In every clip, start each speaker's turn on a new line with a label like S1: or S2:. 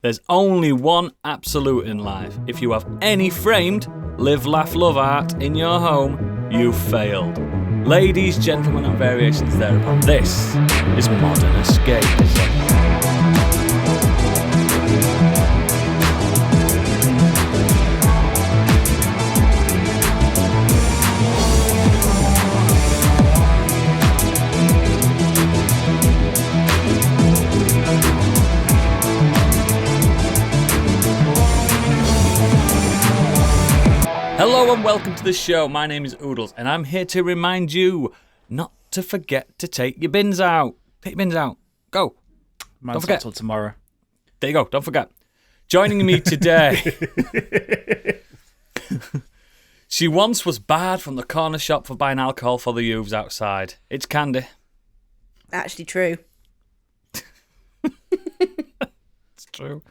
S1: There's only one absolute in life. If you have any framed live, laugh, love art in your home, you've failed. Ladies, gentlemen, and variations thereupon, this is Modern Escapism. Hello and welcome to the show. My name is Oodles and I'm here to remind you not to forget to take your bins out. Take your bins out. Go.
S2: Mine's
S1: don't forget.
S2: not till tomorrow.
S1: There you go. Don't forget. Joining me today. She once was barred from the corner shop for buying alcohol for the youths outside. It's Candy.
S3: Actually true.
S1: It's true.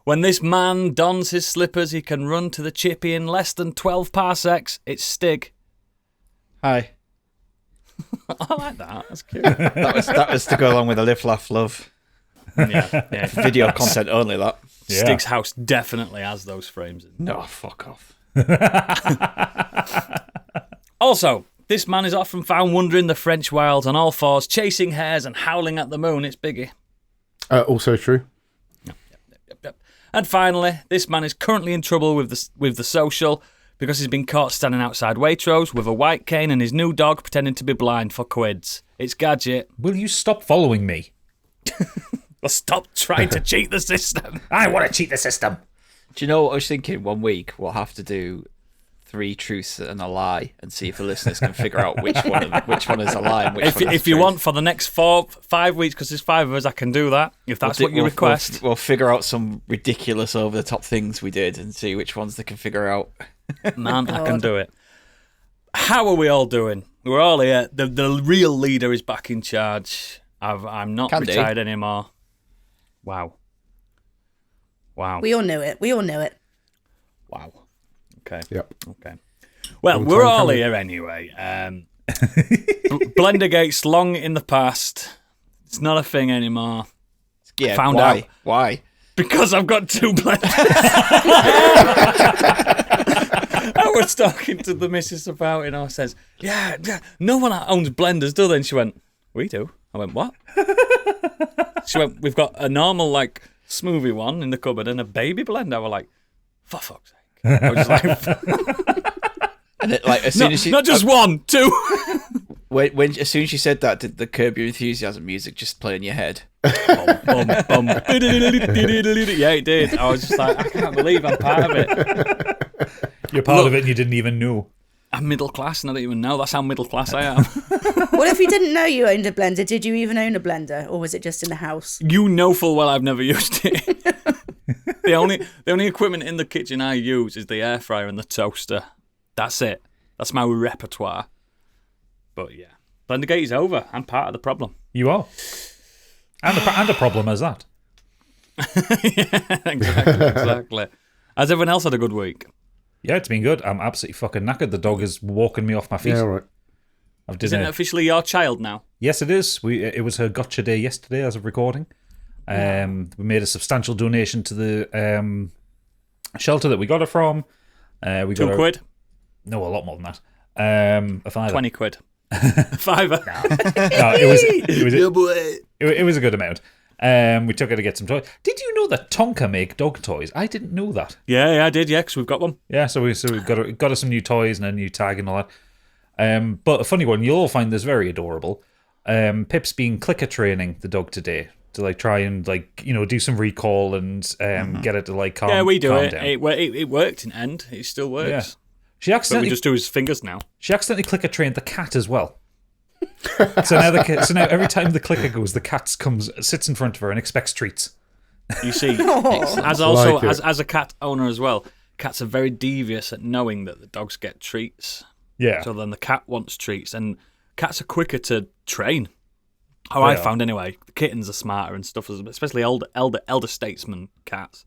S1: When this man dons his slippers, he can run to the chippy in less than 12 parsecs. It's Stig.
S2: Hi.
S1: I like that. That's cute.
S2: That was to go along with the live, laugh, love.
S1: Yeah.
S2: Video content only, that.
S1: Yeah. Stig's house definitely has those frames.
S2: No, fuck off.
S1: Also, this man is often found wandering the French wilds on all fours, chasing hares and howling at the moon. It's Biggie.
S4: Also true.
S1: Yep. And finally, this man is currently in trouble with the social because he's been caught standing outside Waitrose with a white cane and his new dog pretending to be blind for quids. It's Gadget.
S5: Will you stop following me?
S1: Well, stop trying to cheat the system.
S5: I want to cheat the system.
S2: Do you know what I was thinking? 1 week we'll have to do 3 truths and a lie and see if the listeners can figure out which one is a lie and which one is
S1: if you want, for the next 5 weeks, because there's 5 of us, I can do that, if that's what you request.
S2: We'll figure out some ridiculous over-the-top things we did and see which ones they can figure out.
S1: Man, I can do it. How are we all doing? We're all here. The real leader is back in charge. I'm not retired anymore. Wow.
S3: We all knew it.
S1: Wow. Okay.
S4: Yep.
S1: Okay. Well, we're all here anyway. Blendergate's long in the past. It's not a thing anymore.
S2: Yeah.
S1: Found
S2: why?
S1: out.
S2: Why?
S1: Because I've got 2 blenders. I was talking to the missus about it, and I says, yeah, no one owns blenders, do they? And she went, we do. I went, what? She went, we've got a normal, smoothie one in the cupboard and a baby blender. I was like, for fuck's sake. I was just
S2: And as soon as she,
S1: not just 1, 2.
S2: when as soon as she said that, did the Curb Your Enthusiasm music just play in your head?
S1: Bum, bum, bum. Yeah, it did. I was just like, I can't believe I'm part of it.
S5: You're part of it and you didn't even know.
S1: I'm middle class and I don't even know. That's how middle class I am.
S3: Well, if you didn't know you owned a blender, did you even own a blender, or was it just in the house?
S1: You know full well I've never used it. The only equipment in the kitchen I use is the air fryer and the toaster. That's it. That's my repertoire. But yeah, Blendergate is over. I'm part of the problem.
S5: You are. And a problem as that.
S1: Yeah, exactly. Has everyone else had a good week?
S5: Yeah, it's been good. I'm absolutely fucking knackered. The dog is walking me off my feet.
S4: Yeah, right.
S1: Is it officially your child now?
S5: Yes, it is. It was her gotcha day yesterday as of recording. We made a substantial donation to the shelter that we got her from. We got
S1: 2 quid?
S5: No, a lot more than that. A fiver.
S1: 20 quid. Fiver.
S5: No, it was a good amount. We took her to get some toys. Did you know that Tonka make dog toys? I didn't know that.
S1: Yeah, I did. Yeah, because we've got one.
S5: Yeah, so we've got her some new toys and a new tag and all that. But a funny one, you'll all find this very adorable. Pip's been clicker training the dog today to try and do some recall and get it to calm.
S1: Yeah, we do
S5: calm
S1: it.
S5: down.
S1: It worked in end. It still works.
S5: Yeah.
S1: But we just do his fingers now.
S5: She accidentally clicker trained the cat as well. So now every time the clicker goes, the cat sits in front of her and expects treats.
S1: You see, as a cat owner as well, cats are very devious at knowing that the dogs get treats.
S5: Yeah.
S1: So then the cat wants treats, and cats are quicker to train. I found anyway. The kittens are smarter and stuff, especially elder statesman cats.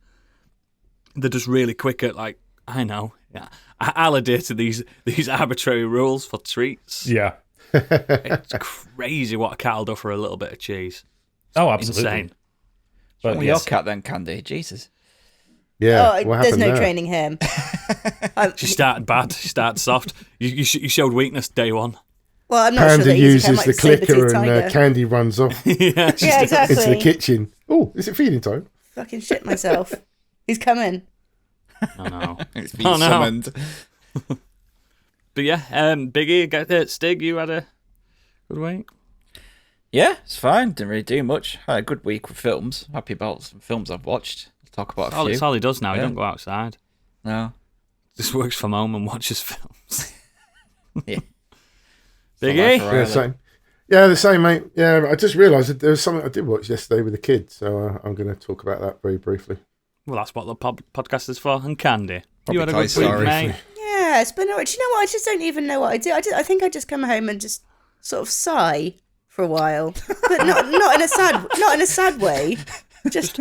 S1: They're just really quick at I know. Yeah, I'll adhere to these arbitrary rules for treats.
S5: Yeah.
S1: It's crazy what a cat will do for a little bit of cheese.
S5: Oh, absolutely.
S1: Insane.
S5: But
S2: Your cat then, Candy. Jesus.
S4: Yeah.
S3: Oh,
S4: what
S3: there's
S4: happened
S3: no
S4: there?
S3: training him.
S1: She started bad. She started soft. You showed weakness day one.
S3: Well, I'm not sure
S4: Panda
S3: that he's a
S4: uses the clicker
S3: saber-toothed
S4: and
S3: tiger.
S4: Candy runs off
S1: Yeah,
S3: Yeah, exactly.
S4: into the kitchen. Oh, is it feeding time?
S3: Fucking shit myself. He's coming.
S1: Oh no.
S2: It's been
S1: Oh, no.
S2: summoned.
S1: But yeah, Biggie, Stig, you had a good week.
S2: Yeah, it's fine. Didn't really do much. Had a good week with films. Happy about some films I've watched. I'll talk about a few.
S1: That's all he does now. He
S2: Yeah.
S1: don't go outside.
S2: No.
S1: Just works from home and watches films.
S2: Yeah.
S1: Biggie?
S2: Not
S4: Yeah,
S2: like
S4: same. Yeah, the same, mate. Yeah, I just realised that there was something I did watch yesterday with the kids, so I'm going to talk about that very briefly.
S1: Well, that's what the podcast is for. And Candy,
S2: Probably
S1: you had a
S2: Toy
S1: good
S2: Story.
S1: week, mate.
S3: Yeah, it's been alright. Do you know what? I just don't even know what I do. I think I just come home and just sort of sigh for a while, but not in a sad way. Just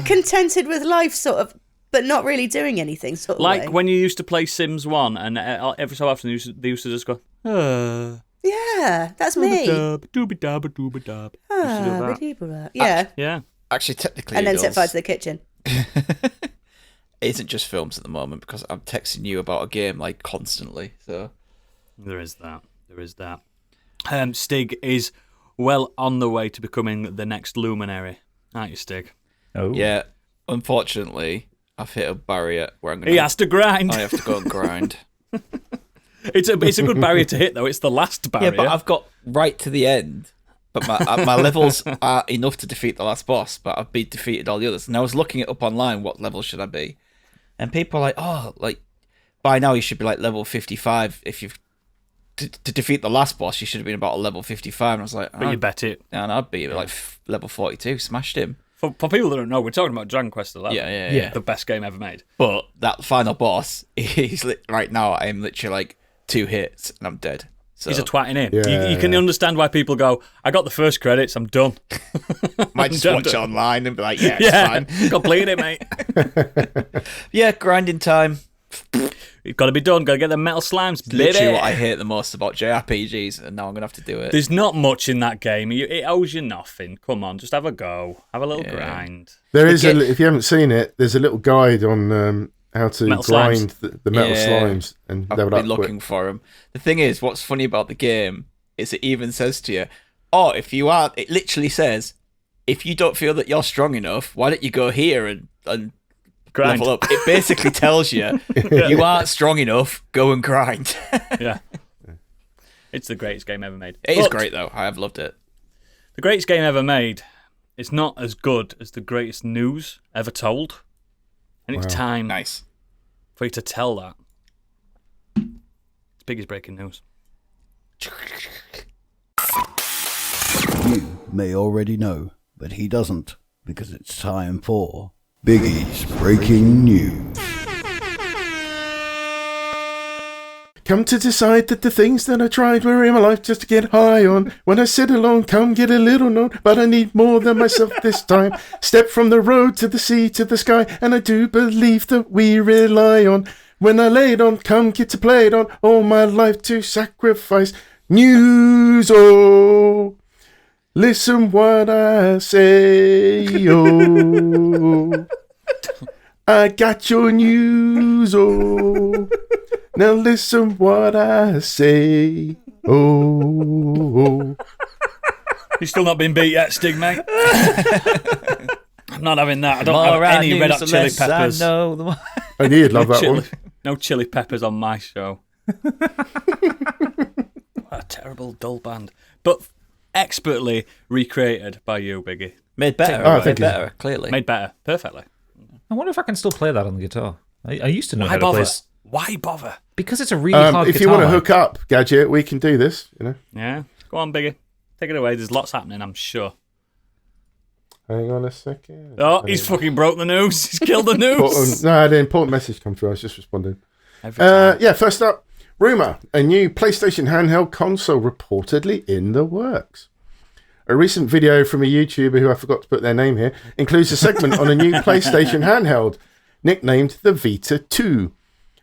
S3: contented with life, sort of, but not really doing anything. Sort of
S1: Like
S3: way.
S1: when you used to play Sims 1 and every so often they used to just go,
S3: Yeah, that's me.
S1: doobie-dab.
S3: Yeah,
S1: Yeah.
S2: Actually, technically,
S3: and
S2: it
S3: then set
S2: does.
S3: fire to the kitchen.
S2: It isn't just films at the moment because I'm texting you about a game like constantly. So
S1: There is that. Stig is well on the way to becoming the next luminary, aren't you, Stig?
S5: Oh.
S2: yeah, unfortunately, I've hit a barrier where I'm gonna.
S1: He has to grind.
S2: I have to go and grind.
S1: It's a good barrier to hit, though. It's the last barrier.
S2: Yeah, but I've got right to the end. But my levels are enough to defeat the last boss, but I've been defeated all the others. And I was looking it up online, what level should I be? And people are like, oh, like, by now you should be like level 55. If you've, to defeat the last boss, you should have been about a level 55. And I was like,
S1: But you bet it.
S2: and I'd be like level 42, smashed him.
S1: For people that don't know, we're talking about Dragon Quest XI.
S2: Yeah.
S1: The best game ever made.
S2: But that final boss, right now, I'm literally like 2 hits and I'm dead. So
S1: He's a twat in here.
S4: Yeah,
S1: You can understand why people go, I got the first credits, I'm done.
S2: might just watch it online and be like, yeah, it's
S1: Yeah,
S2: fine.
S1: completed it, mate.
S2: Yeah, grinding time.
S1: You've got to be done. Got to get the metal slimes,
S2: Literally
S1: baby.
S2: what I hate the most about JRPGs, and now I'm gonna have to do it.
S1: There's not much in that game. It owes you nothing. Come on, just have a go. Have a little
S2: Yeah.
S1: grind.
S4: There is,
S2: Again-
S4: if you haven't seen it, there's a little guide on how to
S1: Metal
S4: grind the metal
S2: Yeah.
S4: slimes and
S2: I've
S4: level
S2: been
S4: up
S2: looking
S4: quick.
S2: for them. The thing is, what's funny about the game is it even says to you, "Oh, if you are," it literally says, "If you don't feel that you're strong enough, why don't you go here and
S1: Grind.
S2: level up?" It basically tells you you aren't strong enough. Go and grind.
S1: Yeah. It's the greatest game ever made.
S2: It is
S1: But
S2: great though. I have loved it.
S1: The greatest game ever made. It's not as good as the greatest news ever told. And it's time
S2: Nice.
S1: for you to tell that. It's Biggie's breaking news.
S6: You may already know, but he doesn't, because it's time for Biggie's Breaking News.
S4: Come to decide that the things that I tried were in my life just to get high on. When I sit alone, come get a little known, but I need more than myself this time. Step from the road to the sea to the sky, and I do believe that we rely on. When I lay it on, come get to play it on, all my life to sacrifice. News, oh, listen what I say, oh. I got your news, oh. Now listen what I say, oh.
S1: You've still not been beat yet, Stig, mate. I'm not having that. I don't
S2: More
S1: have any
S2: news,
S1: Red Hot
S2: the
S1: Chili
S2: less I
S1: Peppers.
S2: know, the more-
S4: I knew you'd love that one.
S1: No chili peppers on my show. What a terrible, dull band. But expertly recreated by you, Biggie.
S2: Made better.
S4: Oh,
S2: made
S4: thank you.
S2: better. Clearly.
S1: Made better. Perfectly.
S5: I wonder if I can still play that on the guitar. I used to know
S1: Why
S5: how to play
S1: bother?
S5: s-
S1: Why bother?
S5: because it's a really hard
S4: If
S5: guitar.
S4: you want to
S5: line.
S4: hook up, Gadget, we can do this, you know.
S1: Yeah. Go on, Biggie. Take it away. There's lots happening, I'm sure.
S4: Hang on a second.
S1: Oh, he's fucking broke the news. He's killed the news.
S4: No, I had an important message come through. I was just responding.
S1: Every time.
S4: Yeah, first up, rumour. A new PlayStation handheld console reportedly in the works. A recent video from a YouTuber who I forgot to put their name here includes a segment on a new PlayStation handheld nicknamed the Vita 2.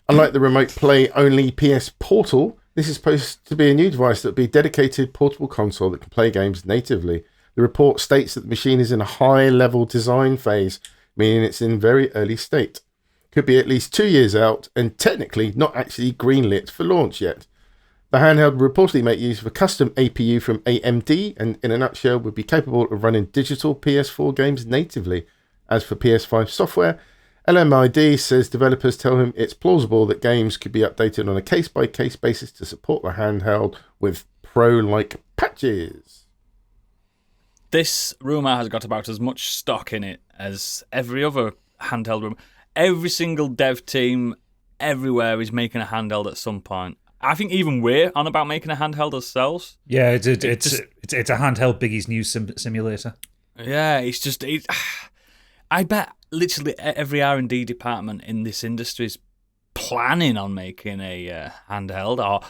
S4: Unlike the remote play only PS Portal, this is supposed to be a new device that will be a dedicated portable console that can play games natively. The report states that the machine is in a high-level design phase, meaning it's in very early state. Could be at least 2 years out, and technically not actually greenlit for launch yet. The handheld will reportedly make use of a custom APU from AMD, and in a nutshell would be capable of running digital PS4 games natively. As for PS5 software, LMID says developers tell him it's plausible that games could be updated on a case-by-case basis to support the handheld with pro-like patches.
S1: This rumour has got about as much stock in it as every other handheld rumour. Every single dev team everywhere is making a handheld at some point. I think even we're on about making a handheld ourselves.
S5: Yeah, it's a handheld Biggie's news simulator.
S1: Yeah, I bet literally every R&D department in this industry is planning on making a handheld, or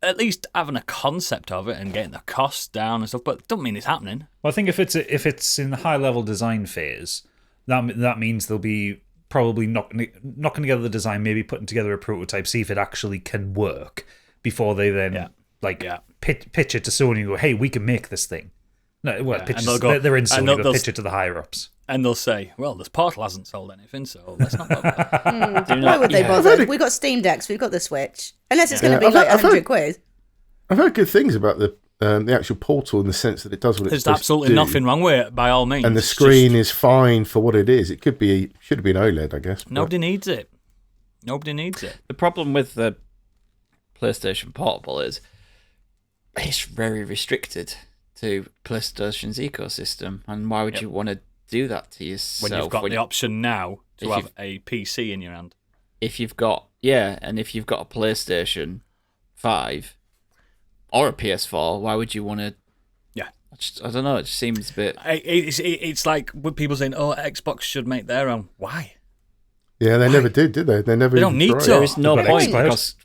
S1: at least having a concept of it and getting the costs down and stuff. But it doesn't mean it's happening.
S5: Well, I think if it's in the high level design phase, that means they'll be probably knocking together the design, maybe putting together a prototype, see if it actually can work before they then pitch it to Sony and go, "Hey, we can make this thing." No, well, they're in Sony, they'll pitch it to the higher ups.
S1: And they'll say, well, this Portal hasn't sold anything, so let's not bother.
S3: Why would they bother? We've got Steam Decks, we've got the Switch. Unless it's going to be like 100 quid.
S4: I've heard good things about the actual Portal in the sense that it does what it's supposed to do.
S1: There's absolutely nothing wrong with it, by all means.
S4: And the screen is fine for what it is. It should have been OLED, I guess.
S1: Nobody needs it. Nobody needs it.
S2: The problem with the PlayStation Portable is it's very restricted to PlayStation's ecosystem, and why would you want to do that to yourself?
S1: When you've got the option now to have a PC in your hand.
S2: If you've got a PlayStation 5 or a PS4, why would you want to?
S1: Yeah,
S2: I don't know. It just seems a bit.
S1: It's like with people saying, "Oh, Xbox should make their own." Why?
S4: Yeah, they never did they? They
S1: don't need to.
S2: There is no point because.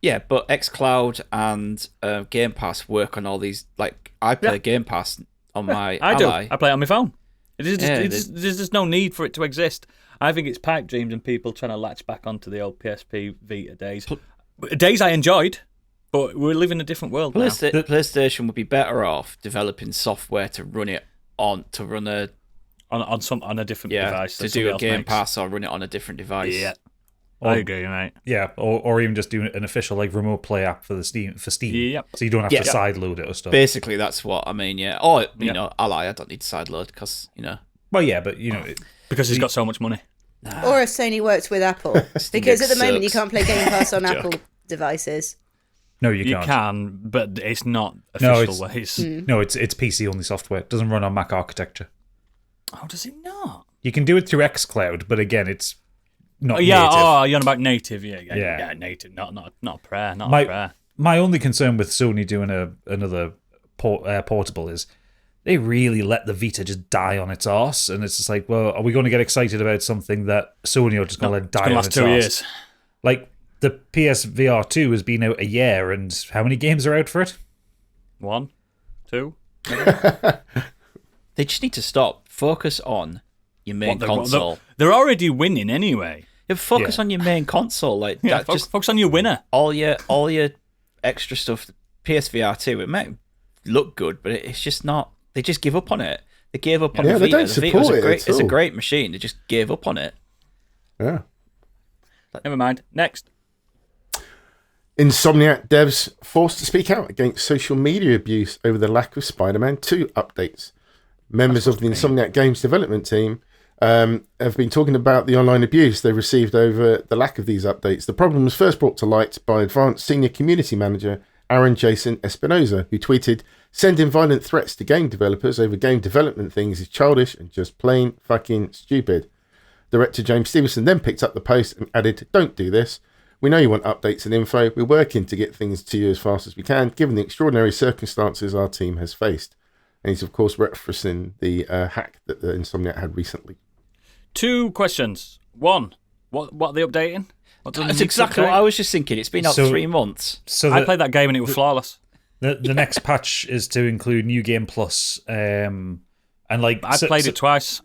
S2: Yeah, but xCloud and Game Pass work on all these. Like, I play Game Pass on my Ally.
S1: I play it on my phone. There's just no need for it to exist. I think it's pipe dreams and people trying to latch back onto the old PSP Vita days. Days I enjoyed, but we're living in a different world now.
S2: PlayStation would be better off developing software to run it on a
S1: different device.
S2: To do a Game Pass or run it on a different device.
S1: Yeah. I agree, mate.
S5: Yeah, or even just do an official like remote play app for Steam.
S1: Yep.
S5: So you don't have to sideload it or stuff.
S2: Basically, that's what I mean. Yeah. Or Ally, I don't need to sideload because
S5: Well, yeah, but
S1: because he's got so much money.
S3: Or if Sony works with Apple, because at the moment you can't play Game Pass on Apple devices.
S5: No, you can't.
S1: You can, but it's not official ways.
S5: No, it's PC only software. It doesn't run on Mac architecture.
S1: Oh, does it not?
S5: You can do it through xCloud, but again, it's not
S1: yeah,
S5: native.
S1: Oh, you're on about native, yeah, native, not prayer, prayer.
S5: My only concern with Sony doing another portable is they really let the Vita just die on its arse, and it's just like, well, are we going to get excited about something that Sony are just going to let die on its arse?
S1: 2 years.
S5: Like, the PSVR 2 has been out a year, and how many games are out for it?
S1: 1, 2.
S2: They just need to stop. Focus on your main console.
S1: They're already winning anyway.
S2: Yeah, focus on your main console. Like
S1: just focus on your winner.
S2: All your extra stuff. PSVR 2, it might look good, but it's just not. They just give up on it. They gave up on the Vita.
S4: They don't support it.
S2: It's a great machine. They just gave up on it.
S4: Yeah.
S1: Never mind. Next.
S4: Insomniac devs forced to speak out against social media abuse over the lack of Spider-Man 2 updates. Members of the Insomniac Games development team have been talking about the online abuse they received over the lack of these updates. The problem was first brought to light by Advanced Senior Community Manager Aaron Jason Espinoza, who tweeted, "Sending violent threats to game developers over game development things is childish and just plain fucking stupid." Director James Stevenson then picked up the post and added, "Don't do this. We know you want updates and info. We're working to get things to you as fast as we can, given the extraordinary circumstances our team has faced." And he's, of course, referencing the hack that the Insomniac had recently.
S1: 2 questions. 1, what are they updating?
S2: That's exactly what I was just thinking. It's been out 3 months.
S1: So I played that game and it was flawless.
S5: The next patch is to include New Game Plus, and like
S1: I played it twice,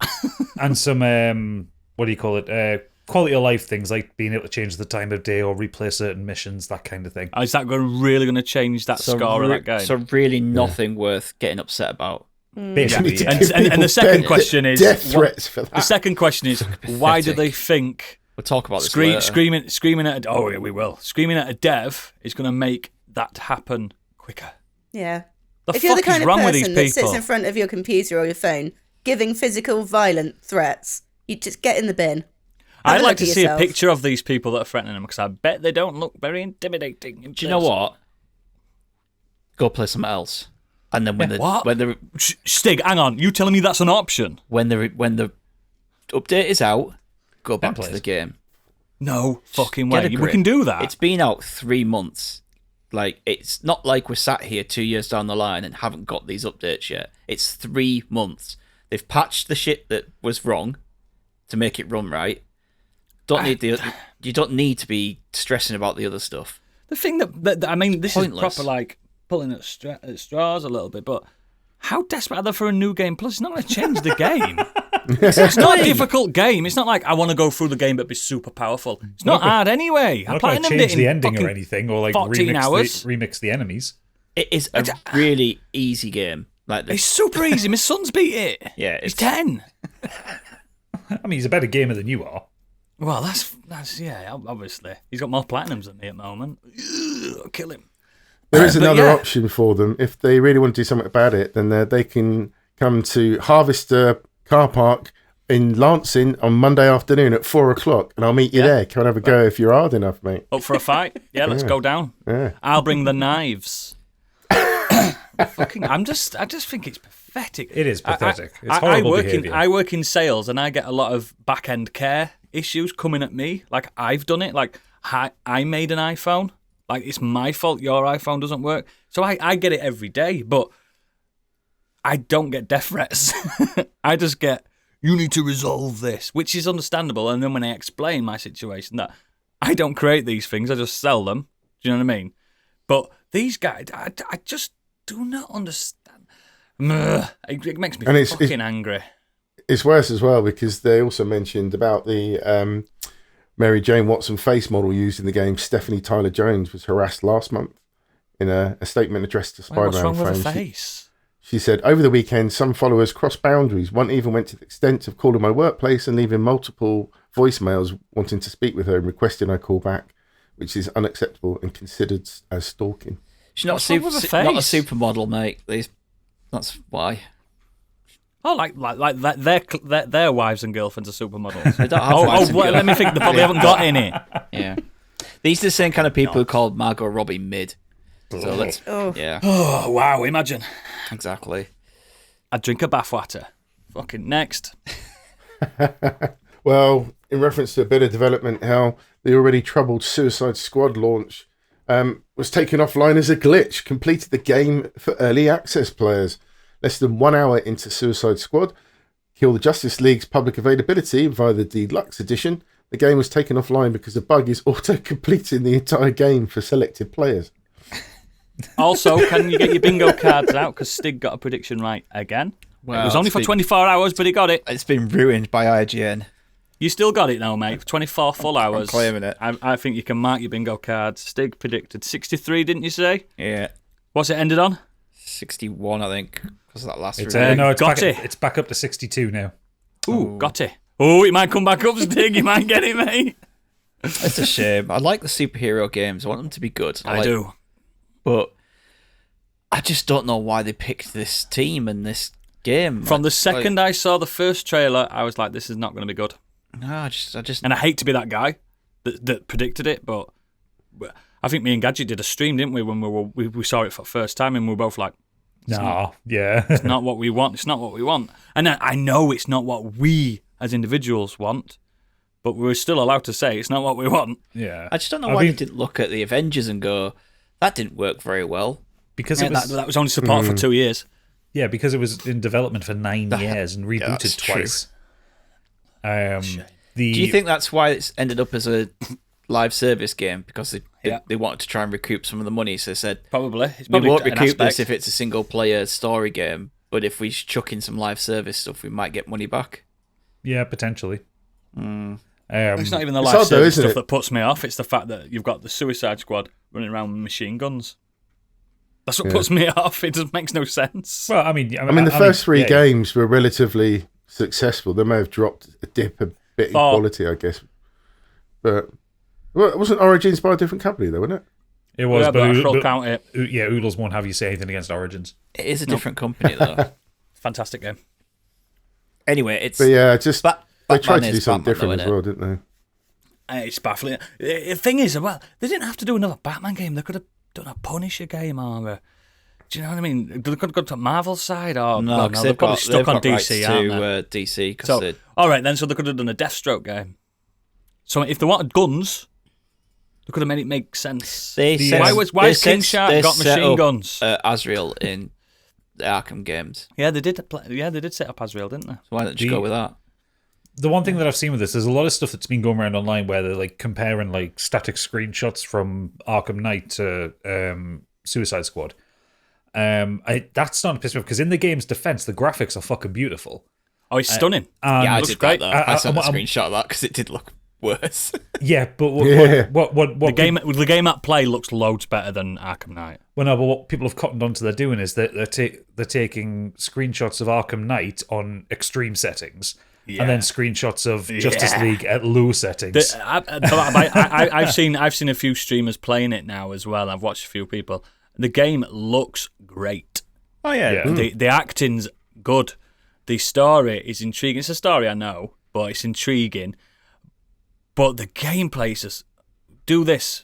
S5: and some what do you call it? Quality of life things like being able to change the time of day or replay certain missions, that kind of thing.
S1: Is that really going to change that score of that game?
S2: So really nothing worth getting upset about.
S5: Basically,
S1: And the second question is
S4: death threats for that.
S1: The second question is why do they think
S2: We'll talk about this later.
S1: screaming at we will screaming at a dev is going to make that happen quicker?
S3: Yeah.
S1: The
S3: If you're the
S1: fuck is
S3: kind of
S1: wrong with these
S3: person that sits
S1: people?
S3: in front of your computer or your phone giving physical violent threats, you just get in the bin. Have
S1: I'd
S3: a
S1: like
S3: look
S1: to
S3: at
S1: see
S3: yourself.
S1: a picture of these people that are threatening them because I bet they don't look very intimidating.
S2: Do you know what? Go play something else. And then when the
S1: Stig, hang on. You telling me that's an option?
S2: when the update is out, go back to the game.
S1: No fucking
S2: Get
S1: way.
S2: a
S1: We
S2: grip.
S1: can do that.
S2: It's been out 3 months. Like, it's not like we're sat here 2 years down the line and haven't got these updates yet. It's 3 months. They've patched the shit that was wrong to make it run right. You don't need to be stressing about the other stuff.
S1: The thing that I mean, this
S2: Pointless.
S1: is proper like pulling at straws a little bit, but how desperate are they for a new game? Plus, it's not going to change the game. It's not a difficult game. It's not like I want to go through the game but be super powerful. It's not hard anyway. I
S5: not going to
S1: platinumed
S5: change
S1: it
S5: the
S1: in
S5: ending or
S1: fucking
S5: anything, or like
S1: 14 hours.
S5: remix the enemies.
S2: It is a really easy game. Like
S1: It's super easy. My son's beat it.
S2: Yeah,
S1: he's
S2: it's-
S1: 10.
S5: I mean, he's a better gamer than you are.
S1: Well, that's yeah. Obviously, he's got more platinums than me at the moment. Ugh, kill him.
S4: There is
S1: But
S4: another
S1: yeah.
S4: option for them. If they really want to do something about it, then they can come to Harvester Car Park in Lancing on Monday afternoon at 4:00, and I'll meet you there. Come and have a go if you're hard enough, mate.
S1: Up for a fight? Yeah, let's go down.
S4: Yeah.
S1: I'll bring the knives. I just think it's pathetic.
S5: It is pathetic. It's horrible behaviour.
S1: I work in sales, and I get a lot of back end care issues coming at me. Like I've done it. Like I made an iPhone. Like it's my fault your iPhone doesn't work. So I get it every day, but I don't get death threats. I just get, you need to resolve this, which is understandable. And then when I explain my situation, that I don't create these things, I just sell them. Do you know what I mean? But these guys, I just do not understand. It makes me fucking angry.
S4: It's worse as well because they also mentioned about the Mary Jane Watson face model used in the game. Stephanie Tyler Jones was harassed last month in a statement addressed to Spider-Man
S1: What's wrong with
S4: fans.
S1: the face?
S4: She said, over the weekend, some followers crossed boundaries. One even went to the extent of calling my workplace and leaving multiple voicemails wanting to speak with her and requesting I call back, which is unacceptable and considered as stalking.
S2: She's not,
S1: What's wrong with the
S2: not a
S1: face?
S2: supermodel, mate. That's why.
S1: Oh, like their wives and girlfriends are supermodels.
S2: They don't have wives and
S1: Well, let me think. They probably haven't got any.
S2: Yeah. These are the same kind of people who called Margot Robbie mid. So let's.
S3: Oh.
S2: Yeah,
S1: Oh, wow, imagine.
S2: exactly.
S1: I'd drink a bathwater. Fucking next.
S4: Well, in reference to a bit of development, how the already troubled Suicide Squad launch was taken offline as a glitch, completed the game for early access players. Less than 1 hour into Suicide Squad, Kill the Justice League's public availability via the Deluxe Edition, the game was taken offline because the bug is auto-completing the entire game for selected players.
S1: Also, can you get your bingo cards out? Because Stig got a prediction right again.
S2: Well,
S1: It was only for 24 hours, but he got it.
S2: It's been ruined by IGN.
S1: You still got it now, mate. 24 full hours.
S2: claiming it.
S1: I think you can mark your bingo cards. Stig predicted 63, didn't you say?
S2: Yeah,
S1: What's it ended on?
S2: 61, I think, because of that last
S5: It's
S2: review.
S5: no, it's
S1: Got
S5: back,
S1: it.
S5: it's back up to 62 now.
S1: Ooh, got it. Oh, it might come back up, Stig. You might get it, mate.
S2: It's a shame. I like the superhero games. I want them to be good.
S1: I do.
S2: But I just don't know why they picked this team and this game.
S1: From the second I saw the first trailer, I was like, this is not going to be good.
S2: No, I just.
S1: And I hate to be that guy that predicted it, but I think me and Gadget did a stream, didn't we, when we saw it for the first time, and we were both like,
S5: Yeah.
S1: it's not what we want. It's not what we want. And I know it's not what we as individuals want, but we're still allowed to say it's not what we want.
S5: Yeah.
S2: I just don't know why they didn't look at the Avengers and go, that didn't work very well.
S5: Because
S1: Yeah,
S5: it was
S1: that was only supported for 2 years.
S5: because it was in development for 9 years and rebooted
S2: that's true.
S5: twice.
S2: Do you think that's why it's ended up as a live service game? Because they wanted to try and recoup some of the money, so they said,
S1: Probably. It's
S2: we
S1: probably
S2: won't
S1: an
S2: recoup this
S1: aspect.
S2: if it's a single player story game, but if we chuck in some live service stuff, we might get money back.
S5: Yeah, potentially.
S1: It's not even the
S4: It's
S1: live
S4: odd though,
S1: service
S4: isn't
S1: stuff
S4: it?
S1: that puts me off. It's the fact that you've got the Suicide Squad running around with machine guns. That's what puts me off. It just makes no sense.
S5: Well, I mean,
S4: the first three games were relatively successful. They may have dropped a bit in quality, I guess. But wasn't Origins by a different company, though, wasn't it?
S5: It was, but
S1: I'll count it.
S5: Yeah, Oodles won't have you say anything against Origins.
S2: It is a different company, though.
S1: Fantastic game.
S2: Anyway, it's...
S4: But yeah, just they tried to do something
S2: Batman,
S4: different
S2: though,
S4: as well, didn't they?
S1: It's baffling. The thing is, well, they didn't have to do another Batman game. They could have done a Punisher game or do you know what I mean? They could have gone to Marvel's side or...
S2: No,
S1: because they've probably stuck on DC, aren't they?
S2: DC.
S1: So, all right, then, so they could have done a Deathstroke game. So if they wanted guns, they could have made it make sense. Why has King Shark got machine guns?
S2: Azrael in the Arkham games.
S1: Yeah, they did. They did set up Azrael, didn't they?
S2: So why don't you go with that?
S5: The one thing that I've seen with this, there's a lot of stuff that's been going around online where they're like comparing like static screenshots from Arkham Knight to Suicide Squad. That's starting to piss me off because in the game's defense, the graphics are fucking beautiful.
S1: Oh, it's stunning.
S2: Yeah, I did
S1: great.
S2: that. I sent a screenshot of that because it did look worse.
S5: Yeah, but what
S1: the game at play looks loads better than Arkham Knight.
S5: Well, no, but what people have cottoned onto they're doing is that they're taking screenshots of Arkham Knight on extreme settings. Yeah. And then screenshots of Justice League at low settings.
S1: I've seen a few streamers playing it now as well. I've watched a few people. The game looks great.
S2: Oh yeah.
S1: The acting's good. The story is intriguing. It's a story I know, but it's intriguing. But the gameplay is just do this,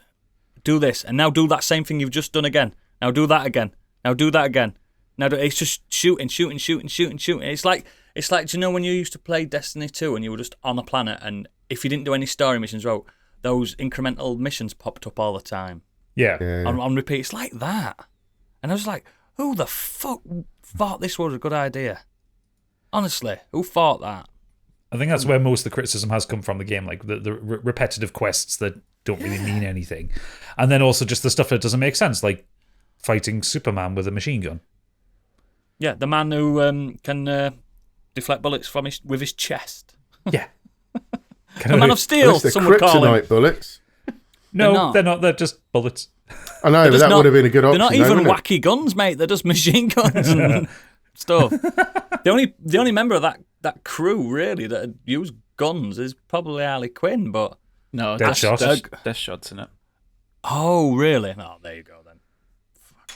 S1: and now do that same thing you've just done again. Now do that again. Now do that again. It's just shooting. It's like, do you know when you used to play Destiny 2 and you were just on a planet and if you didn't do any story missions, those incremental missions popped up all the time.
S5: Yeah.
S1: On repeat. It's like that. And I was like, who the fuck thought this was a good idea? Honestly, who thought that?
S5: I think that's where most of the criticism has come from the game, like the repetitive quests that don't really mean anything. And then also just the stuff that doesn't make sense, like fighting Superman with a machine gun.
S1: Yeah, the man who can deflect bullets with his chest.
S5: Yeah.
S1: The Man of Steel,
S4: the
S1: some would call him.
S4: kryptonite bullets.
S5: No, they're not. They're just bullets.
S4: I know, but that would have been a good option.
S1: They're not even wacky guns, mate. They're just machine guns and stuff. The only member of that crew, really, that had used guns is probably Harley Quinn, but...
S2: No, Deathshot's in it.
S1: Oh, really? Oh, there you go, then.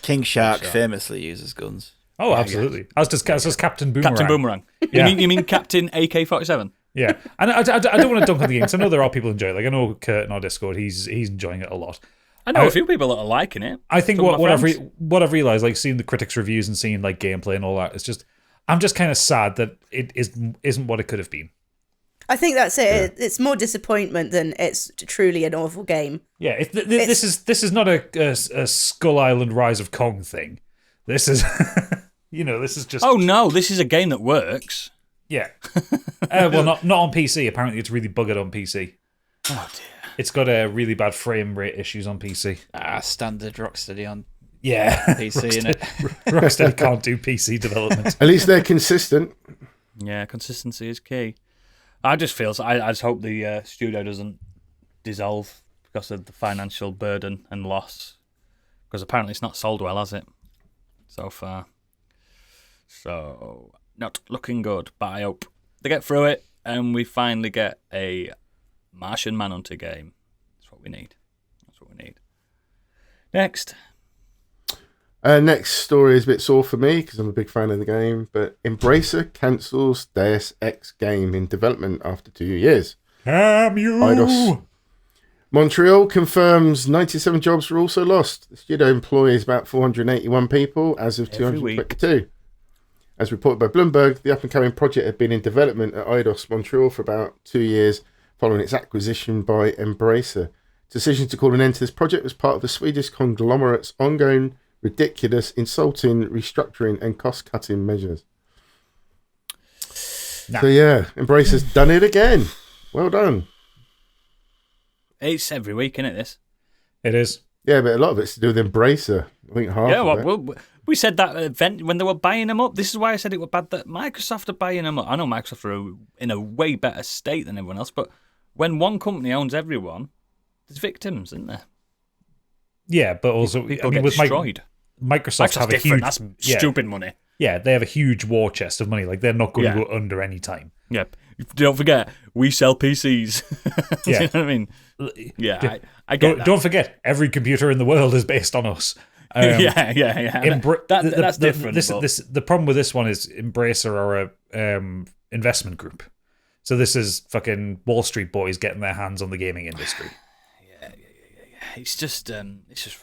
S2: King Shark famously uses guns.
S5: Oh, absolutely. As does Captain Boomerang.
S1: Captain Boomerang.
S5: Yeah.
S1: You mean Captain AK-47?
S5: Yeah. And I don't want to dunk on the game, because I know there are people who enjoy it. Like, I know Kurt in our Discord, he's enjoying it a lot.
S1: I know a few people that are liking it.
S5: I think what I've realised, like, seeing the critics' reviews and seeing, like, gameplay and all that, it's just... I'm just kind of sad that it isn't what it could have been.
S3: I think that's it. Yeah. It's more disappointment than it's truly an awful game.
S5: Yeah, this is not a Skull Island Rise of Kong thing. This is... this is just...
S1: Oh, no, this is a game that works.
S5: Yeah. Well, not on PC. Apparently, it's really buggered on PC.
S1: Oh, dear.
S5: It's got really bad frame rate issues on PC.
S2: Standard Rocksteady on
S5: Rocksteady,
S2: PC, innit?
S5: Rocksteady can't do PC development.
S4: At least they're consistent.
S1: Yeah, consistency is key. I just feel... I just hope the studio doesn't dissolve because of the financial burden and loss. Because apparently it's not sold well, has it? So far. So, not looking good, but I hope they get through it and we finally get a Martian Manhunter game. That's what we need. Next.
S4: Next story is a bit sore for me because I'm a big fan of the game, but Embracer cancels Deus Ex game in development after 2 years. Eidos. Montreal confirms 97 jobs were also lost. The studio employs about 481 people as of 222. As reported by Bloomberg, the up-and-coming project had been in development at Eidos Montreal for about 2 years following its acquisition by Embracer. Decision to call an end to this project was part of the Swedish conglomerate's ongoing, ridiculous, insulting, restructuring and cost-cutting measures. So yeah, Embracer's done it again. Well done.
S1: It's every week, isn't it, this?
S5: It is.
S4: Yeah, but a lot of it's to do with Embracer. I think half of it.
S1: We said that event when they were buying them up. This is why I said it was bad that Microsoft are buying them up. I know Microsoft are in a way better state than everyone else, but when one company owns everyone, there's victims, isn't there?
S5: Yeah, but also
S1: people get destroyed.
S5: Microsoft have a
S1: different.
S5: huge...
S1: That's
S5: yeah,
S1: stupid money.
S5: Yeah, they have a huge war chest of money. Like, they're not going to go under any time.
S1: Yep. Don't forget, we sell PCs.
S5: Yeah.
S1: You know what I mean? Yeah, I get that.
S5: Don't forget, every computer in the world is based on us.
S1: Yeah. That's different.
S5: The problem with this one is Embracer are a investment group. So this is fucking Wall Street boys getting their hands on the gaming industry.
S1: Yeah. It's just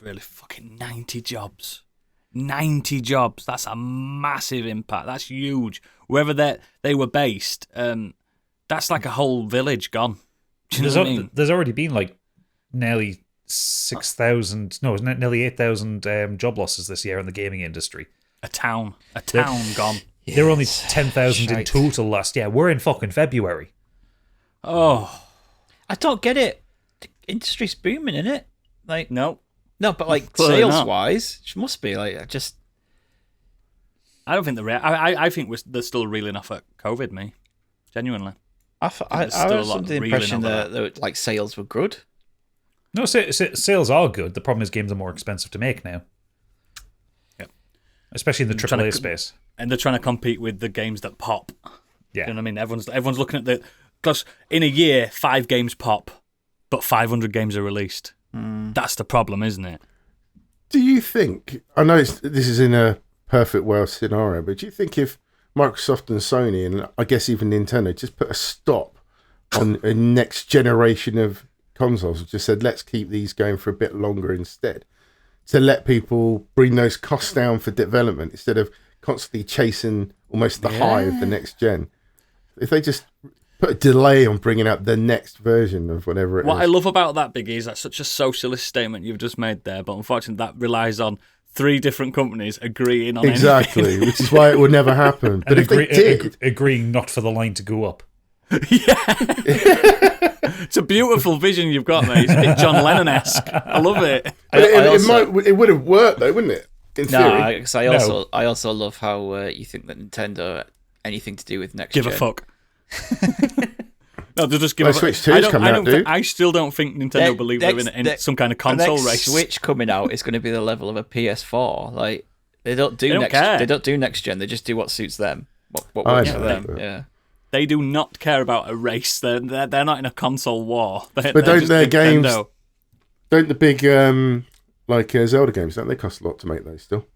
S1: really fucking 90 jobs. 90 jobs. That's a massive impact. That's huge. Wherever they were based, that's like a whole village gone. Do you know what I mean?
S5: There's already been like nearly 6,000, no, nearly 8,000 job losses this year in the gaming industry.
S1: A town gone.
S5: There were only 10,000 in total last year. We're in fucking February.
S1: Oh,
S2: I don't get it. The industry's booming, isn't it? Like
S1: no,
S2: but like
S1: Clearly not.
S2: sales wise, it must be like just.
S1: I don't think I think they're still reeling off at COVID. Me, genuinely.
S2: I
S1: there's still a
S2: was
S1: lot
S2: under the
S1: reeling
S2: impression
S1: over
S2: that like sales were good.
S5: No, sales are good. The problem is games are more expensive to make now.
S1: Yep.
S5: Especially in the AAA space.
S1: And they're trying to compete with the games that pop.
S5: Yeah.
S1: You know what I mean? Everyone's looking at because in a year 5 games pop, but 500 games are released. That's the problem, isn't it?
S4: Do you think, I know this is in a perfect world scenario, but do you think if Microsoft and Sony, and I guess even Nintendo, just put a stop on a next generation of consoles, just said, let's keep these going for a bit longer instead, to let people bring those costs down for development instead of constantly chasing almost the high of the next gen? If they just put a delay on bringing out the next version of whatever it is.
S1: What I love about that, Biggie, is that's such a socialist statement you've just made there, but unfortunately that relies on 3 different companies agreeing on
S4: exactly,
S1: anything.
S4: which is why it would never happen. But if they did...
S5: agreeing not for the line to go up.
S1: It's a beautiful vision you've got, mate. It's a bit John Lennon-esque. I love it.
S4: But it would have worked, though, wouldn't it? In theory.
S2: I also love how you think that Nintendo anything to do with next gen.
S1: Give a fuck. No, they'll just give a fuck.
S4: Switch 2's coming out, dude.
S1: I still don't think Nintendo believe they're in some kind of console
S2: the next
S1: race.
S2: Switch coming out is going to be the level of a PS4. Like they don't do next.
S1: care.
S2: They don't do next gen. They just do what suits them. What
S4: I
S2: works for
S4: know,
S2: them.
S4: but-
S2: Yeah.
S1: They do not care about a race. They're not in a console war.
S4: But don't their games...
S1: Nintendo.
S4: Don't the big Zelda games, don't they cost a lot to make those still?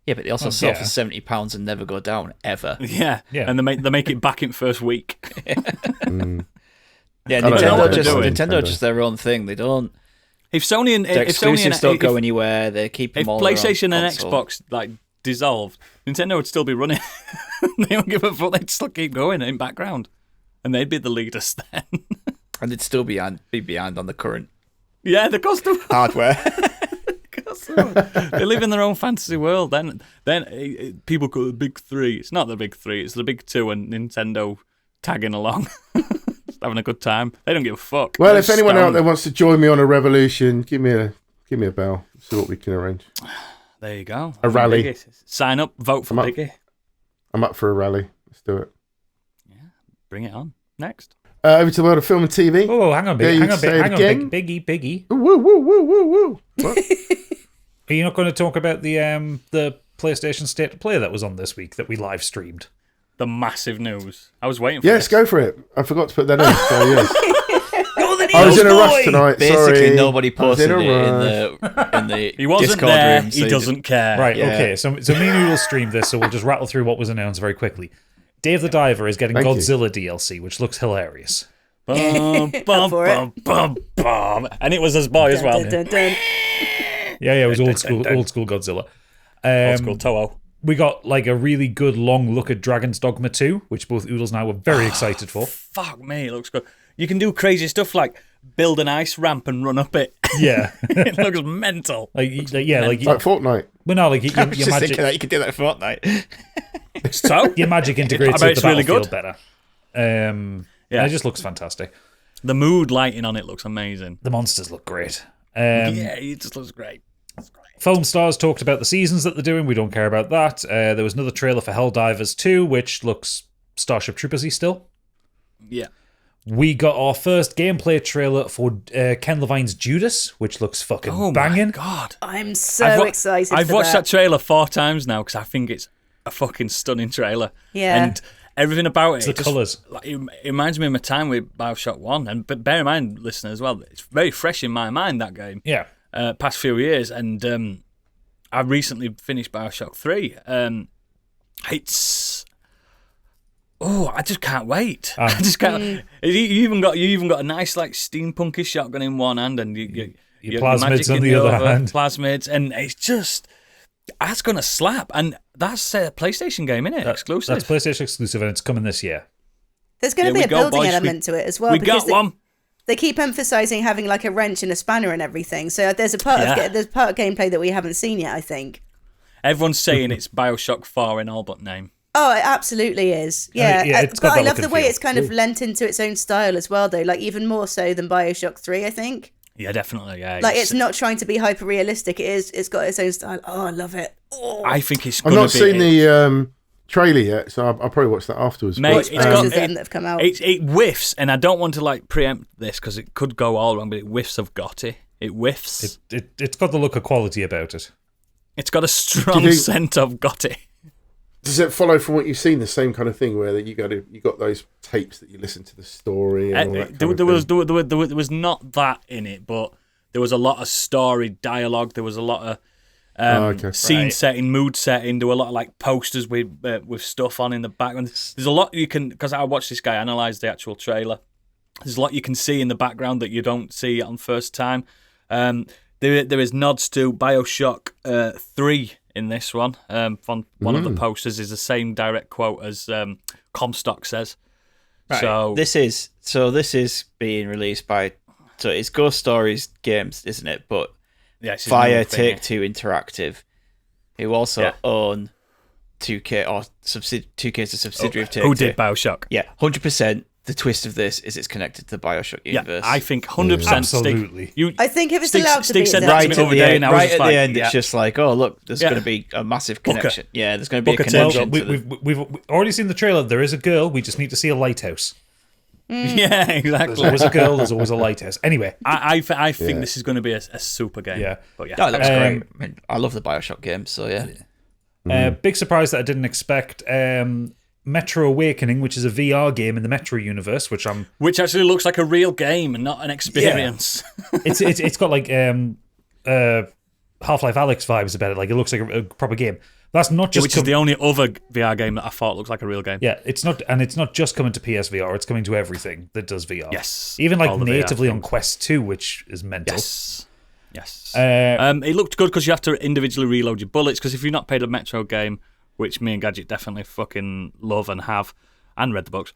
S2: Yeah, but they also sell for £70 and never go down ever.
S1: Yeah, and they make it back in first week.
S2: Yeah,
S4: I don't know what they're doing.
S2: Nintendo just their own thing. They don't.
S1: If Sony and
S2: Their
S1: if Sony
S2: exclusives don't go anywhere. They keep them
S1: if
S2: all.
S1: PlayStation
S2: their own
S1: and
S2: console.
S1: Xbox like dissolved, Nintendo would still be running. They don't give a fuck. They'd still keep going in background, and they'd be the leaders then.
S2: and they'd still be behind on the current
S1: Yeah, the cost of
S2: hardware.
S1: they live in their own fantasy world. Then people call it the big 3. It's not the big 3. It's the big 2 and Nintendo tagging along, just having a good time. They don't give a fuck.
S4: Well,
S1: They're
S4: if anyone out
S1: stoned.
S4: there wants to join me on a revolution, give me a bell. See what we can arrange.
S1: There you go.
S4: A rally.
S1: Biggie. Sign up, vote for
S4: I'm up.
S1: Biggie.
S4: I'm up for a rally. Let's do it.
S1: Bring it on. Next.
S4: Over to the world of film and TV.
S5: Oh, hang on,
S4: Yeah, you
S5: hang on,
S4: say it
S5: hang on,
S4: again?
S5: Biggie.
S4: Woo, woo, woo, woo, woo. What?
S5: Are you not going to talk about the PlayStation State of Play that was on this week that we live streamed?
S1: The massive news. I was waiting for
S4: Yes,
S1: this.
S4: go for it. I forgot to put that in. So, yes. I was in a rush tonight.
S2: Basically,
S4: Sorry.
S2: nobody
S4: I was
S2: posted
S4: in
S2: it
S4: a
S2: in the
S1: He wasn't
S2: Discord
S1: there.
S2: room.
S1: He doesn't care.
S5: Right,
S2: Yeah.
S5: okay. So me and you will stream this, so we'll just rattle through what was announced very quickly. Dave the Diver is getting
S4: Thank you.
S5: Godzilla DLC, which looks hilarious.
S1: Bum, bum,
S3: For
S1: bum, bum, bum. And it was his boy as well.
S3: Dun, dun, dun.
S5: Yeah, it was old school Godzilla.
S1: Old school Toho.
S5: We got like a really good long look at Dragon's Dogma 2, which both Oodles and I were very excited for.
S1: Fuck me, it looks good. You can do crazy stuff like build an ice ramp and run up it.
S5: Yeah,
S1: It looks mental.
S5: like
S4: Like Fortnite.
S5: well, no, like
S2: I was
S5: your
S2: just
S5: magic,
S2: thinking that you could do that for Fortnite.
S1: So,
S5: your magic integrates
S1: I bet
S5: with
S1: it's
S5: the
S1: really
S5: battlefield
S1: good.
S5: better.
S1: Yeah.
S5: It just looks fantastic.
S1: the mood lighting on it looks amazing.
S5: The monsters look great.
S1: Yeah, it just looks great.
S5: Film Stars talked about the seasons that they're doing. We don't care about that. There was another trailer for Helldivers 2, which looks Starship Troopers-y still.
S1: Yeah.
S5: We got our first gameplay trailer for Ken Levine's Judas, which looks fucking banging.
S1: My God.
S3: I'm so excited
S1: I've
S3: for
S1: watched that trailer 4 times now because I think it's a fucking stunning trailer.
S3: Yeah.
S1: And everything about it.
S5: The colours.
S1: It reminds me of my time with Bioshock 1. But bear in mind, listeners, as well, it's very fresh in my mind, that game.
S5: Yeah.
S1: Past few years. And I recently finished Bioshock 3. It's... Oh, I just can't wait. I just can't. You even got a nice like steampunky shotgun in one hand, and your
S5: plasmids on the other hand.
S1: Plasmids, and it's just that's gonna slap. And that's a PlayStation game, isn't it? Exclusive.
S5: That's PlayStation exclusive, and it's coming this year.
S3: There's going to be a building element to it as well.
S1: We got one.
S3: They keep emphasizing having like a wrench and a spanner and everything. So there's a part of gameplay that we haven't seen yet, I think.
S1: Everyone's saying it's Bioshock 4 in all but name.
S3: Oh, it absolutely is. Yeah, but I love the way it's kind of lent into its own style as well, though. Like even more so than Bioshock 3, I think.
S1: Yeah, definitely. Yeah,
S3: like it's not trying to be hyper realistic. It's got its own style. Oh, I love it. Oh.
S1: I think it's.
S4: I've not seen the trailer yet, so I'll probably watch that afterwards.
S1: Mate,
S3: that have come out.
S1: It whiffs, and I don't want to like preempt this because it could go all wrong, but it whiffs of Gotti. It whiffs.
S5: It's got the look of quality about it.
S1: It's got a strong scent of Gotti.
S4: Does it follow from what you've seen the same kind of thing where that you got those tapes that you listen to the story and all that
S1: there was not that in it, but there was a lot of story dialogue. There was a lot of scene setting, mood setting. There were a lot of like posters with stuff on in the background. There's a lot you can, because I watched this guy analyze the actual trailer. There's a lot you can see in the background that you don't see on first time. There is nods to Bioshock 3 in this one. From one of the posters is the same direct quote as Comstock says.
S2: Right.
S1: So
S2: this is being released by, so it's Ghost Stories Games, isn't it? But via Take-Two Interactive, who also own 2K or 2K's a subsidiary of Take-Two.
S1: Who did Bioshock?
S2: Yeah, 100%. The twist of this is it's connected to the Bioshock universe.
S1: Yeah, I think 100%.
S5: Absolutely.
S3: I think if it's allowed to be,
S2: right at the end, it's just like, oh look, there's going to be a massive connection. Yeah, there's going to be a connection.
S5: We've already seen the trailer. There is a girl. We just need to see a lighthouse.
S1: Yeah, exactly.
S5: There's always a girl. There's always a lighthouse. Anyway,
S1: I think this is going to be a super game.
S5: Yeah,
S1: but
S2: it looks great. I mean, I love the Bioshock games, so yeah.
S5: Big surprise that I didn't expect. Metro Awakening, which is a VR game in the Metro universe, which
S1: actually looks like a real game and not an experience.
S5: Yeah. It's got like Half-Life Alyx vibes about it. Like it looks like a proper game. That's not just
S1: which is the only other VR game that I thought looked like a real game.
S5: Yeah, it's not just coming to PSVR. It's coming to everything that does VR.
S1: Yes,
S5: even like natively on Quest 2, which is mental.
S1: Yes. It looked good because you have to individually reload your bullets. Because if you've not played a Metro game, which me and Gadget definitely fucking love and have, and read the books.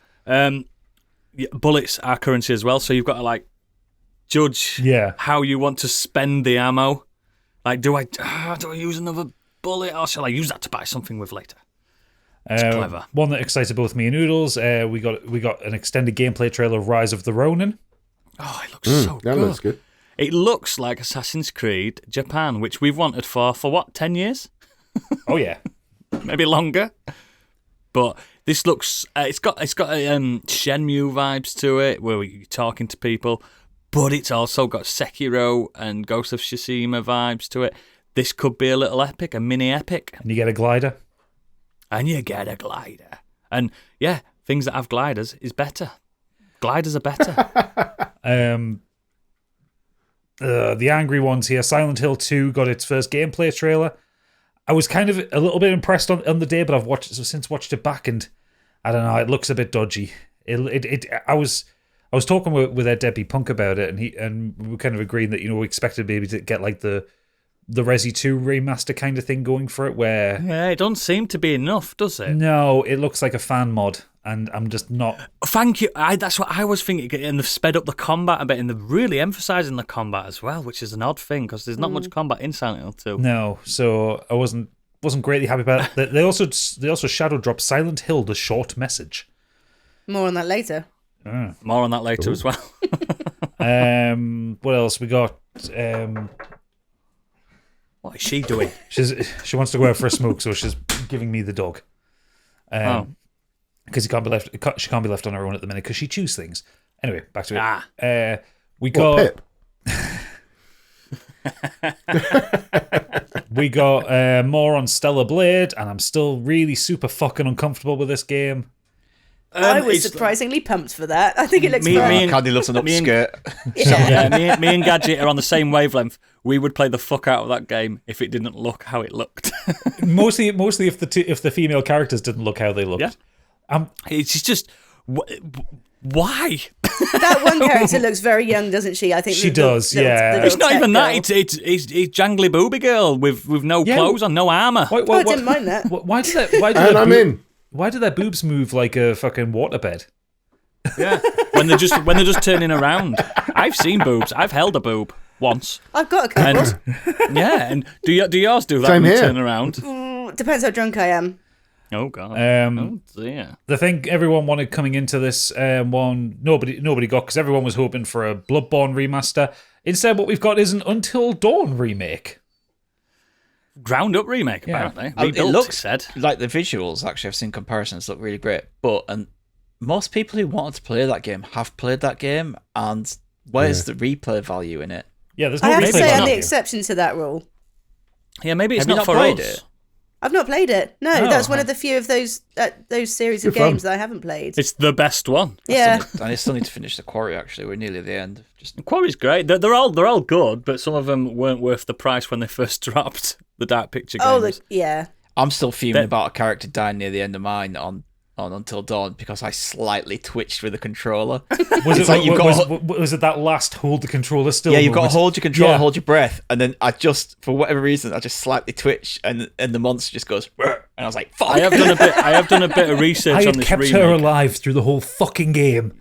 S1: Bullets are currency as well, so you've got to like judge how you want to spend the ammo. Like, do I use another bullet, or shall I use that to buy something with later? It's clever.
S5: One that excited both me and Noodles. We got an extended gameplay trailer of Rise of the Ronin.
S1: Oh, it looks so good.
S4: That looks good.
S1: It looks like Assassin's Creed Japan, which we've wanted for what, 10 years?
S5: Oh yeah.
S1: Maybe longer, but this looks. It's got Shenmue vibes to it, where you're talking to people, but it's also got Sekiro and Ghost of Tsushima vibes to it. This could be a little epic, a mini epic.
S5: And you get a glider.
S1: And yeah, things that have gliders is better. Gliders are better.
S5: The angry ones here. Silent Hill 2 got its first gameplay trailer. I was kind of a little bit impressed on the day, but I've since watched it back, and I don't know, it looks a bit dodgy. I was talking with Ed Debbie Punk about it, and we were kind of agreeing that we expected maybe to get like the Resi 2 remaster kind of thing going for it, where
S1: it doesn't seem to be enough, does it?
S5: No, it looks like a fan mod, and I'm just not.
S1: Thank you. That's what I was thinking, and they've sped up the combat a bit, and they're really emphasising the combat as well, which is an odd thing because there's not much combat in Silent Hill 2.
S5: No, so I wasn't greatly happy about it. They also shadow dropped Silent Hill: The Short Message.
S3: More on that later.
S1: More on that later as well.
S5: What else we got?
S1: What is she doing?
S5: She wants to go out for a smoke, so she's giving me the dog. Because she can't be left on her own at the minute because she chews things. Anyway, back to it. We
S4: What,
S5: got
S4: Pip?
S5: we got more on Stellar Blade, and I'm still really super fucking uncomfortable with this game.
S3: I was
S1: it's-
S3: surprisingly pumped for that. I think it looks
S1: Me-
S3: fun.
S1: me and-
S2: Candy loves an
S1: me and-
S2: upskirt.
S1: Yeah, me and Gadget are on the same wavelength. We would play the fuck out of that game if it didn't look how it looked.
S5: Mostly if the female characters didn't look how they looked.
S1: Yeah. It's just why?
S3: That one character looks very young, doesn't she? I think
S5: She does, yeah.
S3: the
S1: It's
S3: little
S1: not even
S3: tech
S1: that.
S3: girl.
S1: It's jangly booby girl with no clothes on, no armor.
S5: Why,
S3: I didn't mind that.
S5: Why did that?
S4: And I'm in.
S5: Why do their boobs move like a fucking waterbed?
S1: Yeah, when they're just turning around. I've seen boobs. I've held a boob once.
S3: I've got a couple.
S1: And yeah, and do yours do that
S4: Same
S1: when you
S4: here.
S1: turn around?
S3: Depends how drunk I am.
S1: Oh god. Oh dear.
S5: The thing everyone wanted coming into this one, nobody got, because everyone was hoping for a Bloodborne remaster. Instead, what we've got is an Until Dawn remake.
S1: Ground up remake apparently.
S2: It
S1: Rebuilt,
S2: looks
S1: said.
S2: like the visuals, actually, I've seen comparisons, look really great. But most people who wanted to play that game have played that game, and where's the replay value in it?
S5: Yeah, there's
S3: I
S5: no
S3: have to
S5: replay
S3: say I'm
S5: value.
S3: the exception to that rule.
S1: Yeah, maybe it's
S2: Have you
S1: not
S2: not
S1: for
S2: played
S1: us.
S2: it?
S3: I've not played it. No,
S5: Oh,
S3: that's one of the few of those series of
S4: Good fun.
S3: games that I haven't played.
S1: It's the best one.
S3: Yeah.
S2: And I still need to finish the Quarry, actually. We're nearly at the end. Just
S1: Quarry's great. They're all good, but some of them weren't worth the price when they first dropped the Dark Picture games.
S3: Oh, yeah.
S2: I'm still fuming
S1: That-
S2: about a character dying near the end of mine on Until Dawn because I slightly twitched with the controller.
S5: Was
S2: It's
S5: it,
S2: like you've got-
S5: was it that last hold the controller still?
S2: Yeah, you've got to
S5: moment?
S2: hold your controller,
S5: Yeah.
S2: hold your breath, and then I just, for whatever reason, I just slightly twitch, and the monster just goes, "Rrr," and I was like, "Fuck!"
S1: I have done a bit of research
S5: I
S1: on
S5: had
S1: this
S5: kept
S1: remake.
S5: her alive through the whole fucking game.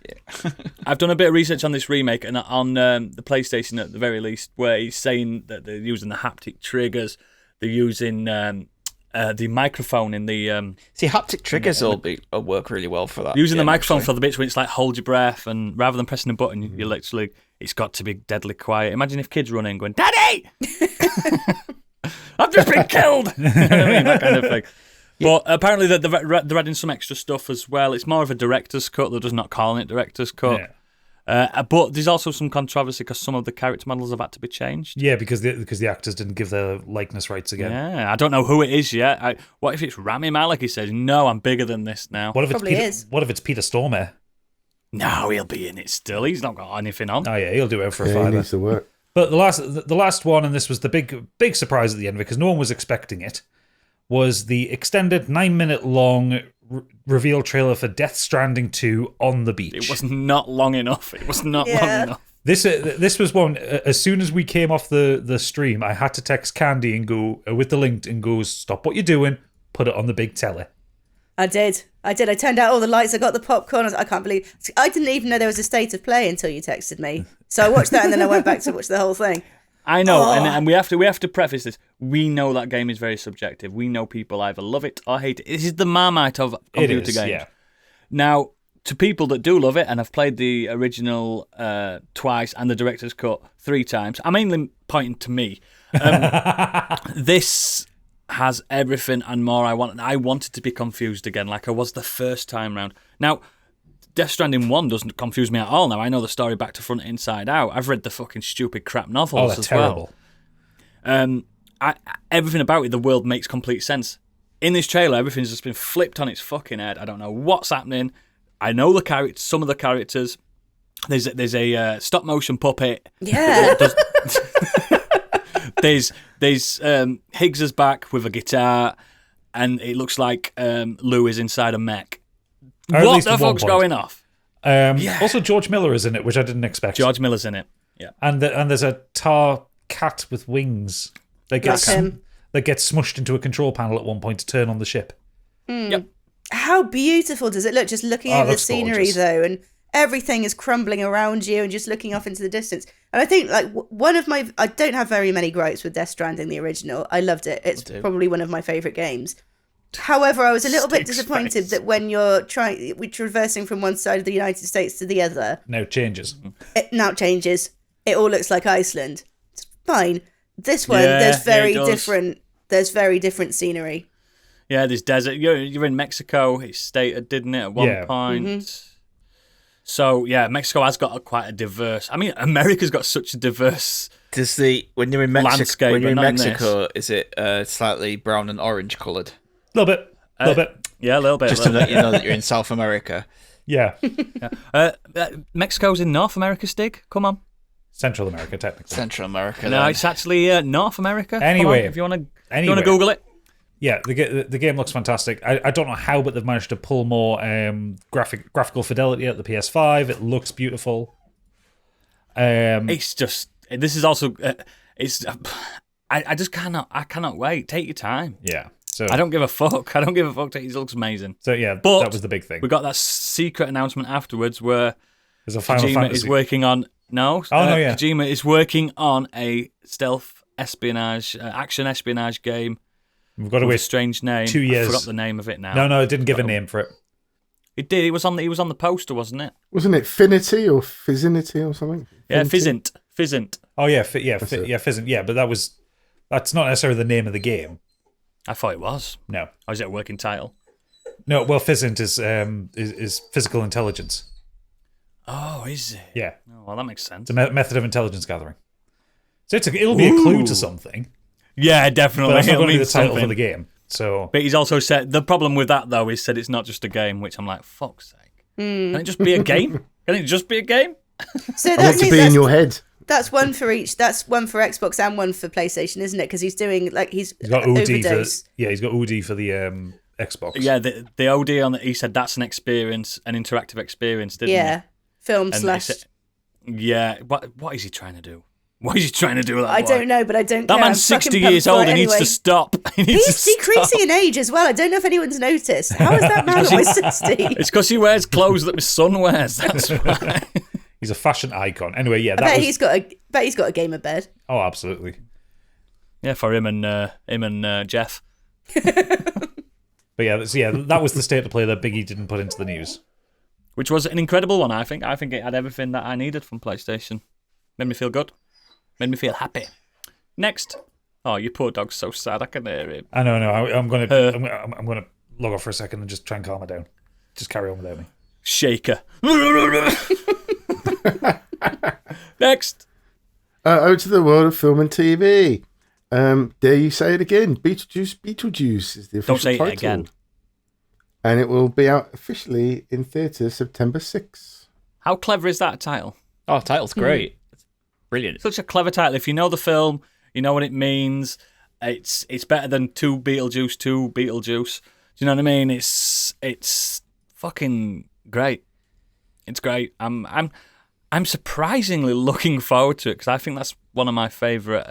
S1: I've done a bit of research on this remake and on the PlayStation at the very least, where he's saying that they're using the haptic triggers, they're using the microphone in the
S2: See, haptic triggers will work really well for that.
S1: using the
S2: game,
S1: microphone
S2: actually.
S1: for the bits where it's like hold your breath, and rather than pressing a button, you literally it's got to be deadly quiet. Imagine if kids run in going, "Daddy, I've just been killed," You know what I mean? That kind of thing. But apparently they're adding some extra stuff as well. It's more of a director's cut. They're just not calling it director's cut. But there's also some controversy because some of the character models have had to be changed.
S5: Yeah, because the actors didn't give their likeness rights again.
S1: Yeah, I don't know who it is yet. What if it's Rami Malek? He says, "No, I'm bigger than this now."
S5: What if it's
S3: Probably
S5: Peter?
S3: is.
S5: What if it's Peter Stormare?
S1: No, he'll be in it still. He's not got anything on.
S5: Oh yeah, he'll do it for a
S4: Yeah, he
S5: fiver.
S4: needs to work.
S5: But the last one, and this was the big surprise at the end because no one was expecting it, was the extended 9-minute long reveal trailer for Death Stranding 2 on the beach.
S1: It was not long enough. It was not long
S3: Yeah.
S1: enough.
S5: This was one. As soon as we came off the stream, I had to text Candy and go with the link and go, "Stop what you're doing, put it on the big telly."
S3: I did. I turned out all the lights. I got the popcorn. I can't believe. I didn't even know there was a state of play until you texted me. So I watched that and then I went back to watch the whole thing.
S1: I know, and we have to preface this. We know that game is very subjective. We know people either love it or hate it. This is the Marmite of computer games.
S5: Yeah.
S1: Now, to people that do love it and have played the original twice and the director's cut 3 times, I'm mainly pointing to me. This has everything and more I want. I wanted to be confused again, like I was the first time round. Now, Death Stranding 1 doesn't confuse me at all now. I know the story back to front, inside out. I've read the fucking stupid crap
S5: Oh,
S1: novels
S5: they're
S1: as
S5: terrible.
S1: well. Everything about it, the world makes complete sense. In this trailer, everything's just been flipped on its fucking head. I don't know what's happening. I know the characters, some of the characters. There's a stop motion puppet.
S3: Yeah.
S1: There's Higgs is back with a guitar, and it looks like Lou is inside a mech.
S5: Or at
S1: What
S5: least
S1: the
S5: at one
S1: fuck's
S5: point.
S1: going off?
S5: Also, George Miller is in it, which I didn't expect.
S1: George Miller's in it. Yeah.
S5: And there's a tar cat with wings that
S3: That's him.
S5: gets smushed into a control panel at one point to turn on the ship.
S1: Yep.
S3: How beautiful does it look just looking over the
S5: looks
S3: scenery,
S5: gorgeous.
S3: though, and everything is crumbling around you and just looking off into the distance. And I think, like, one of my... I don't have very many gripes with Death Stranding, the original. I loved it. It's probably one of my favourite games. However, I was a little bit
S1: Stinks
S3: disappointed
S1: face.
S3: that when we're traversing from one side of the United States to the other,
S5: Now it changes.
S3: it now changes. It all looks like Iceland. It's fine. This one,
S1: Yeah,
S3: there's very
S1: it does.
S3: different. There's very different scenery.
S1: Yeah, there's desert. You're in Mexico. It stated, didn't it, at one
S5: Yeah.
S1: point?
S3: Mm-hmm.
S1: So yeah, Mexico has got quite a diverse. I mean, America's got such a diverse.
S2: When you're in Mexico,
S1: Landscape,
S2: when you're in
S1: but not in
S2: Mexico, is it slightly brown and orange coloured?
S5: A little bit.
S1: Yeah, a little bit.
S2: Just to let you know that you're in South America.
S5: Yeah.
S1: Mexico's in North America, Stig. Come on.
S5: Central America, technically.
S2: Central America.
S1: No,
S2: then.
S1: it's actually North America. Come
S5: Anyway.
S1: on, if you want to Google it.
S5: Yeah, the game looks fantastic. I don't know how, but they've managed to pull more graphical fidelity at the PS5. It looks beautiful.
S1: It's just. This is also. It's. I just cannot. I cannot wait. Take your time.
S5: Yeah. So
S1: I don't give a fuck. I don't give a fuck. It looks amazing.
S5: So yeah,
S1: But
S5: that was the big thing.
S1: We got that secret announcement afterwards where
S5: There's a Final
S1: Kojima
S5: Fantasy.
S1: is working on. No.
S5: No, yeah.
S1: Kojima is working on a stealth espionage, action espionage game.
S5: We've got to
S1: with a
S5: wait
S1: strange name.
S5: 2 years.
S1: I forgot the name of it now.
S5: No, it didn't give a name for it.
S1: It did. He was on the poster, wasn't it?
S4: Wasn't it Finity or Fizzinity or something?
S1: Yeah,
S4: Finity?
S1: Fizzint.
S5: Oh yeah,
S4: it.
S5: Fizzant. Yeah, but that's not necessarily the name of the game.
S1: I thought it was.
S5: No,
S1: Or is it a working title?
S5: no. Well, Fizzant is physical intelligence.
S1: Oh, is it?
S5: Yeah,
S1: Oh, well, that makes sense.
S5: it's a method of intelligence gathering. So it'll be a clue to something,
S1: Yeah,
S5: but
S1: definitely.
S5: that's not
S1: It'll
S5: going to be
S1: mean
S5: the title for
S1: something.
S5: the game. So
S1: But he's also said the problem with that though is said it's not just a game, which I'm like, fuck's sake. Can it just be a game? Can it just be a game?
S3: So
S4: I
S3: that
S4: want to
S3: means
S4: be in your head.
S3: that's one for each. That's one for Xbox and one for PlayStation, isn't it? Because he's doing he's
S5: he's got OD
S3: overdose.
S5: he's got OD for the Xbox.
S1: Yeah, the OD on he said that's an experience, an interactive experience, didn't
S3: Yeah, film
S1: he? And
S3: slash.
S1: he said- yeah, what is he trying to do? What is he trying to do with that
S3: I
S1: boy?
S3: don't know, but I don't.
S1: That
S3: care.
S1: man's
S3: I'm fucking
S1: 60
S3: pumped
S1: years
S3: for
S1: old.
S3: it
S1: He needs
S3: anyway.
S1: to stop. He needs
S3: He's
S1: to
S3: decreasing
S1: stop.
S3: in age as well. I don't know if anyone's noticed. How is that man almost 60?
S1: It's because he wears clothes that my son wears. That's why.
S5: He's a fashion icon. Anyway, yeah,
S3: I bet he's got a gamer bed.
S5: Oh, absolutely.
S1: Yeah, for him and Jeff.
S5: But yeah, that was the state of play that Biggie didn't put into the news.
S1: Which was an incredible one, I think. I think it had everything that I needed from PlayStation. Made me feel good. Made me feel happy. Next. Oh, your poor dog's so sad. I can hear him.
S5: I know. I'm gonna log off for a second and just try and calm her down. Just carry on without me.
S1: Shaker. Next.
S4: Over to the world of film and TV. Dare you say it again? Beetlejuice is the official
S1: Don't say
S4: title.
S1: it again.
S4: And it will be out officially in theatres September 6th.
S1: How clever is that title?
S2: Oh, title's great. It's brilliant.
S1: Such a clever title. If you know the film, you know what it means. It's better than two Beetlejuice. Do you know what I mean? It's fucking great. It's great. I'm surprisingly looking forward to it because I think that's one of my favourite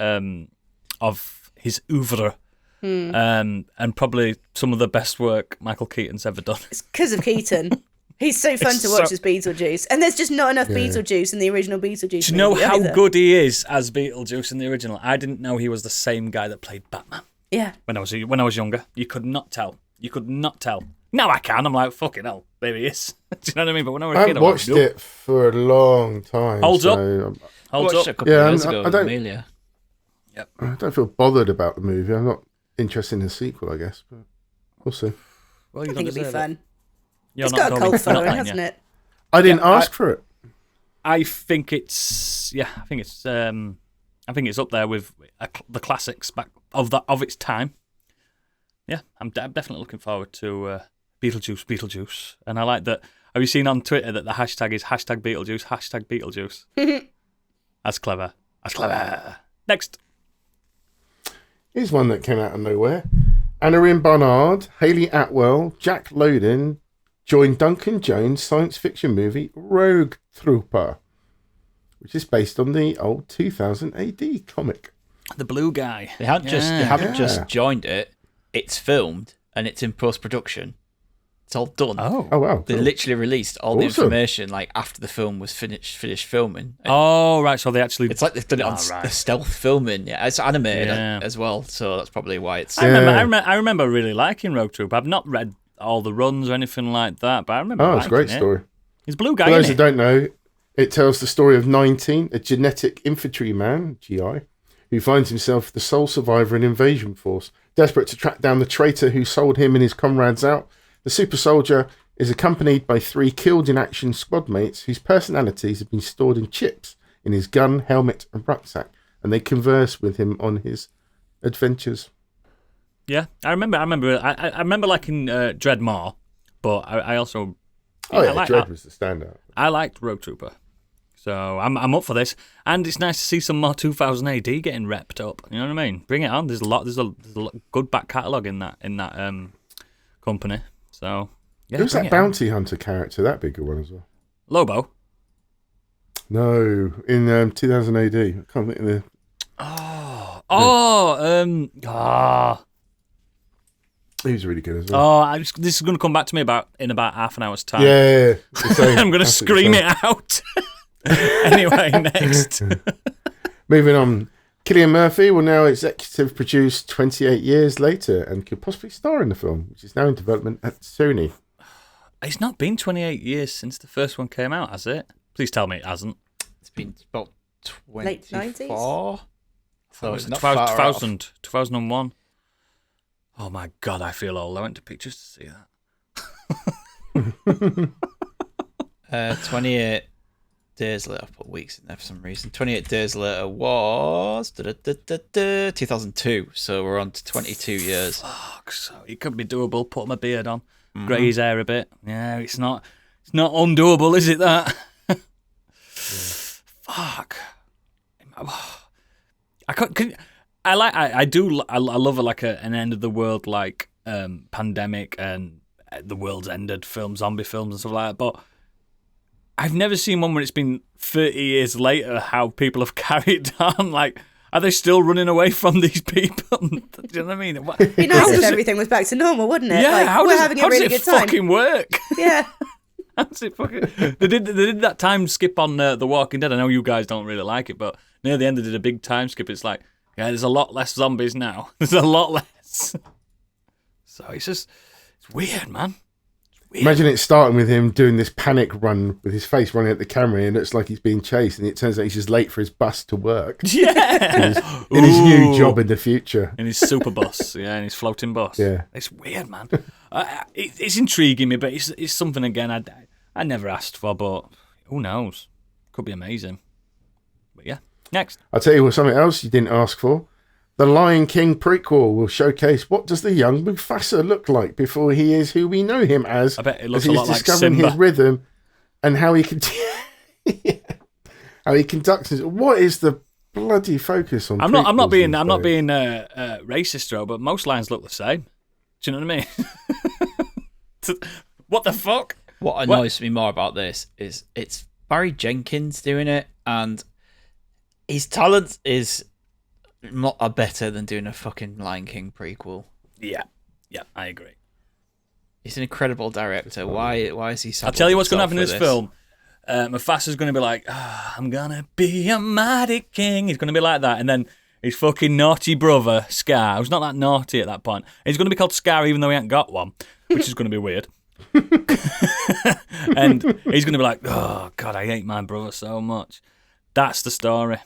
S1: of his oeuvre. And probably some of the best work Michael Keaton's ever done.
S3: It's because of Keaton. He's so fun
S1: It's
S3: to watch
S1: so-
S3: as Beetlejuice, and there's just not enough Beetlejuice in the original Beetlejuice.
S1: Do you know
S3: movie
S1: how
S3: either.
S1: good he is as Beetlejuice in the original? I didn't know he was the same guy that played Batman
S3: Yeah,
S1: when I was younger. You could not tell. Now I can. I'm like, fucking hell, there he is. Do you know what I mean? But when I was a
S4: I
S1: kid,
S4: haven't
S1: I was
S4: watched
S1: like, nope.
S4: it for a long time.
S1: Holds up.
S4: so
S2: I
S1: Holds
S2: watched it a
S1: up.
S2: couple
S4: Yeah,
S2: of years
S4: I
S2: ago with
S4: don't-
S2: Amelia.
S4: I don't feel bothered about the movie. I'm not interested in the sequel, I guess. But we'll see.
S1: Well,
S3: I
S1: you
S3: think
S1: don't
S3: it'd be
S1: deserve it.
S3: fun.
S1: You're
S3: It's
S1: not
S3: got a
S1: going-
S3: cult
S1: you're not
S3: following,
S1: letting
S3: hasn't
S1: you.
S3: it?
S4: I didn't ask for it.
S1: I think it's up there with the classics back of its time. Yeah, I'm definitely looking forward to Beetlejuice, and I like that. Have you seen on Twitter that the hashtag is #Beetlejuice? That's clever. Next.
S4: Here's one that came out of nowhere. Anna Barnard, Haley Atwell, Jack Lowden joined Duncan Jones' science fiction movie Rogue Trooper, which is based on the old 2000 AD comic.
S1: The blue guy.
S2: They haven't
S4: Yeah.
S2: just joined it. It's filmed and it's in post production. It's all done.
S1: Oh.
S4: Oh, wow.
S2: They
S4: cool.
S2: literally released all the
S4: Awesome.
S2: information like after the film was finished filming.
S1: Oh, right. So they actually.
S2: It's like they've done it on
S1: right.
S2: the stealth filming. Yeah, it's animated
S1: Yeah.
S2: as well, so that's probably why it's.
S1: I remember really liking Rogue Troop. I've not read all the runs or anything like that, but I remember.
S4: Oh, it's a great
S1: liking it.
S4: story.
S1: He's blue guy.
S4: For those
S1: Isn't
S4: that
S1: he?
S4: don't know, it tells the story of 19, a genetic infantryman, GI, who finds himself the sole survivor in an invasion force. Desperate to track down the traitor who sold him and his comrades out, the super soldier is accompanied by 3 killed-in-action squad mates whose personalities have been stored in chips in his gun, helmet, and rucksack, and they converse with him on his adventures.
S1: Yeah, I remember liking Dredd more, but I also...
S4: Dredd was the standout.
S1: I liked Rogue Trooper. So I'm up for this, and it's nice to see some more 2000 AD getting repped up. You know what I mean? Bring it on. There's a lot good back catalogue in that company. So yeah.
S4: Who's that bounty hunter character? That bigger one as well.
S1: Lobo.
S4: No, in 2000 AD. I can't think of the. He was really good as well.
S1: This is going to come back to me in about half an hour's time.
S4: Yeah.
S1: I'm going to scream it out. Anyway, next.
S4: Moving on. Cillian Murphy will now executive produce 28 years later and could possibly star in the film, which is now in development at Sony.
S1: It's not been 28 years since the first one came out, has it? Please tell me it hasn't.
S2: It's been about 24.
S3: Late 90s?
S2: So
S1: it's
S2: it's not
S1: 2000, 2001. Oh my God, I feel old. I went to pictures to see that.
S2: 28 days later. I put weeks in there for some reason. 28 days later was 2002. So we're on to 22 years.
S1: Fuck, so it could be doable. Put my beard on, grey his hair a bit. Yeah, it's not undoable, is it? That. Fuck. I can't. I love like an end of the world like pandemic and the world's ended film, zombie films and stuff like that. But I've never seen one where it's been 30 years later how people have carried on. Like, are they still running away from these people? Do you know what I mean?
S3: It'd be nice if everything was back to normal, wouldn't it?
S1: Yeah,
S3: like,
S1: how
S3: we're
S1: does,
S3: having
S1: how
S3: a really
S1: does
S3: good
S1: it
S3: time.
S1: fucking work?
S3: Yeah.
S1: How's it fucking... They did that time skip on The Walking Dead. I know you guys don't really like it, but near the end they did a big time skip. It's like, yeah, there's a lot less zombies now. There's a lot less. So it's weird, man. Weird.
S4: Imagine it starting with him doing this panic run with his face running at the camera and it looks like he's being chased and it turns out he's just late for his bus to work.
S1: Yeah.
S4: in his new job in the future.
S1: In his super bus, yeah, in his floating bus.
S4: Yeah.
S1: It's weird, man. It's intriguing me, but it's something, again, I never asked for, but who knows? Could be amazing. But yeah, next.
S4: I'll tell you something else you didn't ask for. The Lion King prequel will showcase what does the young Mufasa look like before he is who we know him as.
S1: I bet it looks
S4: as
S1: a
S4: he's
S1: lot like
S4: discovering
S1: Simba.
S4: his rhythm and how he can how he conducts his. What is the bloody focus on?
S1: I'm not being
S4: racist,
S1: racist, though, but most lions look the same. Do you know what I mean? What the fuck?
S2: What annoys me more about this is it's Barry Jenkins doing it, and his talent is not better than doing a fucking Lion King prequel.
S1: Yeah, I agree.
S2: He's an incredible director. Why is he?
S1: I'll tell you what's going to happen in this film. Mufasa's going to be like, I'm going to be a mighty king. He's going to be like that. And then his fucking naughty brother, Scar, who's not that naughty at that point, he's going to be called Scar even though he ain't got one, which is going to be weird. And he's going to be like, oh, God, I hate my brother so much. That's the story.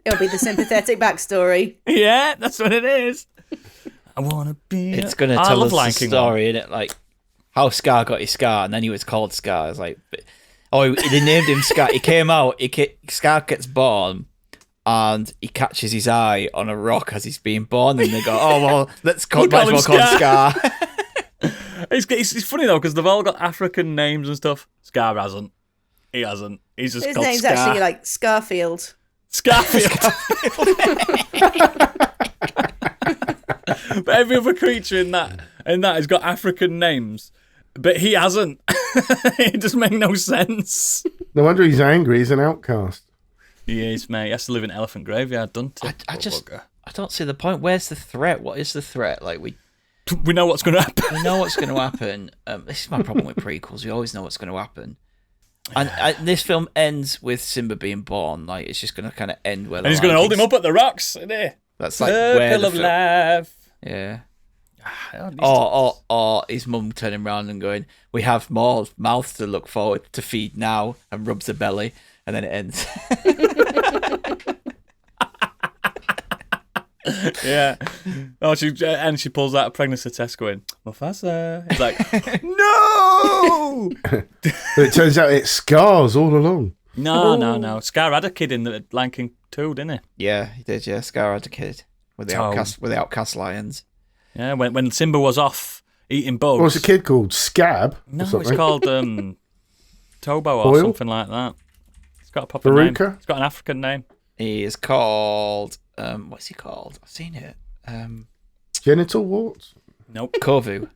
S3: It'll be the sympathetic backstory.
S1: Yeah, that's what it is. I want to be...
S2: It's going to tell us the story, innit? Like, how Scar got his scar, and then he was called Scar. It's like... they named him Scar. He came out, Scar gets born, and he catches his eye on a rock as he's being born, and they go, oh, well, might as well call him Scar.
S1: It's funny, though, because they've all got African names and stuff. Scar hasn't. He hasn't. He's just
S3: His
S1: called
S3: name's
S1: Scar.
S3: actually like Scarfield.
S1: Scarfield. But every other creature in that has got African names, but he hasn't. It just makes no sense.
S4: No wonder he's angry. He's an outcast.
S1: He is, mate. He has to live in Elephant Graveyard, doesn't he?
S2: I don't see the point. Where's the threat? What is the threat? Like we
S1: know what's going to happen.
S2: We know what's going to happen. This is my problem with prequels. We always know what's going to happen. And this film ends with Simba being born. Like, it's just going to kind of end where.
S1: And he's going to hold him up at the rocks, isn't he?
S2: That's like where
S1: Circle of life.
S2: Yeah.
S1: Oh,
S2: Or his mum turning around and going, "We have more mouths to look forward to feed now," and rubs the belly, and then it ends.
S1: Yeah. Oh, she pulls out a pregnancy test going, Mufasa. It's like, no!
S4: But it turns out it's Scars all along.
S1: No. Scar had a kid in the Lion King 2, didn't he?
S2: Yeah, he did. Yeah, Scar had a kid with the outcast lions.
S1: Yeah, when Simba was off eating bugs.
S4: What's the kid called? Scab?
S1: No, it's called Tobo or
S4: Boyle?
S1: something like that. It's got a proper name.
S4: Veruca?
S1: It's got an African name.
S2: He is called. What's he called? I've seen it.
S4: Genital warts?
S1: Nope.
S2: Kovu.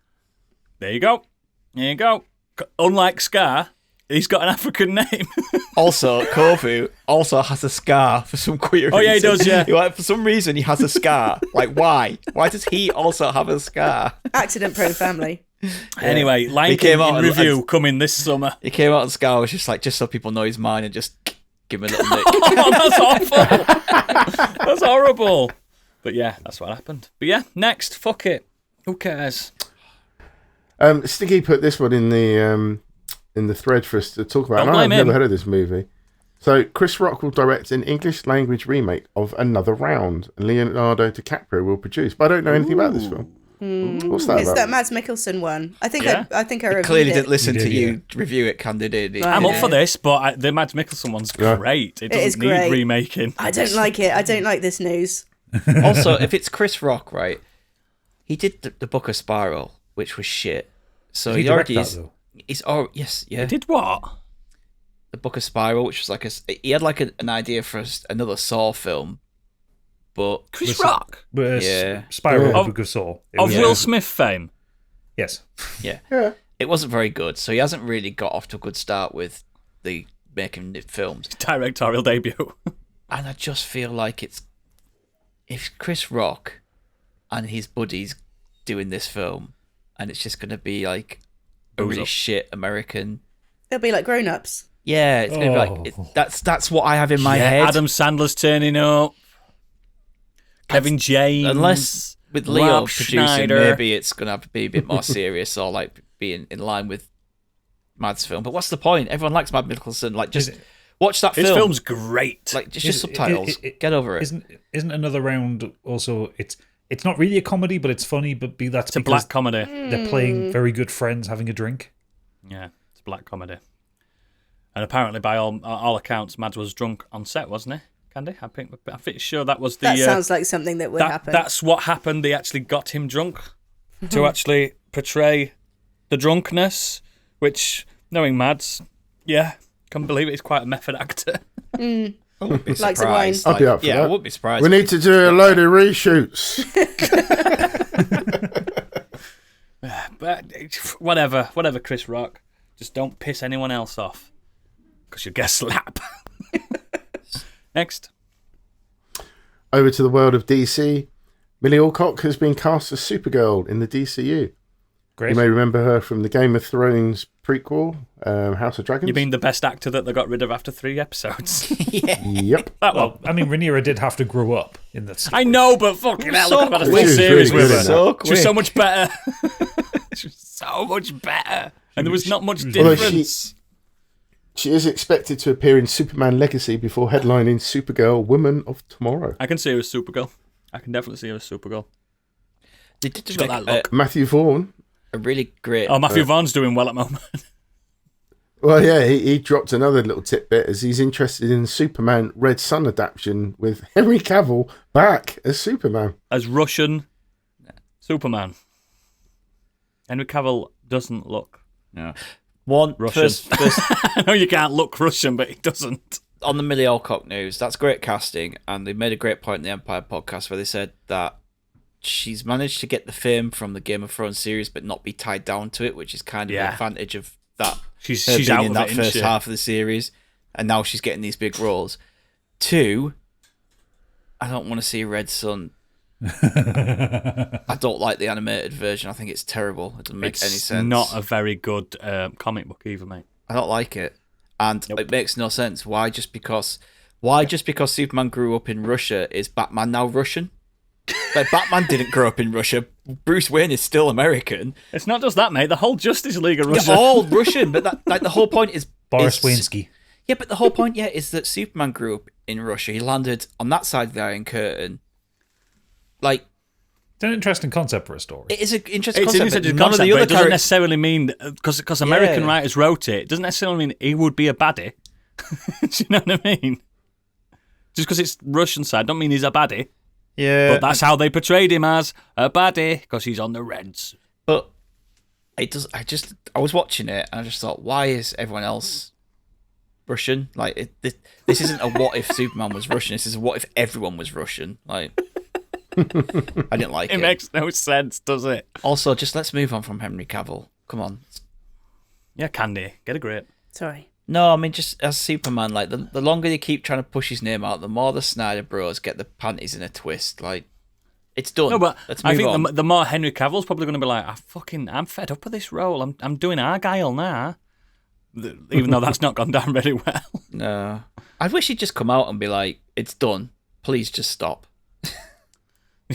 S1: There you go. Unlike Scar, he's got an African name.
S2: Also, Kovu also has a scar for some queer reason.
S1: Oh, yeah, he does, yeah.
S2: Like, for some reason, he has a scar. Like, why? Why does he also have a scar?
S3: Accident-prone family.
S1: Anyway, Lion
S2: He
S1: King
S2: came out
S1: in
S2: and-
S1: review coming this summer.
S2: He came out and Scar was just like, just so people know he's mine and just give him a little nick.
S1: Oh, that's awful. That's horrible. But yeah, that's what happened. But yeah, next. Fuck it. Who cares?
S4: Sticky put this one in the thread for us to talk about.
S1: Don't
S4: And I've
S1: blame him.
S4: never heard of this movie. So Chris Rock will direct an English language remake of Another Round, and Leonardo DiCaprio will produce. But I don't know anything about this film. What's that
S3: It's
S4: about?
S3: that Mads Mikkelsen one. I think
S1: Yeah.
S3: I reviewed
S2: Clearly
S3: it.
S2: didn't listen
S5: You
S2: to
S5: did,
S2: you review it, Candy, did he?
S1: I'm up
S3: Yeah.
S1: for this, but the Mads Mikkelsen one's
S4: Yeah.
S1: great. It
S3: It is
S1: doesn't need
S3: great.
S1: remaking.
S3: I don't like it. I don't like this news.
S2: Also, if it's Chris Rock, right, he did the Book of Spiral, which was shit. So
S5: Did he
S2: he
S5: direct
S2: already
S5: that,
S2: is.
S5: though?
S2: He's yes, yeah.
S1: Did what?
S2: The Book of Spiral, which was like he had like an idea for another Saw film, but
S1: Chris Rock?
S5: But
S2: Yeah.
S5: Spiral
S4: Yeah.
S5: of Book of Saw. It
S1: Of
S5: was-
S1: Will Smith fame?
S5: Yes.
S2: yeah,
S4: Yeah.
S2: it wasn't very good. So he hasn't really got off to a good start with the making films.
S1: Directorial debut.
S2: And I just feel like if Chris Rock and his buddies doing this film, and it's just going to be like a
S1: Booze
S2: really
S1: up.
S2: shit American.
S3: It'll be like Grown Ups.
S2: Yeah, it's going to be like that's what I have in my head.
S1: Adam Sandler's turning up. Kevin James.
S2: Unless with Leo
S1: Rob
S2: producing,
S1: Schneider.
S2: maybe it's going to have to be a bit more serious or like being in line with Mad's film. But what's the point? Everyone likes Mad Mikkelsen. Like, just watch that
S1: His
S2: film.
S1: film's great.
S2: Like, just subtitles. Get over it.
S5: Isn't Another Round also? It's not really a comedy, but it's funny. But that's
S1: It's a
S5: because
S1: black comedy.
S5: they're playing very good friends having a drink.
S1: Yeah, it's a black comedy. And apparently, by all accounts, Mads was drunk on set, wasn't he? Candy? I'm pretty sure that was the.
S3: That sounds like something that would happen.
S1: That's what happened. They actually got him drunk to actually portray the drunkenness, which, knowing Mads, yeah, can't believe it. He's quite a method actor.
S2: I wouldn't be
S3: Likes a wine.
S2: surprised.
S4: I'll be up for
S2: yeah,
S4: that.
S2: I wouldn't be surprised.
S4: We need to do a load of reshoots.
S1: But whatever, Chris Rock. Just don't piss anyone else off, because you'll get a slap. Next.
S4: Over to the world of DC. Millie Alcock has been cast as Supergirl in the DCU.
S5: Great.
S4: You may remember her from the Game of Thrones prequel, House of Dragons.
S1: You mean the best actor that they got rid of after 3 episodes?
S4: Yep.
S1: That one.
S5: Well, I mean, Rhaenyra did have to grow up in that.
S1: I know, but fucking hell,
S2: so
S1: look about a
S2: quick.
S1: full
S4: She was
S1: series
S4: really
S1: with
S4: good
S1: her.
S4: in
S2: So
S1: She was so
S2: quick.
S1: much better. She was so much better. And there was not much
S4: Although
S1: difference.
S4: She is expected to appear in Superman Legacy before headlining Supergirl Woman of Tomorrow.
S1: I can see her as Supergirl. I can definitely see her as Supergirl.
S2: They did
S1: She's got
S2: make
S1: that look.
S4: Matthew Vaughn.
S2: a really great.
S1: Oh, Matthew Vaughn's doing well at the moment.
S4: Well, yeah, he dropped another little tidbit as he's interested in Superman Red Sun adaptation with Henry Cavill back as Superman.
S1: As Russian Superman. Henry Cavill doesn't look
S2: No. One
S1: Russian.
S2: first
S1: I know you can't look Russian, but he doesn't.
S2: on the Millie Alcock news. That's great casting, and they made a great point in the Empire podcast where they said that she's managed to get the fame from the Game of Thrones series, but not be tied down to it, which is kind of
S1: Yeah.
S2: the advantage of that.
S1: She's
S2: her being
S1: out
S2: in
S1: of
S2: that
S1: it,
S2: first
S1: isn't she?
S2: half of the series, and now she's getting these big roles. 2, I don't want to see Red Sun. I don't like the animated version. I think it's terrible. It doesn't make any
S1: It's
S2: sense.
S1: not a very good comic book either, mate.
S2: I don't like it, and
S1: Nope.
S2: it makes no sense. Why just because Superman grew up in Russia is Batman now Russian? Like, Batman didn't grow up in Russia. Bruce Wayne is still American.
S1: It's not just that, mate. The whole Justice League are
S2: They're
S1: Russian.
S2: all Russian, but the whole point is
S5: Boris
S2: is-
S5: Waynsky.
S2: Yeah, but the whole point, is that Superman grew up in Russia. He landed on that side of the Iron Curtain. Like,
S5: It's an interesting concept for a story.
S2: It is an interesting
S1: It's an
S2: concept.
S1: interesting
S2: None of
S1: concept,
S2: the
S1: but
S2: other
S1: it doesn't necessarily mean because American writers wrote it. It doesn't necessarily mean he would be a baddie. Do you know what I mean? Just because it's Russian side, don't mean he's a baddie.
S2: Yeah,
S1: But that's how they portrayed him, as a baddie, because he's on the Reds.
S2: But it does. I was watching it and I just thought, why is everyone else Russian? Like, this isn't a what if Superman was Russian. This is a what if everyone was Russian. Like, I didn't like it.
S1: It makes no sense, does it?
S2: Also, just let's move on from Henry Cavill. Come on.
S1: Yeah, Candy, get a grip.
S3: Sorry.
S2: No, I mean, just as Superman, like, the longer they keep trying to push his name out, the more the Snyder Bros get the panties in a twist. Like, it's done.
S1: No, but
S2: let's move
S1: I think
S2: on.
S1: the more Henry Cavill's probably going to be like, I'm fed up with this role. I'm doing Argyle now. Even though that's not gone down very well.
S2: No. I wish he'd just come out and be like, it's done. Please just stop.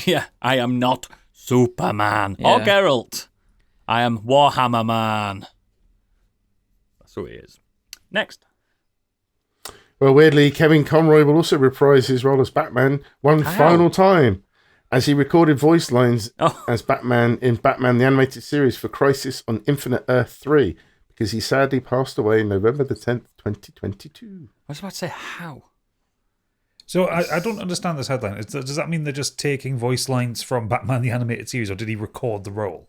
S1: Yeah, I am not Superman or
S2: Yeah.
S1: Geralt. I am Warhammer Man. That's who he is. Next.
S4: Well, weirdly, Kevin Conroy will also reprise his role as Batman one final time, as he recorded voice lines as Batman in Batman the Animated Series for Crisis on Infinite Earth 3, because he sadly passed away November the 10th, 2022.
S1: I was about to say, how?
S5: So I don't understand this headline. Does that mean they're just taking voice lines from Batman the Animated Series, or did he record the role?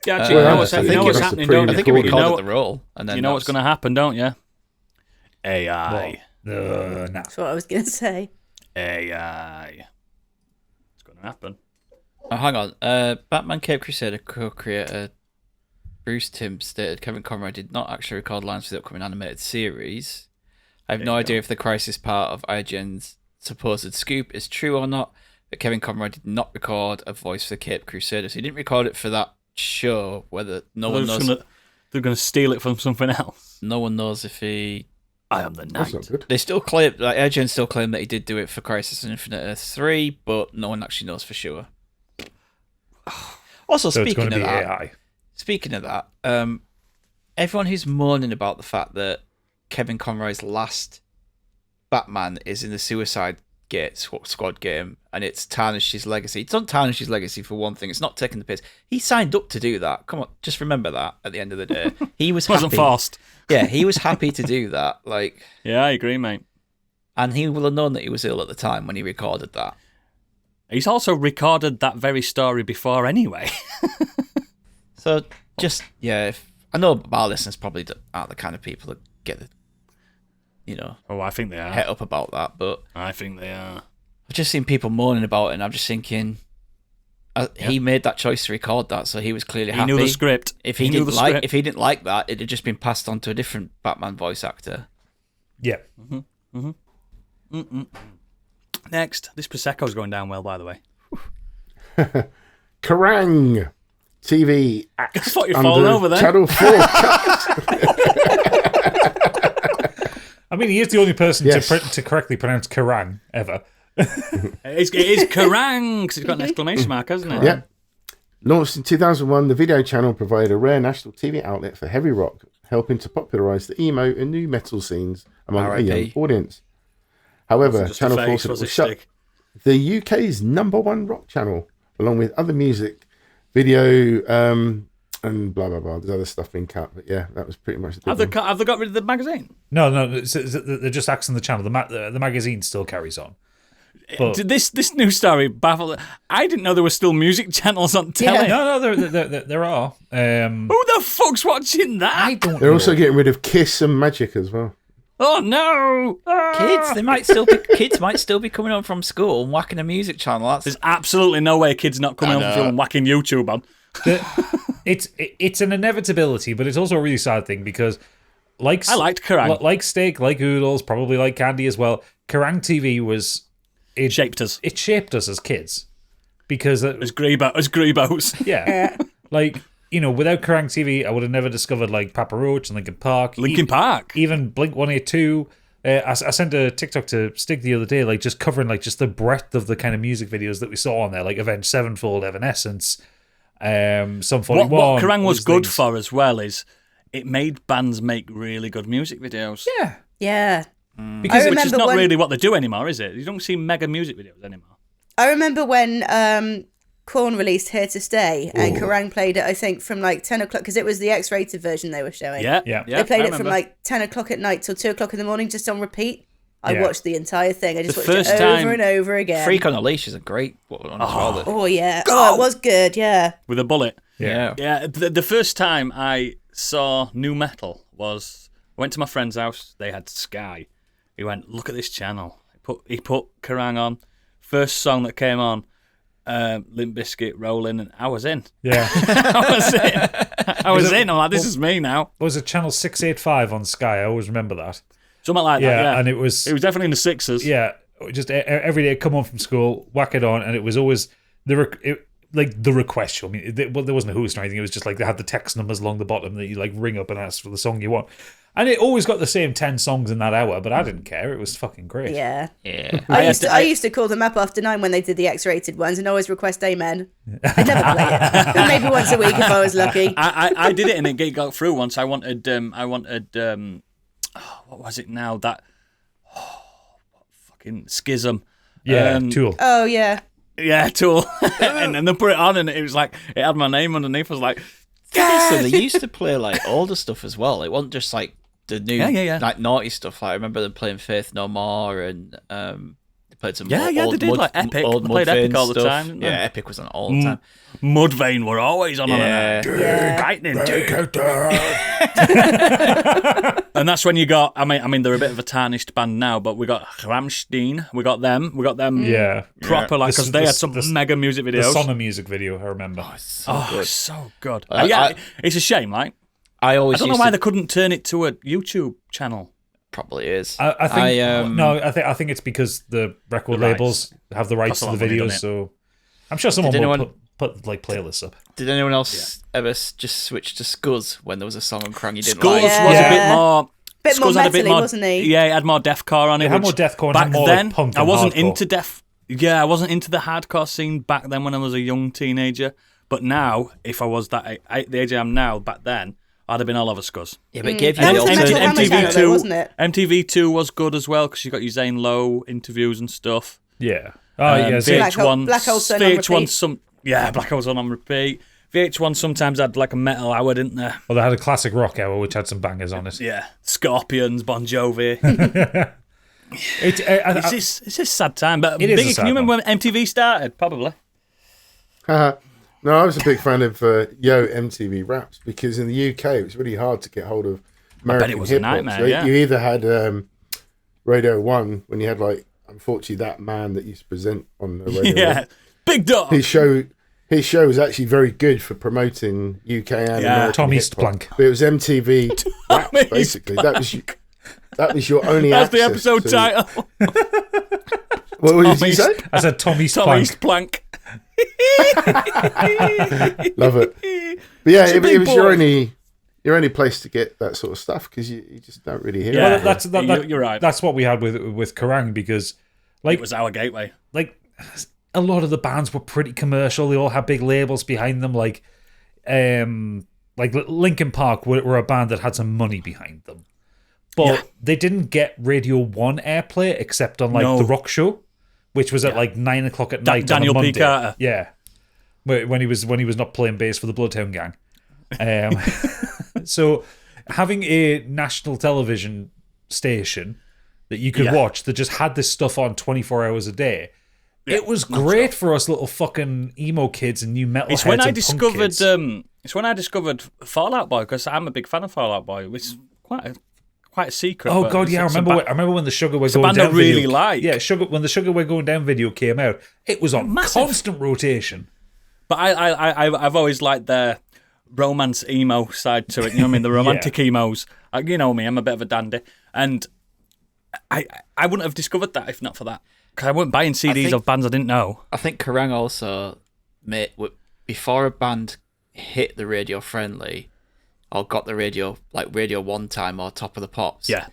S1: Yeah, actually,
S4: Well,
S1: you know
S4: I
S1: what's,
S4: think
S1: you know
S4: it
S1: what's
S4: was
S1: happening,
S4: the
S1: don't
S2: I
S1: you?
S2: think he
S4: recorded.
S2: recorded the role. And then
S1: You know what's going to happen, don't you? AI.
S5: Nah.
S3: That's what I was going to say.
S1: AI. It's going to happen.
S2: Oh, hang on. Batman Cape Crusader co-creator Bruce Timm stated Kevin Conroy did not actually record lines for the upcoming animated series. I have no idea if the Crisis part of IGN's supposed scoop is true or not, but Kevin Conroy did not record a voice for Cape Crusader. So he didn't record it for that show, whether no one knows.
S1: They're going to steal it from something else.
S2: No one knows if he...
S1: I am the
S4: That's
S1: knight.
S4: not good.
S2: They still claim, like IGN still claim that he did do it for Crisis on Infinite Earth 3, but no one actually knows for sure. Also,
S5: So it's
S2: speaking
S5: going to
S2: of
S5: be
S2: that,
S5: AI.
S2: Speaking of that, everyone who's moaning about the fact that Kevin Conroy's last Batman is in the Suicide Squad game and it's tarnished his legacy. It's not tarnished his legacy for one thing. It's not taking the piss. He signed up to do that. Come on, just remember that at the end of the day. He was
S1: Wasn't
S2: happy.
S1: forced.
S2: Yeah, he was happy to do that. Like,
S1: Yeah, I agree, mate.
S2: and he will have known that he was ill at the time when he recorded that.
S1: He's also recorded that very story before anyway.
S2: So just if I know our listeners probably aren't the kind of people that get the,
S1: Oh, I think they are.
S2: het up about that, but
S1: I think they are.
S2: I've just seen people moaning about it, and I'm just thinking, he made that choice to record that, so he was clearly
S1: He
S2: happy.
S1: knew the script.
S2: If
S1: He
S2: he,
S1: knew
S2: didn't
S1: the
S2: like,
S1: script.
S2: if he didn't like that, it had just been passed on to a different Batman voice actor.
S5: Yeah.
S1: Next, this Prosecco's going down well, by the way.
S4: Kerrang! TV
S1: I thought you were falling over there.
S4: Channel 4.
S5: I mean, he is the only person
S4: Yes.
S5: to correctly pronounce Kerrang ever.
S1: It is Kerrang! 'Cause it's got an exclamation mark, hasn't it?
S4: Yeah. Launched in 2001, the video channel provided a rare national TV outlet for heavy rock, helping to popularise the emo and new metal scenes among a young
S2: R.I.P.
S4: audience. However,
S1: Just
S4: Channel
S1: a
S4: 4
S1: face,
S4: said it
S1: was
S4: was
S1: it,
S4: shut
S1: Stig?
S4: the UK's #1 rock channel, along with other music, video, and blah, blah, blah. There's other stuff being cut, but yeah, that was pretty much the
S1: Have they got rid of the magazine?
S5: No, they're just axing the channel. The magazine still carries on. But
S1: This news story baffled. I didn't know there were still music channels on telly.
S5: no, there are.
S1: Who the fuck's watching that?
S5: I don't.
S4: They're
S5: know.
S4: also getting rid of Kiss and Magic as well.
S1: Oh no! Ah!
S2: Kids might still be coming home from school and whacking a music channel.
S1: There's absolutely no way kids not coming
S2: I
S1: home from
S2: know.
S1: school and whacking YouTube on.
S5: It's an inevitability, but it's also a really sad thing because, like
S1: I liked Kerrang.
S5: like Steak, like Oodles, probably like Candy as well. Kerrang TV
S1: It shaped us
S5: it shaped us as kids because
S1: as Grebos.
S5: yeah, like without Kerrang TV, I would have never discovered like Papa Roach and Linkin Park,
S1: Linkin Park.
S5: even Blink 182. I sent a TikTok to Stig the other day, like just covering like just the breadth of the kind of music videos that we saw on there, like Avenged Sevenfold, Evanescence, Sum 41.
S1: What Kerrang
S5: all
S1: was
S5: these
S1: good
S5: things.
S1: for as well is it made bands make really good music videos.
S3: Yeah.
S1: Because
S3: I
S1: which is
S3: remember
S1: not
S3: when-
S1: really what they do anymore, is it? You don't see mega music videos anymore.
S3: I remember when Korn released Here to Stay, and Kerrang played it, I think, from like 10 o'clock, because it was the X-rated version they were showing.
S1: Yeah.
S3: They played it from like 10 o'clock at night till 2 o'clock in the morning, just on repeat. I watched the entire thing. I just watched it over and over again.
S2: Freak on a Leash is a great one as well.
S3: Oh, yeah. Oh, it was good, yeah.
S1: With a bullet.
S2: Yeah.
S1: Yeah, the first time I saw new metal was, I went to my friend's house, they had Sky. He went, look at this channel. He put Kerrang on. First song that came on, Limp Bizkit, Rolling, and I was in.
S5: Yeah.
S1: I was in. I'm like, this is me now.
S5: Was it channel 685 on Sky? I always remember that.
S1: Something like that, yeah.
S5: And it was
S1: definitely in the sixes.
S5: Yeah, just every day I'd come home from school, whack it on, and it was always the request show. I mean, there wasn't a host or anything. It was just like they had the text numbers along the bottom that you like ring up and ask for the song you want. And it always got the same 10 songs in that hour, but I didn't care. It was fucking great.
S3: Yeah.
S2: Yeah.
S3: I used to call them up after 9 when they did the X-rated ones and always request Amen. I'd never play it. But maybe once a week if I was lucky.
S1: I did it and it got through once. I wanted what was it now? That fucking Schism.
S5: Yeah, Tool.
S3: Oh, yeah.
S1: Yeah, Tool. and then they put it on and it was like, it had my name underneath. I was like,
S2: So they used to play like older stuff as well. It wasn't just like the new like naughty stuff. Like I remember them playing Faith No More and they played some old
S1: they did like Epic.
S2: Old
S1: They played Epic all the
S2: stuff.
S1: time, didn't they?
S2: Yeah, Epic was on all the time.
S1: Mudvayne were always on
S2: Yeah.
S1: Lightning. And that's when you got, I mean, they're a bit of a tarnished band now, but we got Rammstein. We got them.
S5: Yeah.
S1: Proper, like, because they had some mega music
S5: The
S1: videos.
S5: Sonna music video, I remember.
S1: So good. Yeah, it's a shame, like.
S2: I
S1: I don't know why they couldn't turn it to a YouTube channel.
S2: Probably is.
S5: I think it's because the record labels have the rights to the videos, so I'm sure someone will put like playlists up.
S2: Did anyone else ever just switch to Scuzz when there was a song on Kerrang you didn't
S1: Scuzz
S2: like?
S1: was a bit more...
S3: Bit more
S1: Scuzz had a bit
S3: metally,
S1: more,
S3: wasn't he?
S1: Yeah, it had more deathcore on it.
S5: It had more deathcore
S1: back
S5: and more
S1: then,
S5: like punk
S1: I
S5: and
S1: wasn't
S5: hardcore.
S1: into I wasn't into the hardcore scene back then when I was a young teenager. But now, if I was the age I am now, back then, I'd have been all over Scuzz.
S2: Yeah, but it gave you
S3: That
S2: the
S3: was the
S2: alternative.
S3: Metal Hammer channel, though, wasn't it?
S1: MTV2 was good as well because you got your Zane Lowe interviews and stuff.
S5: Yeah. Oh, yeah.
S1: VH1,
S3: Black Hole Sun on
S1: VH1
S3: repeat.
S1: Black Hole Sun on repeat. VH1 sometimes had like a metal hour, didn't they?
S5: Well, they had a classic rock hour which had some bangers on it.
S1: Yeah, Scorpions, Bon Jovi. It's a sad time, but
S5: It is a
S1: Biggie,
S5: sad
S1: can you remember when MTV started? Probably.
S4: No, I was a big fan of Yo MTV Raps because in the UK it was really hard to get hold of American
S1: it was a
S4: hip hop.
S1: nightmare,
S4: So
S1: yeah.
S4: you either had Radio 1 when you had like, unfortunately, that man that used to present on the Radio 1.
S1: Yeah, Big Dog.
S4: His show was actually very good for promoting UK and American
S5: Tom
S4: hip-hop.
S5: Eastplank.
S4: But it was MTV Raps, basically. That was your only
S1: That's the
S4: access
S1: episode
S4: to...
S1: title.
S4: What did you say?
S5: I said Tom
S1: Tom
S5: Eastplank.
S1: Eastplank.
S4: Love it. But yeah,
S1: It's a
S4: it
S1: big
S4: was
S1: boy.
S4: your only place to get that sort of stuff because you just don't really hear
S1: Yeah.
S4: it.
S5: Well,
S1: You're right.
S5: That's what we had with Kerrang because, like,
S1: It was our gateway.
S5: a lot of the bands were pretty commercial. They all had big labels behind them, like Linkin Park were a band that had some money behind them, but they didn't get Radio 1 airplay except on the rock show, which was at like 9 o'clock at night.
S1: Daniel
S5: on a
S1: P.
S5: Monday.
S1: Carter.
S5: Yeah, when he was not playing bass for the Bloodhound Gang. So having a national television station that you could watch that just had this stuff on 24 hours a day. It was great for us little fucking emo kids and new metal
S1: It's
S5: heads
S1: when I
S5: and punk
S1: discovered.
S5: kids.
S1: It's when I discovered Fall Out Boy because I'm a big fan of Fall Out Boy. It's quite a secret.
S5: Oh
S1: but
S5: god, yeah! I
S1: it's a
S5: remember when the Sugar We're
S1: a
S5: Going
S1: band I
S5: Down
S1: really
S5: video.
S1: like.
S5: Yeah, when the Sugar We're Going Down video came out, it was on
S1: Massive.
S5: constant rotation.
S1: But I've always liked their romance emo side to it. You know what I mean? The romantic emos. You know me. I'm a bit of a dandy, and I wouldn't have discovered that if not for that. Because I wasn't buying CDs of bands I didn't know.
S2: I think Kerrang also before a band hit the radio friendly or got the radio like Radio 1 time or Top of the Pops.
S1: Yeah.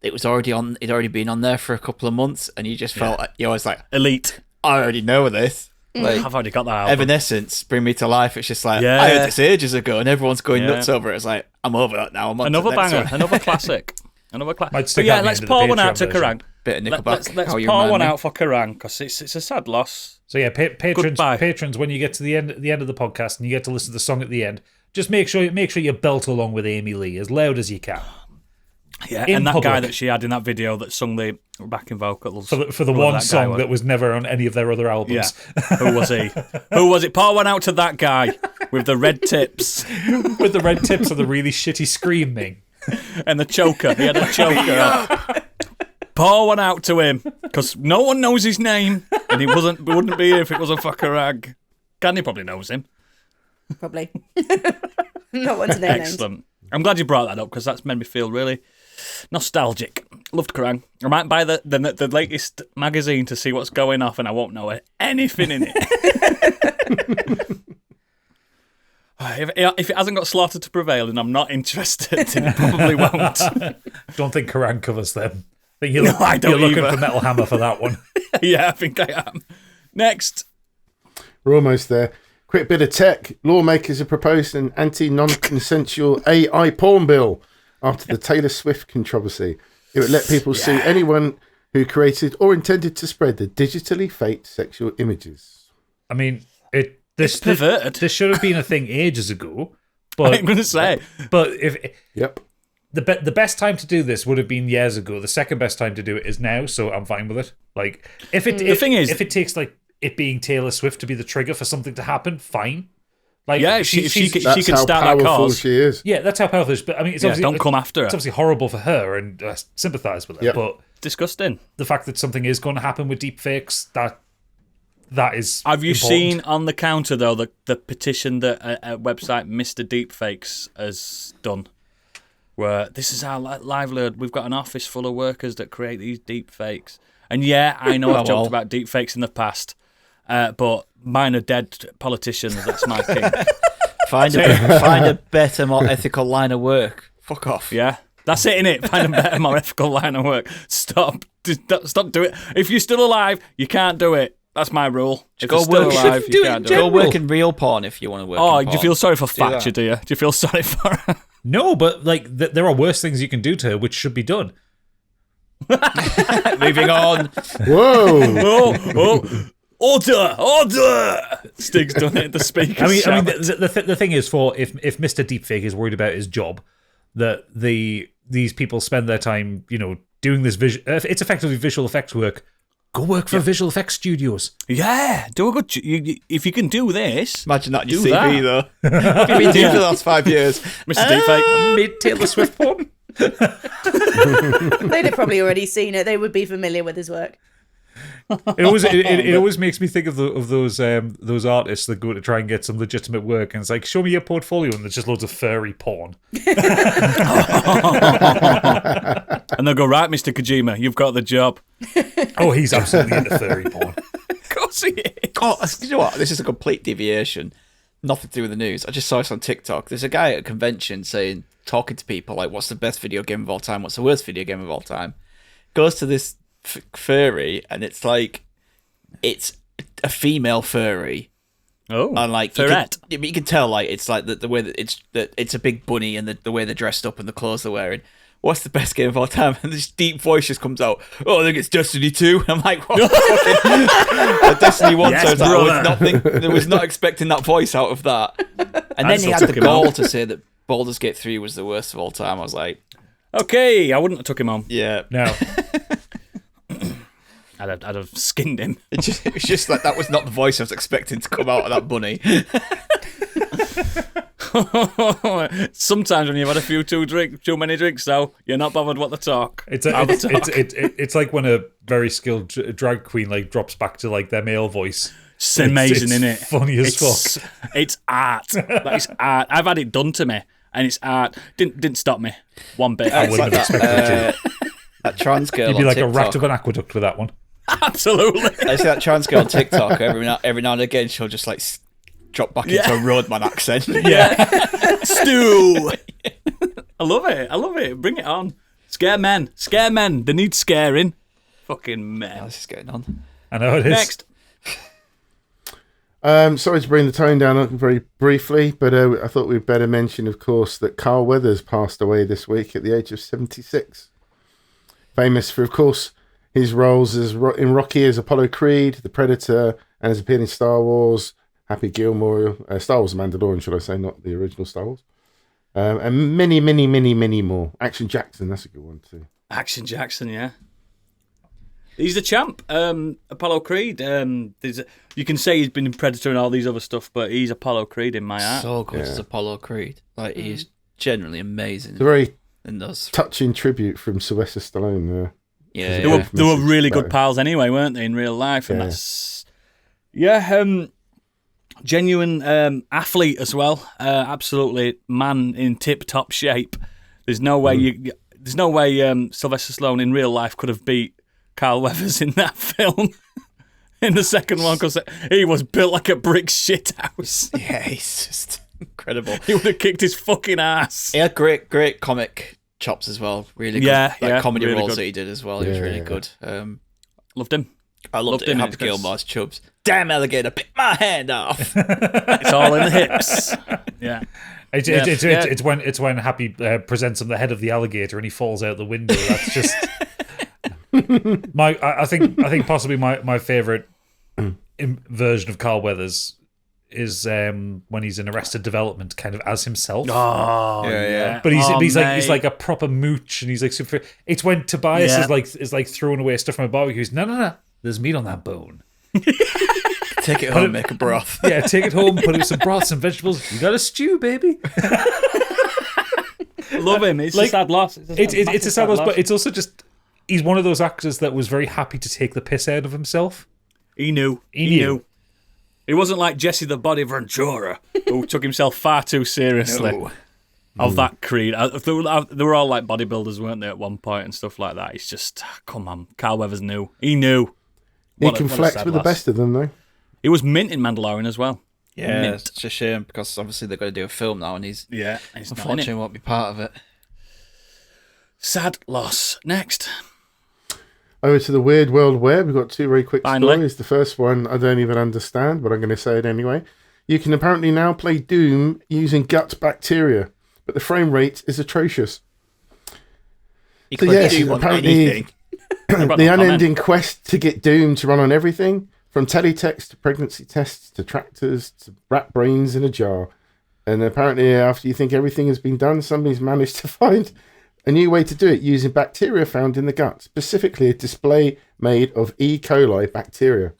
S2: It was already on. It'd already been on there for a couple of months, and you just felt you always like,
S1: Elite.
S2: I already know this. Like
S1: I've already got that album.
S2: Evanescence, Bring Me to Life. It's just like
S1: Yeah.
S2: I heard this ages ago, and everyone's going
S1: Yeah.
S2: nuts over it. It's like I'm over that now. I'm on to
S1: Another
S2: the next
S1: banger.
S2: one.
S1: Another classic. Another class.
S5: Might stick
S1: But yeah,
S5: out the
S1: let's
S5: end of the
S1: pour one
S5: Patreon
S1: out to
S5: version.
S1: Kerrang.
S2: Bit of Nickelback.
S1: Let's
S2: How You
S1: pour
S2: Remind
S1: one
S2: Me.
S1: out for Kerrang because it's a sad loss.
S5: So yeah,
S1: Goodbye.
S5: patrons, when you get to the end of the podcast and you get to listen to the song at the end, just make sure you belt along with Amy Lee as loud as you can.
S1: Yeah,
S5: In
S1: and that
S5: public.
S1: guy that she had in that video that sung the backing vocals
S5: For the
S1: whoever
S5: one
S1: that guy
S5: song
S1: was.
S5: that was never on any of their other
S1: Yeah,
S5: albums.
S1: who was he? Who was it? Pour one out to that guy with the red tips
S5: With the red tips and the really shitty screaming.
S1: and the choker. He had a choker. Pour one out to him because no one knows his name, and he wouldn't be here if it wasn't for Kerrang. Candy probably knows him.
S3: Probably. Not one to know names.
S1: Excellent. I'm glad you brought that up because that's made me feel really nostalgic. Loved Kerrang. I might buy the latest magazine to see what's going off, and I won't know anything in it. If it hasn't got Slaughter to Prevail, then I'm not interested. It probably won't.
S5: Don't think Kerrang covers them. I think
S1: I don't
S5: you're looking
S1: either.
S5: for Metal Hammer for that one.
S1: Yeah, I think I am. Next.
S4: We're almost there. Quick bit of tech. Lawmakers have proposed an anti-non-consensual AI porn bill after the Taylor Swift controversy. It would let people sue anyone who created or intended to spread the digitally faked sexual images.
S5: I mean,
S1: It's perverted.
S5: This should have been a thing ages ago. But
S1: I'm going to say.
S5: But if
S4: Yep.
S5: the best time to do this would have been years ago. The second best time to do it is now, so I'm fine with it. Like if it it takes like it being Taylor Swift to be the trigger for something to happen, fine. Like
S1: Yeah, if she
S5: she's-
S1: could
S4: That's how
S1: start that
S4: powerful
S1: cause.
S4: she is.
S5: yeah, that's how powerful it is. But I mean, it's
S1: Yeah,
S5: obviously
S1: don't come after her.
S5: It's obviously horrible for her, and I sympathise with her.
S4: Yep.
S5: But
S1: Disgusting.
S5: the fact that something is going to happen with deepfakes, that is.
S1: Have you
S5: important.
S1: seen on the counter, though, the petition that a website Mr. Deepfakes has done? Where this is our livelihood. We've got an office full of workers that create these deepfakes. And yeah, I know I've joked about deepfakes in the past, but mine are dead politicians. That's my king.
S2: Find a better, more ethical line of work. Fuck off.
S1: Yeah, that's it, innit? Find a better, more ethical line of work. Stop doing it. If you're still alive, you can't do it. That's my rule. If
S2: Go
S1: you're still
S2: work-
S1: alive,
S2: do
S1: you
S2: it
S1: can't
S2: in
S1: do it.
S2: Go work in real porn if you want to work.
S1: Oh,
S2: in
S1: do you
S2: porn.
S1: feel sorry for
S2: Do that.
S1: Thatcher, do you? Do you feel sorry for her?
S5: No, but like there are worse things you can do to her, which should be done.
S2: Moving on.
S4: Whoa.
S1: Order! Stig's done it at the speaker.
S5: I mean, the thing is, if Mr. Deepfake is worried about his job, that these people spend their time, doing this it's effectively visual effects work. Go work for visual effects studios.
S1: Yeah, do a good. If you can do this,
S2: Imagine that in your
S1: Do
S2: CV,
S1: that.
S2: though. What have you been doing for the last 5 years?
S1: Mr. Deepfake.
S5: Made Taylor Swift porn.
S3: They'd have probably already seen it. They would be familiar with his work.
S5: It always makes me think of those artists that go to try and get some legitimate work, and it's like, show me your portfolio, and there's just loads of furry porn.
S1: And they'll go, right, Mr. Kojima, you've got the job.
S5: Oh, he's absolutely into furry porn.
S1: Of course he is.
S2: Oh, you know what? This is a complete deviation. Nothing to do with the news. I just saw this on TikTok. There's a guy at a convention talking to people like, what's the best video game of all time? What's the worst video game of all time? Goes to this furry, and it's like, it's a female furry.
S1: Oh,
S2: And like
S1: Ferret.
S2: you can tell like it's like the way that it's a big bunny, and the way they're dressed up and the clothes they're wearing. What's the best game of all time? And this deep voice just comes out. Oh, I think it's Destiny 2. I'm like, what? Destiny 1.
S1: Yes,
S2: So it's like,
S1: brother.
S2: I was not expecting that voice out of that. And then he had
S1: took
S2: the
S1: him
S2: gall
S1: out.
S2: to say that Baldur's Gate 3 was the worst of all time. I was like,
S1: Okay, I wouldn't have took him on.
S2: yeah.
S5: No.
S1: I'd have skinned him.
S2: It was just like that was not the voice I was expecting to come out of that bunny.
S1: Sometimes when you've had a few too many drinks, though, you're not bothered what they talk.
S5: It's like when a very skilled drag queen like drops back to like their male voice.
S1: It's amazing,
S5: it's
S1: isn't it?
S5: funny as fuck.
S1: It's art. That is art. I've had it done to me, and it's art. Didn't stop me one bit.
S5: I
S2: It's
S5: wouldn't
S2: like
S5: have expected you to.
S2: that trans girl.
S5: You'd be
S2: on
S5: like a
S2: TikTok.
S5: rat of an aqueduct with that one.
S1: Absolutely.
S2: I see that trans girl on TikTok. Every now and again, she'll just like drop back into a roadman accent.
S1: Yeah. Stew. I love it. Bring it on. Scare men. They need scaring. Fucking men.
S2: This is going on.
S5: I know it is.
S1: Next.
S4: Sorry to bring the tone down very briefly, but I thought we'd better mention, of course, that Carl Weathers passed away this week at the age of 76. famous for, of course, his roles in Rocky as Apollo Creed, the Predator, and has appeared in Star Wars, Happy Gilmore, Star Wars Mandalorian, should I say, not the original Star Wars. And many, many, many, many more. Action Jackson, that's a good one too.
S1: Action Jackson, yeah. He's the champ. Apollo Creed. You can say he's been in Predator and all these other stuff, but he's Apollo Creed in my heart.
S2: So good as Apollo Creed. Like, he's generally amazing.
S4: It's a very
S2: in those.
S4: touching tribute from Sylvester Stallone.
S2: Yeah,
S1: They were really good pals anyway, weren't they, in real life? And that's genuine athlete as well. Absolutely, man in tip-top shape. There's no way Sylvester Stallone in real life could have beat Carl Weathers in that film. In the second one, because he was built like a brick shithouse.
S2: Yeah, he's just incredible.
S1: He would have kicked his fucking ass.
S2: He had great comic chops as well. Really good. Comedy
S1: really
S2: roles
S1: good.
S2: that he did as well. He was really good.
S1: Loved him.
S2: I loved it.
S1: him.
S2: Happy Gilmore's chubs. Damn alligator, bit my hand off.
S1: It's all in the hips. Yeah.
S5: It's when Happy presents him the head of the alligator and he falls out the window. That's just I think possibly my favorite version of Carl Weathers is when he's in Arrested Development, kind of as himself.
S1: Oh yeah.
S5: But he's like a proper mooch, and he's like super. It's when Tobias is like throwing away stuff from a barbecue. He's no. There's meat on that bone.
S2: Take it home, make a broth.
S5: Yeah, take it home, put in some broth, some vegetables. You got a stew, baby.
S1: Love him. It's a sad loss.
S5: It's a sad loss, but it's also just he's one of those actors that was very happy to take the piss out of himself.
S1: He knew. He knew. He wasn't like Jesse the Body Ventura, who took himself far too seriously.
S2: No.
S1: Of that creed. They were all like bodybuilders, weren't they, at one point and stuff like that. It's just, come on. Carl Weathers knew. He knew.
S4: He can flex with the best of them, though.
S1: He was mint in Mandalorian as well.
S2: Yeah,
S1: mint.
S2: it's a shame because obviously they're going to do a film now, and he's unfortunately won't be part of it.
S1: Sad loss. Next.
S4: Over to the Weird World Web. We've got two very quick
S1: Finally.
S4: stories. The first one I don't even understand, but I'm going to say it anyway. You can apparently now play Doom using gut bacteria, but the frame rate is atrocious.
S2: You
S4: So
S2: can
S4: yes,
S2: do on
S4: apparently
S2: anything.
S4: the unending quest to get Doom to run on everything, from teletext to pregnancy tests to tractors to rat brains in a jar. And apparently after you think everything has been done, somebody's managed to find a new way to do it using bacteria found in the gut, specifically a display made of E. coli bacteria.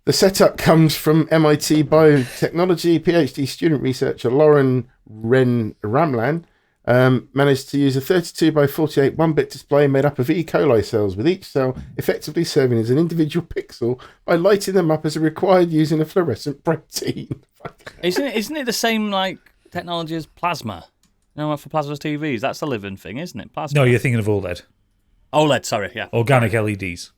S4: The setup comes from MIT biotechnology PhD student researcher Lauren Ramlan. Managed to use a 32 by 48 1-bit display made up of E. coli cells, with each cell effectively serving as an individual pixel by lighting them up as required using a fluorescent protein.
S1: Isn't it the same like technology as plasma? You know, for plasma TVs, that's a living thing, isn't it? Plasma.
S5: No, you're thinking of OLED.
S1: OLED, sorry, yeah.
S5: Organic LEDs.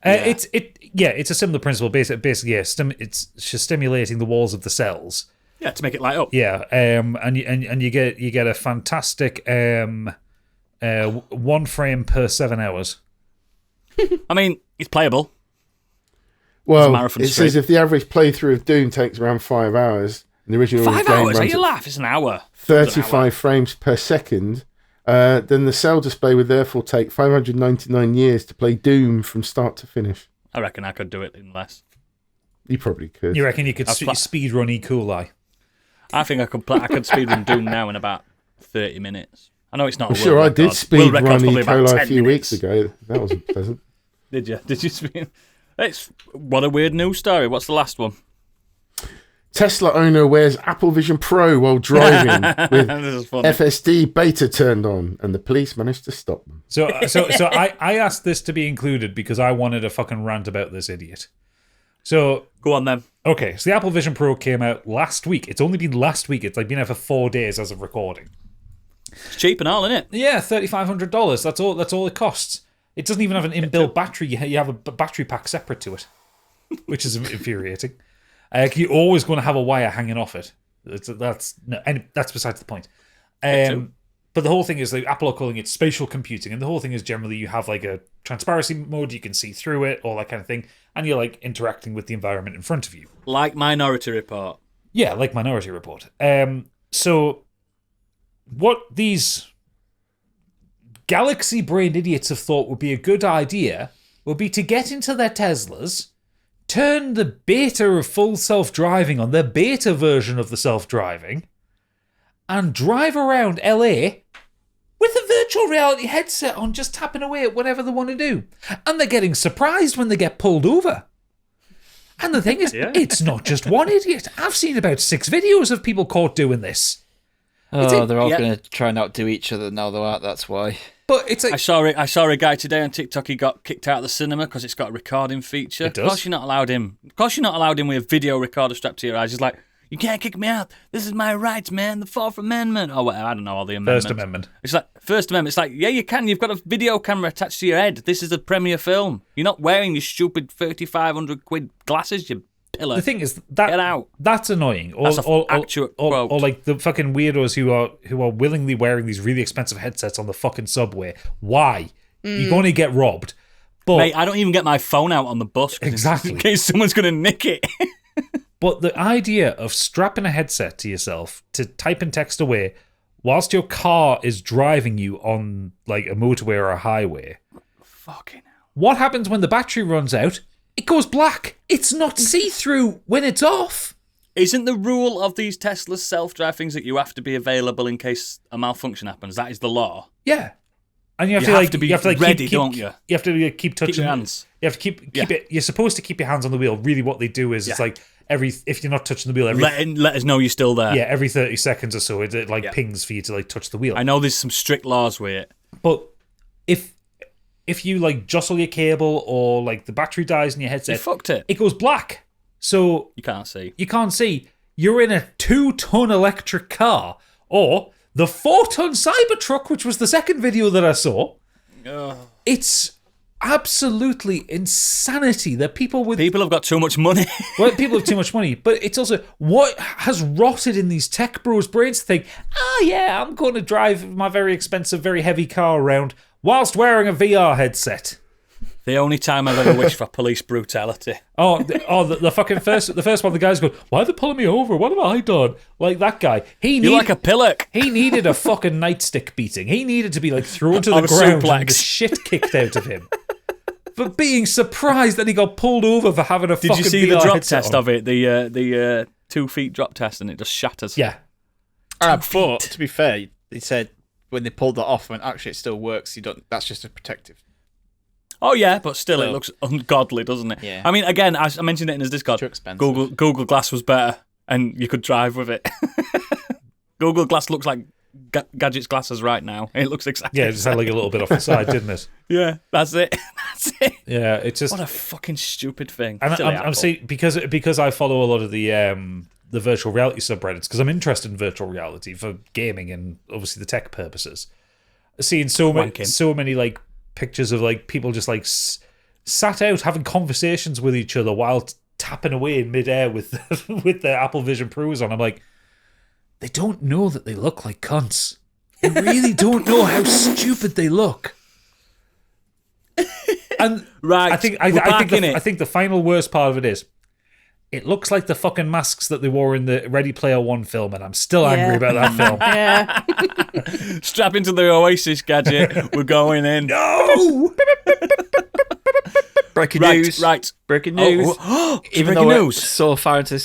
S5: It's a similar principle. Basically, it's just stimulating the walls of the cells.
S1: Yeah, to make it light up.
S5: Yeah, and you get a fantastic 1 frame per 7 hours.
S1: I mean, it's playable.
S4: Well,
S1: marathon
S4: it
S1: straight.
S4: says if the average playthrough of Doom takes around 5 hours, and the original
S1: 5
S4: game
S1: hours? Are
S4: runs
S1: you
S4: at
S1: laugh? It's an hour.
S4: 35 frames per second, then the cell display would therefore take 599 years to play Doom from start to finish.
S1: I reckon I could do it in less.
S4: You probably could.
S5: You reckon you could speed run E. coli?
S1: I think I could speedrun Doom now in about 30 minutes. I know it's not.
S4: I'm
S1: a
S4: sure I
S1: world
S4: did
S1: record.
S4: speed
S1: World
S4: run
S1: record's
S4: E.
S1: probably about
S4: coli a
S1: 10
S4: few
S1: minutes.
S4: weeks ago. That wasn't pleasant.
S1: Did you? Did you speed? It's what a weird news story. What's the last one?
S4: Tesla owner wears Apple Vision Pro while driving with
S1: This is funny.
S4: FSD beta turned on, and the police managed to stop them.
S5: So I asked this to be included because I wanted a fucking rant about this idiot. So
S1: Go on then.
S5: okay, so the Apple Vision Pro came out last week. It's only been last week. It's like been out for 4 days as of recording.
S1: It's cheap and all, isn't it?
S5: Yeah, $3,500. That's all it costs. It doesn't even have an inbuilt battery. You have a battery pack separate to it, which is infuriating. You're always going to have a wire hanging off it. That's besides the point. But the whole thing is, like, Apple are calling it spatial computing, and the whole thing is generally you have like a transparency mode, you can see through it, all that kind of thing, and you're like interacting with the environment in front of you.
S1: Like Minority Report.
S5: Yeah, like Minority Report. So what these galaxy-brained idiots have thought would be a good idea would be to get into their Teslas, turn the beta of full self-driving on, their beta version of the self-driving, and drive around LA with a virtual reality headset on, just tapping away at whatever they want to do. And they're getting surprised when they get pulled over. And the thing is, it's not just one idiot. I've seen about 6 videos of people caught doing this.
S2: Oh, they're all going to try and outdo each other now, though, that's why.
S5: But it's like,
S1: I saw a guy today on TikTok. He got kicked out of the cinema because it's got a recording feature.
S5: It does?
S1: Of course, you're not allowed him. Of course, you're not allowed him with a video recorder strapped to your eyes. He's like, you can't kick me out. This is my rights, man. The Fourth Amendment. Oh, whatever. I don't know all the amendments.
S5: First Amendment.
S1: It's like First Amendment. It's like, yeah, you can. You've got a video camera attached to your head. This is a premiere film. You're not wearing your stupid 3,500 quid glasses, you pillar.
S5: the thing is, that
S1: Get out.
S5: That's annoying.
S1: That's an accurate quote.
S5: Or like the fucking weirdos who are willingly wearing these really expensive headsets on the fucking subway. Why? You're going to get robbed. But
S1: Mate, I don't even get my phone out on the bus.
S5: Exactly.
S1: In case someone's going to nick it.
S5: But the idea of strapping a headset to yourself to type and text away whilst your car is driving you on like a motorway or a highway.
S1: Fucking hell.
S5: What happens when the battery runs out? It goes black. It's not see-through when it's off.
S1: Isn't the rule of these Tesla self-drive things that you have to be available in case a malfunction happens? That is the law.
S5: Yeah. And you have
S1: to be ready, don't you?
S5: You have to keep touching
S1: your hands.
S5: You have to keep it. You're supposed to keep your hands on the wheel. Really, what they do is it's like if you're not touching the wheel,
S1: let us know you're still there.
S5: Yeah, every 30 seconds or so, it pings for you to like touch the wheel.
S1: I know there's some strict laws with it,
S5: but if you like jostle your cable or like the battery dies in your headset,
S1: you fucked it.
S5: It goes black, so
S1: You can't see.
S5: you can't see. You're in a 2-ton electric car or the 4-ton Cybertruck, which was the second video that I saw. It's absolutely insanity that people
S1: have got too much money.
S5: well, people have too much money, but it's also what has rotted in these tech bros' brains to think, I'm going to drive my very expensive, very heavy car around whilst wearing a VR headset.
S1: The only time I've ever wished for police brutality.
S5: The first one, the guy's going, why are they pulling me over? What have I done? Like that guy.
S1: You're like a pillock.
S5: He needed a fucking nightstick beating. He needed to be like thrown to the ground and the shit kicked out of him. For being surprised that he got pulled over for having a fucking VR
S1: Did you see the drop
S5: headset
S1: test
S5: on.
S1: of it? The 2 feet drop test, and it just shatters.
S5: Yeah.
S1: 2 foot.
S2: To be fair, they said when they pulled that off, when actually it still works, that's just a protective.
S1: Oh yeah, but still, it looks ungodly, doesn't it?
S2: Yeah.
S1: I mean, again, I mentioned it in his Discord.
S2: Too expensive.
S1: Google Glass was better, and you could drive with it. Google Glass looks like Gadget's glasses right now. It looks exactly.
S5: Yeah, it just had like a little bit off the side, didn't it?
S1: Yeah, that's it. That's it.
S5: Yeah, it's just
S1: What a fucking stupid thing.
S5: And
S1: Silly
S5: I'm
S1: Apple.
S5: saying because I follow a lot of the virtual reality subreddits because I'm interested in virtual reality for gaming and obviously the tech purposes. Seeing so many like pictures of like people just like sat out having conversations with each other while tapping away in midair with with their Apple Vision Pros on. I'm like, they don't know that they look like cunts. They really don't know how stupid they look. And
S1: right,
S5: I think the final worst part of it is it looks like the fucking masks that they wore in the Ready Player One film, and I'm still angry about that film.
S3: Yeah.
S1: Strap into the Oasis Gadget. We're going in.
S5: No!
S2: Breaking news.
S1: Right.
S2: Breaking news. Even though
S1: breaking
S2: we're so far into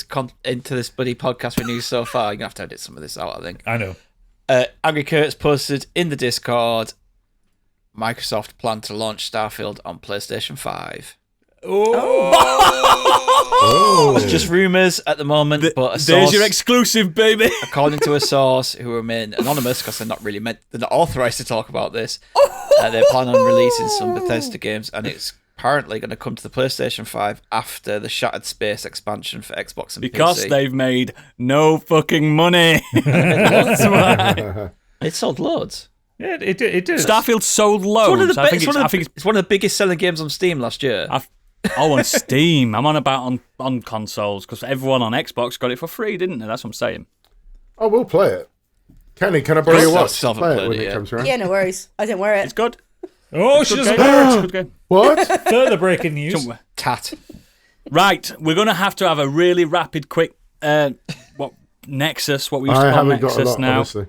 S2: this bloody podcast with news so far, you're going to have to edit some of this out, I think.
S5: I know.
S2: Angry Kurt's posted in the Discord, Microsoft plan to launch Starfield on PlayStation 5. It's just rumours at the moment, but a source,
S1: There's your exclusive, baby.
S2: according to a source who remain anonymous because they're not authorised to talk about this, they plan on releasing some Bethesda games, and it's apparently going to come to the PlayStation 5 after the Shattered Space expansion for Xbox and
S1: Because
S2: PC.
S1: they've made no fucking money. That's why.
S2: It sold loads.
S5: Yeah, it did.
S1: Starfield sold loads.
S2: It's one of the biggest selling games on Steam last year.
S1: On Steam. I'm on about on consoles because everyone on Xbox got it for free, didn't they? That's what I'm saying.
S4: Oh, we'll play it. Kenny, can I borrow your watch?
S2: Still haven't
S4: Play it
S2: played
S4: when
S2: it
S4: it
S2: yet.
S4: comes around.
S3: Yeah, no worries. I didn't wear it.
S1: It's good.
S5: Oh, she doesn't
S1: Good
S5: wear
S1: game.
S5: it.
S1: Good game.
S4: What?
S5: Further breaking news.
S1: Somewhere.
S2: Tat.
S1: Right, we're going to have a really rapid, quick. Nexus? What we used to
S4: I
S1: call
S4: haven't got a
S1: Nexus
S4: lot,
S1: now.
S4: honestly.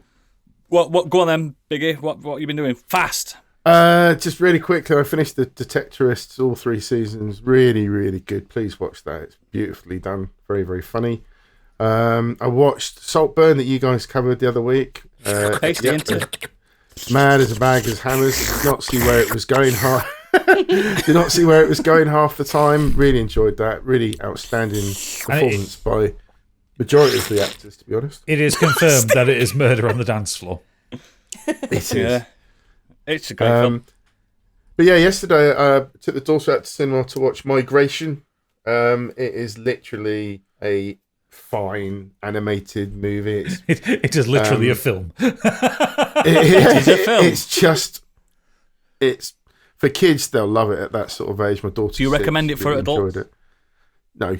S1: What? Go on then, Biggie. What you been doing? Fast.
S4: Just really quickly, I finished The Detectorists, all 3 seasons. Really, really good. Please watch that. It's beautifully done. Very, very funny. I watched Saltburn that you guys covered the other week.
S1: Tasty, isn't it?
S4: Mad as a bag as hammers. Did not see where it was going half. Did not see where it was going half the time. Really enjoyed that. Really outstanding performance by majority of the actors, to be honest.
S5: It is confirmed that it is murder on the dance floor.
S4: It is.
S1: Yeah. It's a great film.
S4: But yeah, yesterday I took the daughter out to cinema to watch Migration. It is literally a fine animated movie.
S5: It is literally a film.
S4: It is a film. It's for kids. They'll love it at that sort of age. My daughter.
S1: Do you recommend it for adults?
S4: No,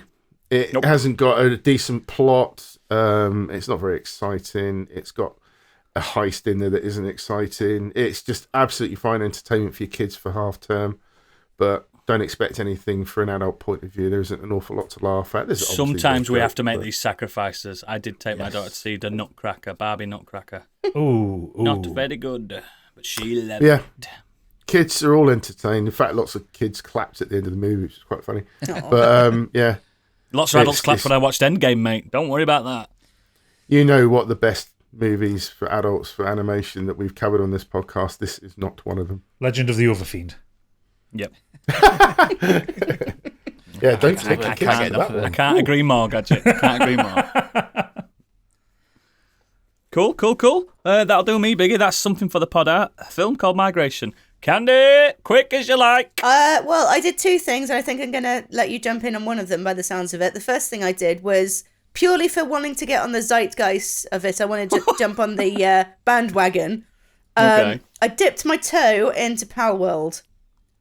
S4: it hasn't got a decent plot. It's not very exciting. It's got a heist in there that isn't exciting. It's just absolutely fine entertainment for your kids for half term, but don't expect anything for an adult point of view. There isn't an awful lot to laugh at.
S1: Sometimes we have to make these sacrifices. I did take my daughter to see the Nutcracker, Barbie Nutcracker.
S5: Ooh.
S1: Not very good, but she loved
S4: Yeah.
S1: it.
S4: Kids are all entertained. In fact, lots of kids clapped at the end of the movie, which is quite funny. But yeah.
S1: Lots of adults clapped when I watched Endgame, mate. Don't worry about that.
S4: You know what the best movies for adults for animation that we've covered on this podcast, this is not one of them.
S5: Legend of the Overfiend.
S1: Yep.
S4: Yeah, don't
S2: I can't
S1: I can't agree more, Gadget. I can't agree more. Cool. That'll do me, Biggie. That's something for the pod art. A film called Migration. Candy, quick as you like.
S3: Well, I did 2 things, and I think I'm going to let you jump in on one of them by the sounds of it. The first thing I did was purely for wanting to get on the zeitgeist of it. I wanted to jump on the bandwagon.
S1: Okay.
S3: I dipped my toe into Palworld,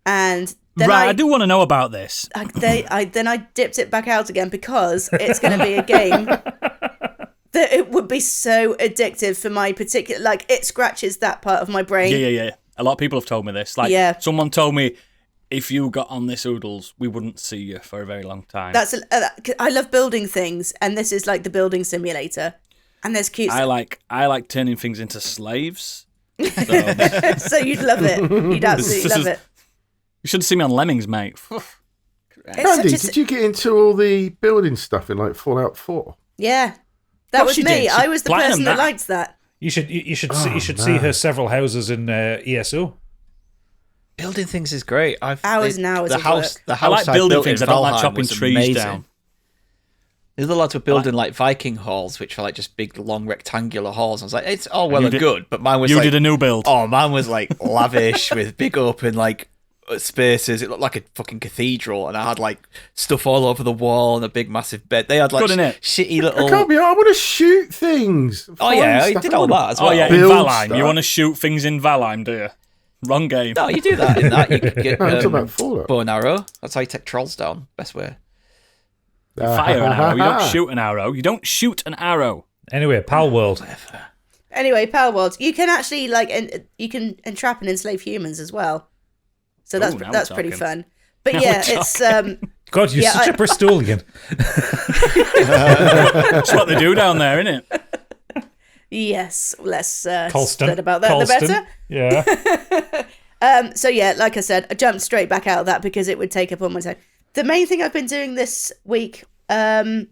S3: and then
S1: I do want to know about this.
S3: then I dipped it back out again because it's going to be a game that it would be so addictive for my particular. Like, it scratches that part of my brain.
S1: Yeah. A lot of people have told me this. Like, someone told me, if you got on this Oodles, we wouldn't see you for a very long time.
S3: I love building things, and this is like the building simulator. And there's cute.
S1: I like turning things into slaves.
S3: So you'd love it. You'd absolutely love it.
S1: You should see me on Lemmings, mate.
S4: Andy, did you get into all the building stuff in like Fallout 4?
S3: Yeah, that was me. I was the person that liked that.
S5: You should see her several houses in ESO.
S2: Building things is great.
S3: Hours and hours
S2: the
S3: of
S2: house,
S3: work.
S2: the house
S1: I like building
S2: built
S1: things. I
S2: in
S1: don't like
S2: Valheim
S1: chopping
S2: was
S1: trees
S2: amazing.
S1: down.
S2: The other lads were building like Viking halls, which are like just big, long, rectangular halls. I was like, it's all well and good, but mine was
S1: You
S2: like,
S1: did a new build.
S2: oh, mine was like lavish with big open like spaces. It looked like a fucking cathedral, and I had like stuff all over the wall and a big, massive bed. They had like
S1: Good, innit?
S2: shitty little.
S4: I can't be. I want to shoot things.
S2: Oh yeah, I did all that as well.
S1: Oh yeah, in
S4: Build
S1: Valheim.
S4: stuff.
S1: You want to shoot things in Valheim, do you? Wrong game.
S2: No, you do that in that. You could get
S4: I'm talking about Fallout.
S2: bow and arrow. That's how you take trolls down. Best way.
S1: Fire an arrow. You don't shoot an arrow. You don't shoot an arrow.
S5: Anyway, Palworld.
S3: Anyway, Palworld, you can actually you can entrap and enslave humans as well. So
S1: now
S3: that's
S1: we're
S3: pretty
S1: talking.
S3: fun. But
S1: Now
S3: yeah,
S1: we're
S3: it's
S5: God, you're such a Bristolian.
S1: That's what they do down there, isn't it?
S3: yes, less
S5: Colston.
S3: said about that,
S5: Colston.
S3: the better.
S5: Yeah.
S3: So yeah, like I said, I jumped straight back out of that because it would take up all my time. The main thing I've been doing this week, and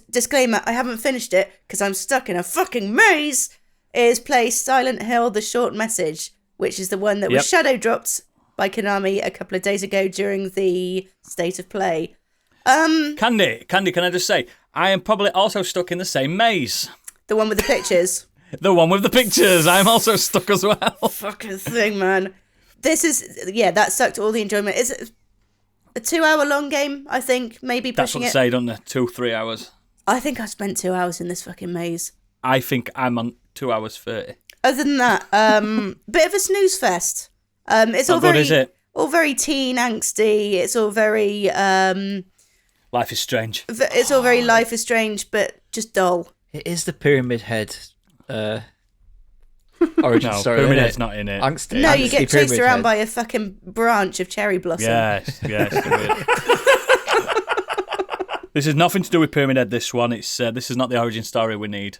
S3: disclaimer, I haven't finished it because I'm stuck in a fucking maze, is play Silent Hill: The Short Message, which is the one that was shadow dropped by Konami a couple of days ago during the State of Play.
S1: Candy, can I just say, I am probably also stuck in the same maze.
S3: The one with the pictures.
S1: The one with the pictures. I'm also stuck as well.
S3: Fucking thing, man. This is, that sucked all the enjoyment. It's a 2-hour long game, I think, maybe
S1: That's
S3: pushing
S1: what
S3: it.
S1: they say, don't they? 2-3 hours.
S3: I think I spent 2 hours in this fucking maze.
S1: I think I'm on 2 hours 30.
S3: Other than that, bit of a snooze fest. It's all
S1: How good
S3: very,
S1: is it?
S3: all very teen angsty. It's all very,
S1: Life is strange.
S3: it's all very Life is Strange, but just dull.
S2: It is the Pyramid Head origin
S1: No,
S2: story.
S1: Pyramid
S2: isn't
S1: Head's
S2: it?
S1: not in it.
S2: Angsty,
S3: No, you get
S2: angsty
S3: chased
S2: Pyramid
S3: around
S2: Head.
S3: by a fucking branch of cherry blossom.
S1: Yes, weird. This has nothing to do with Pyramid Head, this one. This is not the origin story we need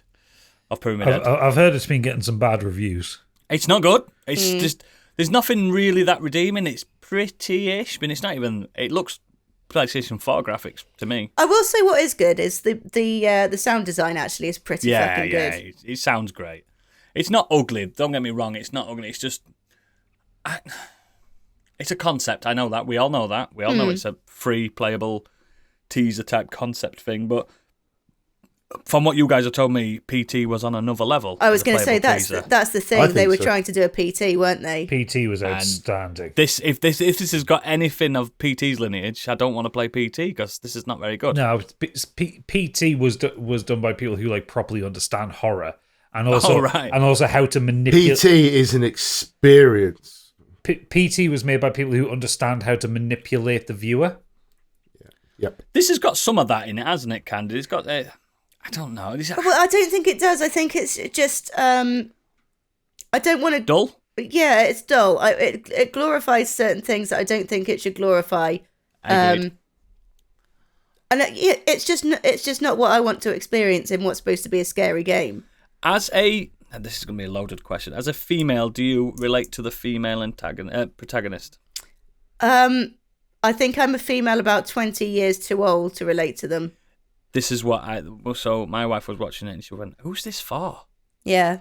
S1: of Pyramid Head.
S5: I've heard it's been getting some bad reviews.
S1: It's not good. It's just there's nothing really that redeeming. It's pretty-ish, but it's not even. It looks PlayStation 4 graphics to me.
S3: I will say what is good is the sound design actually is pretty fucking good.
S1: Yeah, it sounds great. It's not ugly. Don't get me wrong. It's not ugly. It's just. It's a concept. I know that. We all know that. We all know it's a free playable teaser type concept thing, but. From what you guys have told me, PT was on another level.
S3: I was going to say that's the thing. They were trying to do a PT, weren't they?
S5: PT was outstanding.
S1: If this has got anything of PT's lineage, I don't want to play PT because this is not very good.
S5: No, PT was done by people who like properly understand horror and also how to manipulate.
S4: PT is an experience.
S5: PT was made by people who understand how to manipulate the viewer.
S4: Yep.
S1: This has got some of that in it, hasn't it, Candy? It's got. I don't know.
S3: Well, I don't think it does. I think it's just. I don't want to.
S1: Dull?
S3: Yeah, it's dull. It glorifies certain things that I don't think it should glorify.
S1: Agreed.
S3: And it's just not what I want to experience in what's supposed to be a scary game.
S1: And this is going to be a loaded question. As a female, do you relate to the female protagonist?
S3: I think I'm a female about 20 years too old to relate to them.
S1: This is what so my wife was watching it and she went, "Who's this for?"
S3: Yeah.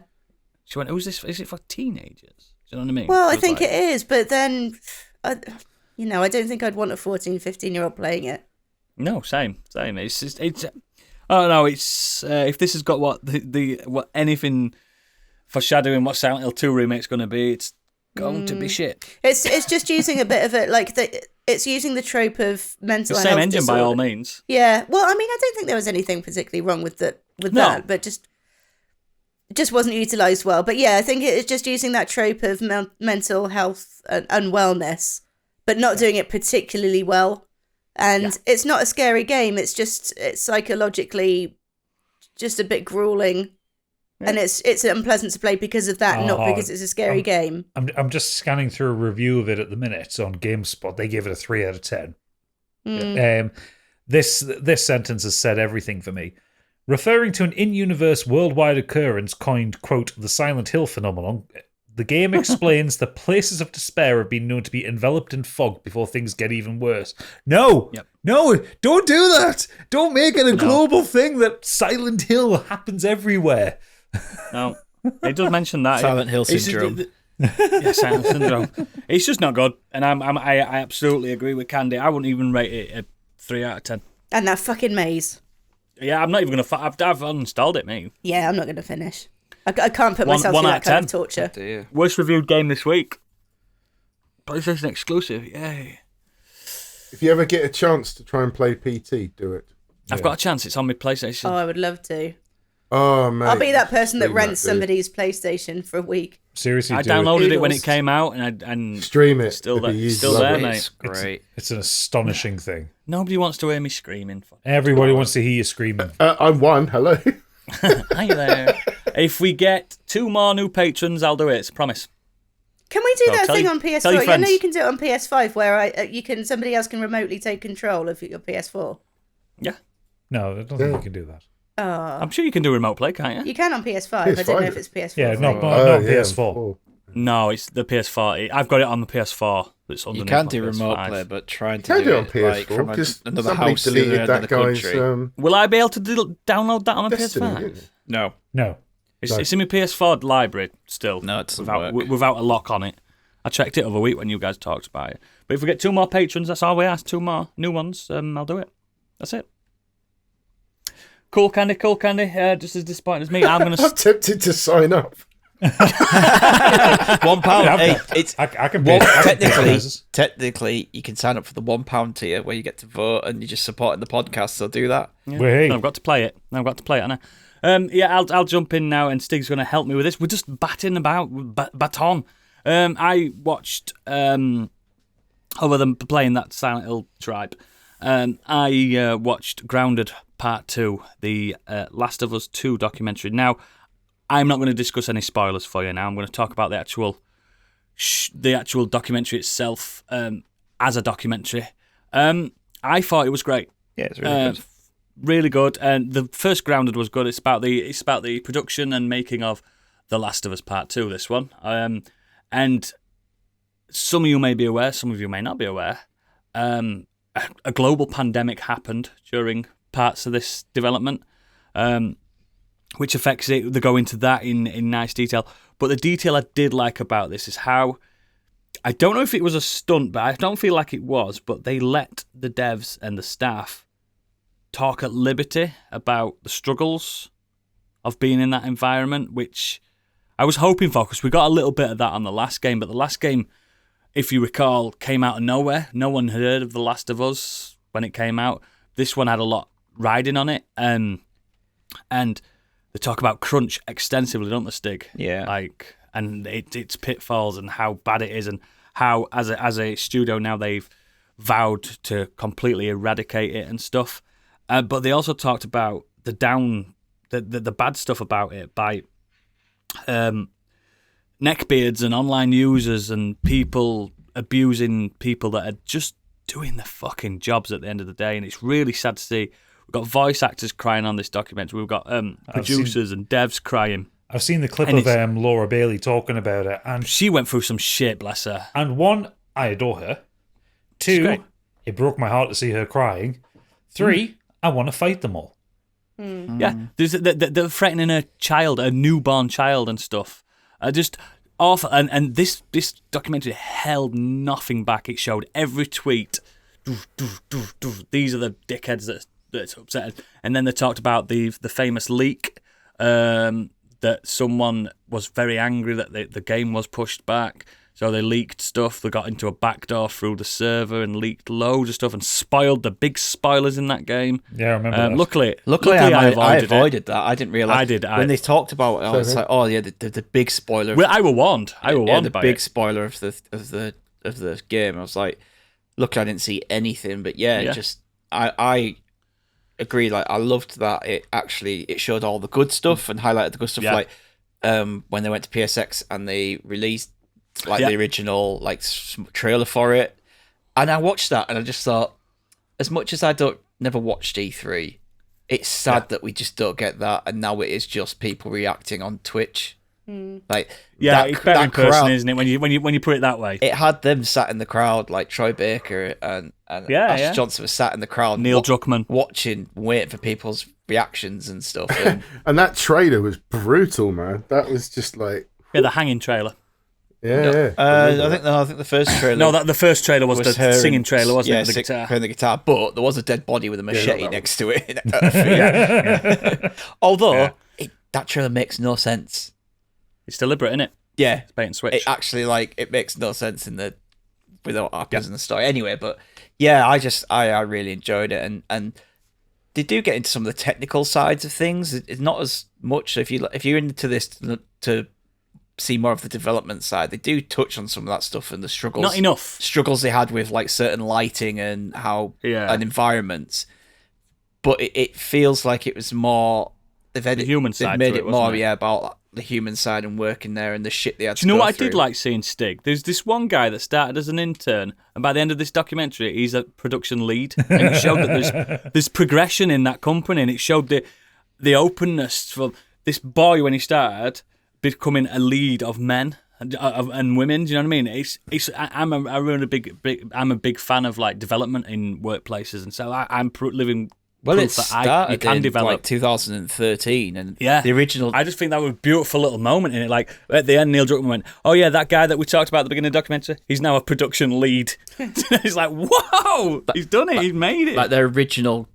S1: She went, "Who's this? Is it for teenagers?" Do you know what I mean?
S3: Well, I think it is, but then, I don't think I'd want a 14, 15-year-old playing it.
S1: No, same. It's I don't know. It's if this has got what what anything foreshadowing what Silent Hill 2 remake's going to be, it's going to be shit.
S3: It's just using a bit of it, it's using the trope of mental health.
S1: The same engine
S3: disorder.
S1: by all means.
S3: Yeah. Well, I mean, I don't think there was anything particularly wrong with that, but just wasn't utilised well. But yeah, I think it's just using that trope of mental health and wellness, but not doing it particularly well. And it's not a scary game. It's psychologically just a bit grueling. Yeah. And it's unpleasant to play because of that, not because it's a scary game.
S5: I'm just scanning through a review of it at the minute on GameSpot. They gave it a 3 out of 10. This sentence has said everything for me. Referring to an in-universe worldwide occurrence coined, quote, the Silent Hill phenomenon, the game explains the places of despair have been known to be enveloped in fog before things get even worse. No, don't do that. Don't make it a global thing that Silent Hill happens everywhere.
S1: No, it does mention that
S2: Silent Hill syndrome.
S1: Silent syndrome. It's just not good, and I absolutely agree with Candy. I wouldn't even rate it a 3 out of 10.
S3: And that fucking maze.
S1: Yeah, I'm not even gonna. I've uninstalled it, mate.
S3: Yeah, I'm not gonna finish. I can't put myself through that kind of torture.
S2: Oh,
S1: worst reviewed game this week. PlayStation exclusive. Yay!
S4: If you ever get a chance to try and play PT, do it.
S1: I've got a chance. It's on my PlayStation.
S3: Oh, I would love to.
S4: Oh, mate.
S3: I'll be that person that rents somebody's PlayStation for a week.
S5: Seriously,
S1: I downloaded it when it came out, and
S4: stream it.
S1: Still there, mate.
S2: It's great.
S5: It's an astonishing thing.
S1: Nobody wants to hear me screaming.
S5: Everybody wants to hear you screaming.
S4: I'm one. Hello.
S1: Hi there. If we get 2 more new patrons, I'll do it. It's a promise.
S3: Can we do that thing on PS4? I know you can do it on PS5, where somebody else can remotely take control of your PS4.
S1: Yeah.
S5: No, I don't think you can do that.
S1: I'm sure you can do remote play, can't you?
S3: You can on PS5. I don't know if it's PS4.
S5: Yeah, not PS4.
S1: No, it's the PS4. I've got it on the PS4. It's
S2: you can do remote play, but trying to do
S4: it on PS4 because
S2: another house
S4: deleted that guy's.
S1: Will I be able to download that on a PS5?
S5: No.
S1: It's in my PS4 library still.
S2: No, it's
S1: without a lock on it. I checked it over a week when you guys talked about it. But if we get 2 more patrons, that's all we ask. 2 more new ones. I'll do it. That's it. Cool Candy. Just as disappointed as me. I'm
S4: tempted to sign up.
S2: £1. Hey, it's
S5: I can pay.
S2: Technically, you can sign up for the £1 tier where you get to vote and you're just supporting the podcast. So do that.
S1: Yeah. I've got to play it. Haven't I? I'll jump in now, and Stig's going to help me with this. We're just batting about baton. I watched other than playing that Silent Hill tribe. I watched Grounded Part 2, the Last of Us 2 documentary. Now, I'm not going to discuss any spoilers for you now. I'm going to talk about the actual documentary itself as a documentary. I thought it was great.
S2: Yeah, it's really good.
S1: Really good. And the first Grounded was good. It's about the production and making of The Last of Us Part 2, this one. And some of you may be aware, some of you may not be aware, a global pandemic happened during parts of this development, which affects it. They go into that in nice detail. But the detail I did like about this is how, I don't know if it was a stunt, but I don't feel like it was, but they let the devs and the staff talk at liberty about the struggles of being in that environment, which I was hoping for, because we got a little bit of that on the last game, but the last game, if you recall, came out of nowhere. No one had heard of The Last of Us when it came out. This one had a lot riding on it, and they talk about crunch extensively, don't they, Stig?
S2: Yeah.
S1: And its pitfalls and how bad it is, and how as a studio now they've vowed to completely eradicate it and stuff. But they also talked about the bad stuff about it by neckbeards and online users and people abusing people that are just doing their fucking jobs at the end of the day. And it's really sad to see. We've got voice actors crying on this documentary. We've got producers and devs crying.
S5: I've seen the clip of Laura Bailey talking about it, and
S1: she went through some shit, bless her.
S5: And one, I adore her. Two, it broke my heart to see her crying. Three, I want to fight them all.
S1: Yeah, they're threatening a newborn child and stuff. Just awful. And this documentary held nothing back. It showed every tweet. These are the dickheads that's upset. And then they talked about the famous leak. That someone was very angry that the game was pushed back, so they leaked stuff. They got into a backdoor through the server and leaked loads of stuff and spoiled the big spoilers in that game.
S5: Yeah, I remember that.
S1: Luckily I avoided
S2: that. I didn't realise.
S1: I did.
S2: When they talked about it, I was like, oh yeah, the big spoiler.
S1: Well, I were warned.
S2: The
S1: by
S2: big
S1: it.
S2: spoiler of the game. I was like, look, I didn't see anything, but just I agree. Like, I loved that it showed all the good stuff and highlighted the good stuff. Like when they went to PSX and they released the original trailer for it, and I watched that and I just thought, as much as I never watched E3, it's sad that we just don't get that, and now it is just people reacting on Twitch.
S1: It's better in person, crowd, isn't it? When you put it that way,
S2: it had them sat in the crowd, like Troy Baker and Ash Johnson was sat in the crowd,
S1: Neil Druckmann
S2: waiting for people's reactions and stuff.
S4: And that trailer was brutal, man. That was just like
S1: the hanging trailer.
S4: Yeah.
S2: I think the first trailer.
S1: No, the first trailer was the singing trailer, wasn't it? The guitar.
S2: Playing the guitar, but there was a dead body with a machete next to it. Although that trailer makes no sense.
S1: It's deliberate, isn't it?
S2: Yeah,
S1: it's bait and switch.
S2: It actually it makes no sense with what happens in the story. Anyway, but yeah, I really enjoyed it, and they do get into some of the technical sides of things. It's not as much. So if you're into this to see more of the development side, they do touch on some of that stuff and the struggles.
S1: Not enough
S2: struggles they had with certain lighting and how and environments. But it feels like it was more. They've made it more about the human side and working there and the shit they had to go through.
S1: Do you know what I did like seeing, Stig? There's this one guy that started as an intern, and by the end of this documentary, he's a production lead. And it showed that there's progression in that company, and it showed the openness for this boy when he started becoming a lead of men and women. Do you know what I mean? I'm a big fan of development in workplaces, and so I'm living.
S2: Well, it started in 2013, and the original.
S1: I just think that was a beautiful little moment in it. Like at the end, Neil Druckmann went, "Oh yeah, that guy that we talked about at the beginning of the documentary, he's now a production lead." It's like, whoa, he's done it, he's made it.
S2: Like their original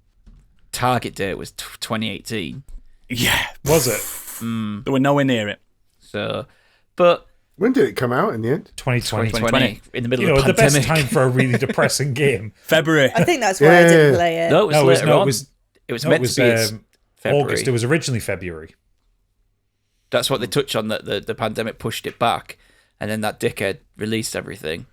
S2: target date was 2018.
S1: Yeah,
S5: was it?
S1: They were nowhere near it.
S2: So, but.
S4: When did it come out in the end?
S5: 2020.
S2: In the middle of the pandemic.
S5: The best time for a really depressing game.
S1: February.
S3: I think that's why I didn't play it.
S2: No, it was meant to be February.
S5: August. It was originally February.
S2: That's what they touched on, that the pandemic pushed it back, and then that dickhead released everything.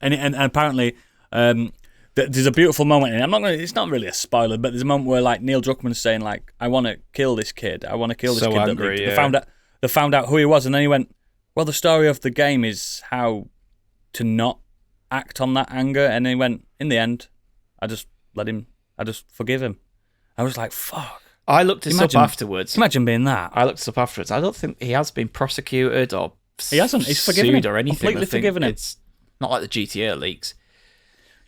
S1: And apparently, there's a beautiful moment, and it's not really a spoiler, but there's a moment where Neil Druckmann's saying I want to kill this kid. I want to kill this kid.
S2: Angry,
S1: they found out who he was, and then he went, well, the story of the game is how to not act on that anger. And he went, in the end, I just forgive him. I was like, fuck.
S2: I looked this up afterwards.
S1: Imagine being that.
S2: I looked this up afterwards. I don't think he has been prosecuted or
S1: He hasn't. He's forgiven
S2: sued
S1: him.
S2: or anything.
S1: Completely forgiven him.
S2: It's not like the GTA leaks.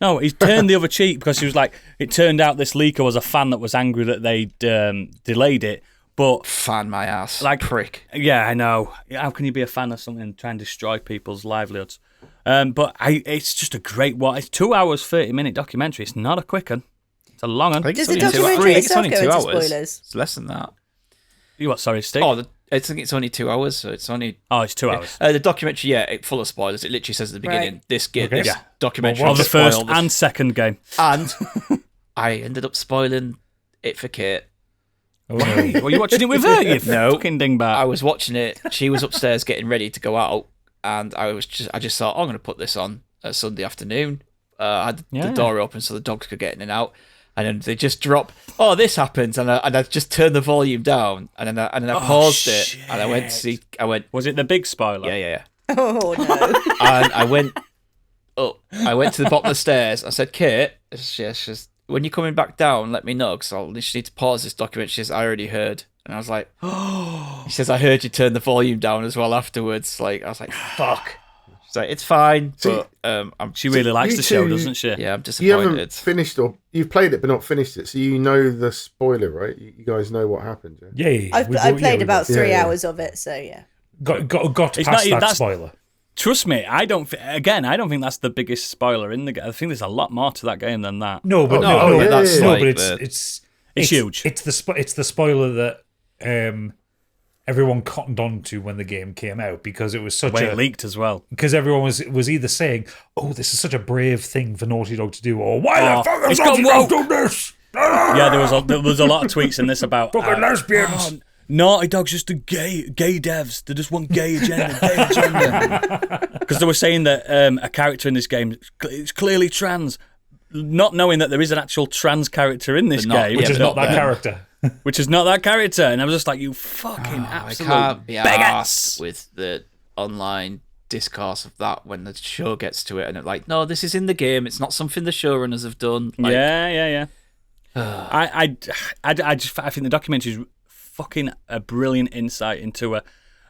S1: No, he's turned the other cheek because he was like, it turned out this leaker was a fan that was angry that they'd delayed it. But
S2: Fan my ass,
S1: like
S2: prick.
S1: Yeah, I know. How can you be a fan of something and try and destroy people's livelihoods? But it's just a great one. It's 2 hours, 30-minute documentary. It's not a quick one. It's a long one.
S3: Does the documentary itself go into spoilers?
S2: It's less than that.
S1: You what? Sorry, Steve.
S2: I think it's only 2 hours, so it's only.
S1: Oh, it's 2 hours.
S2: The documentary, full of spoilers. It literally says at the beginning, this documentary.
S1: Well, the first
S2: spoiled.
S1: and second game.
S2: And I ended up spoiling it for Kate.
S5: Oh, no.
S1: Were you watching it with her? You
S2: No.
S1: fucking dingbat.
S2: I was watching it. She was upstairs getting ready to go out, and I just thought, I'm going to put this on a Sunday afternoon. I had the door open so the dogs could get in and out, and then they just drop. Oh, this happens, and I just turned the volume down, and then I paused it, and I went to see.
S1: Was it the big spoiler?
S2: Yeah.
S3: Oh no!
S2: And I went up. I went to the bottom of the stairs. I said, Kate, she's when you're coming back down, let me know, because I'll just need to pause this document. She says, I already heard. And I was like, she says, I heard you turn the volume down as well afterwards. Like, I was like, fuck. She's like, it's fine. But
S1: she really likes the show, doesn't she?
S2: Yeah, I'm
S4: You
S2: disappointed.
S4: haven't finished, or you've played it but not finished it, so you know the spoiler, right? You guys know what happened.
S5: Yeah.
S3: I played about 3 hours of it, so yeah.
S5: Got
S1: It's
S5: past
S1: not-
S5: that spoiler.
S1: Trust me, I don't think that's the biggest spoiler in the game. I think there's a lot more to that game than that.
S5: No, but
S2: that's
S5: no,
S2: like
S5: but
S2: the-
S5: it's
S1: huge.
S5: It's the spoiler that everyone cottoned on to when the game came out, because it was such
S1: Way it leaked as well.
S5: because everyone was either saying, "Oh, this is such a brave thing for Naughty Dog to do," or "Why the fuck is
S1: it's gone
S5: Naughty Dog
S1: woke."
S5: do this?"
S1: Yeah, there was a lot of tweets in this about
S5: Fucking lesbians.
S1: Naughty Dog's just a gay devs. They just want gay agenda. Because they were saying that a character in this game is clearly trans, not knowing that there is an actual trans character in this game,
S5: Which is not that character.
S1: Which is not that character. And I was just like, you fucking
S2: I
S1: absolute
S2: can't be
S1: bigots.
S2: arsed with the online discourse of that when the show gets to it, and it's like, no, this is in the game. It's not something the showrunners have done. Like,
S1: Yeah. I think the documentary is fucking a brilliant insight into a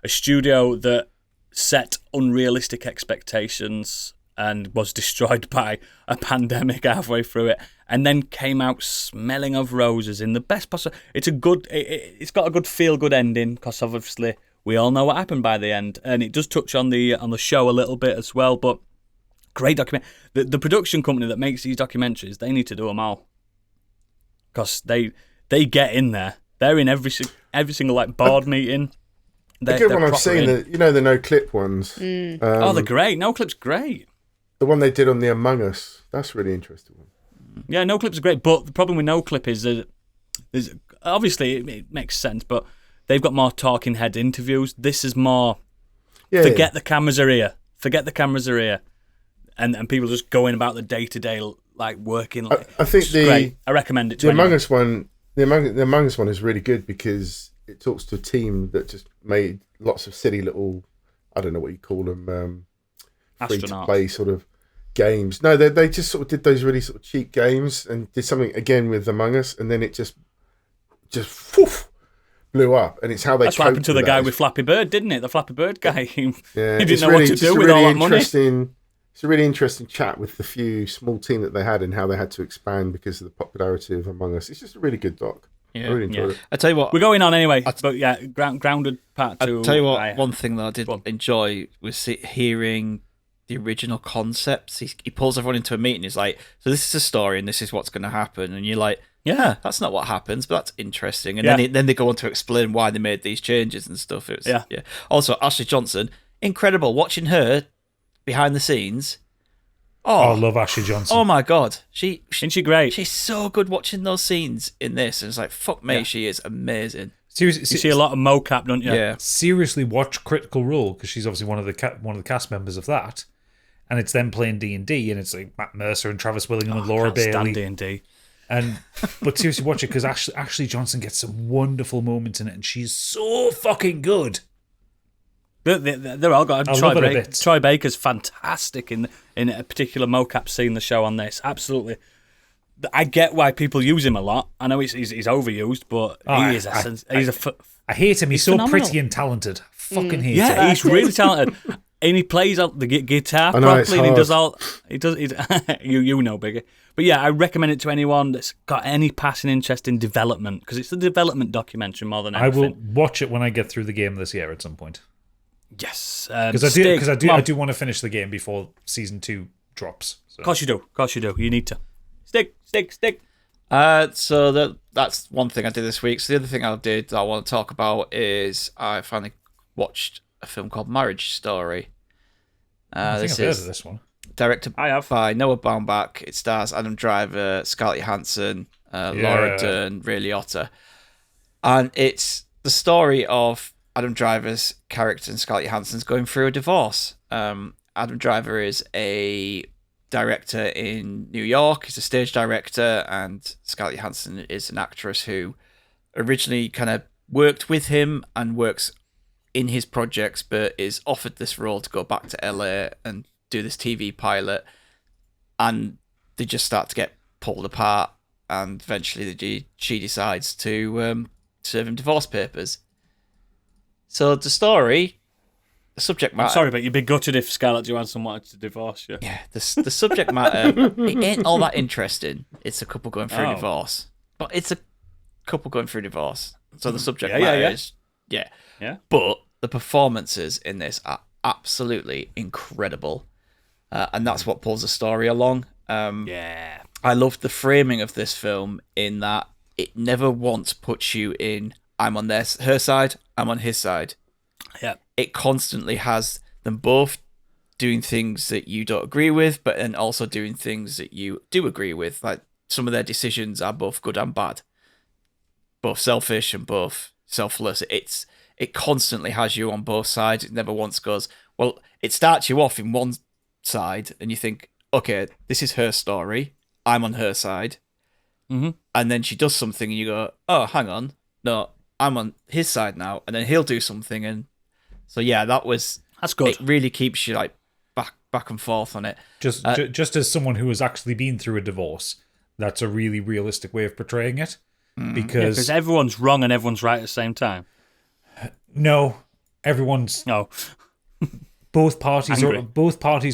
S1: studio that set unrealistic expectations and was destroyed by a pandemic halfway through it, and then came out smelling of roses in the best possible. It's got a good feel good ending, because obviously we all know what happened by the end, and it does touch on the show a little bit as well. But great document. The production company that makes these documentaries, they need to do them all, because they get in there. They're in every single like board meeting.
S4: The good one I've seen, the no clip ones.
S1: They're great. No Clip's great.
S4: The one they did on the Among Us, that's a really interesting one.
S1: Yeah, No Clip's great, but the problem with No Clip is that obviously it makes sense, but they've got more talking head interviews. This is more forget the cameras are here. Forget the cameras are here. And people just going about the day-to-day like working. Like,
S4: I think
S1: great. I recommend it to
S4: the Among
S1: anyone.
S4: Us one. The Among Us one is really good because it talks to a team that just made lots of silly little, I don't know what you call them, free to play sort of games. No, they just sort of did those really sort of cheap games and did something again with Among Us, and then it just woof, blew up. And it's how they.
S1: That's what happened to the guy with Flappy Bird, didn't it? The Flappy Bird guy. He didn't know what to do with all that money.
S4: It's a really interesting chat with the few small team that they had and how they had to expand because of the popularity of Among Us. It's just a really good doc. I really enjoyed it.
S2: I tell you what,
S1: we're going on anyway. But yeah, Grounded Part 2.
S2: I tell you what, one thing that I did enjoy was hearing the original concepts. He pulls everyone into a meeting. He's like, "So this is a story, and this is what's going to happen." And you're like, "Yeah, that's not what happens, but that's interesting." And then they go on to explain why they made these changes and stuff. It was, yeah. Also, Ashley Johnson, incredible watching her behind the scenes.
S5: Oh, I love Ashley Johnson.
S2: Oh my god,
S1: isn't she great?
S2: She's so good watching those scenes in this, and it's like, fuck me, she is amazing.
S5: Seriously,
S1: you see a lot of mocap, don't you?
S2: Yeah.
S5: Seriously, watch Critical Role, because she's obviously one of the cast members of that, and it's them playing D&D, and it's like Matt Mercer and Travis Willingham and Laura Bailey.
S1: D&D.
S5: But seriously, watch it, because Ashley Johnson gets some wonderful moments in it, and she's so fucking good.
S1: They're all got. Troy Baker's fantastic in a particular mocap scene. The show on this, absolutely I get why people use him a lot. I know he's overused, but he's
S5: I hate him. He's so
S1: phenomenal.
S5: pretty and talented. Fucking hate him.
S1: Yeah, he's really talented, and he plays out the guitar
S4: I know, it's
S1: properly. And he
S4: hard.
S1: does all. He does. You know, Biggie. But yeah, I recommend it to anyone that's got any passing interest in development, because it's a development documentary more than
S5: I
S1: anything.
S5: will watch it when I get through the game this year at some point.
S1: Yes,
S5: Because I do want to finish the game before season 2 drops. So.
S1: Of course you do. Of course you do. You need to stick.
S2: So that's one thing I did this week. So the other thing I did that I want to talk about is I finally watched a film called Marriage Story.
S5: I think I've heard of this one.
S2: Directed
S1: I have.
S2: by Noah Baumbach. It stars Adam Driver, Scarlett Johansson, Laura Dern, Ray Liotta. And it's the story of Adam Driver's character and Scarlett Johansson's going through a divorce. Adam Driver is a director in New York. He's a stage director, and Scarlett Johansson is an actress who originally kind of worked with him and works in his projects, but is offered this role to go back to LA and do this TV pilot, and they just start to get pulled apart, and eventually she decides to serve him divorce papers. So the story, the subject matter...
S1: I'm sorry, but you'd be gutted if Scarlett Johansson wanted to divorce you.
S2: Yeah, the subject matter, it ain't all that interesting. It's a couple going through a divorce. But it's a couple going through divorce. So the subject matter is... Yeah. But the performances in this are absolutely incredible. And that's what pulls the story along.
S1: Yeah.
S2: I loved the framing of this film in that it never once puts you in, I'm on her side, I'm on his side.
S1: Yeah.
S2: It constantly has them both doing things that you don't agree with, but then also doing things that you do agree with. Like, some of their decisions are both good and bad, both selfish and both selfless. It constantly has you on both sides. It never once goes, well, it starts you off in one side and you think, okay, this is her story, I'm on her side.
S1: Mm-hmm.
S2: And then she does something and you go, oh, hang on, no, I'm on his side now. And then he'll do something, and so yeah, that's good. It really keeps you like back and forth on it.
S5: Just as someone who has actually been through a divorce, that's a really realistic way of portraying it. Because
S1: everyone's wrong and everyone's right at the same time.
S5: No, everyone's
S1: no.
S5: Both parties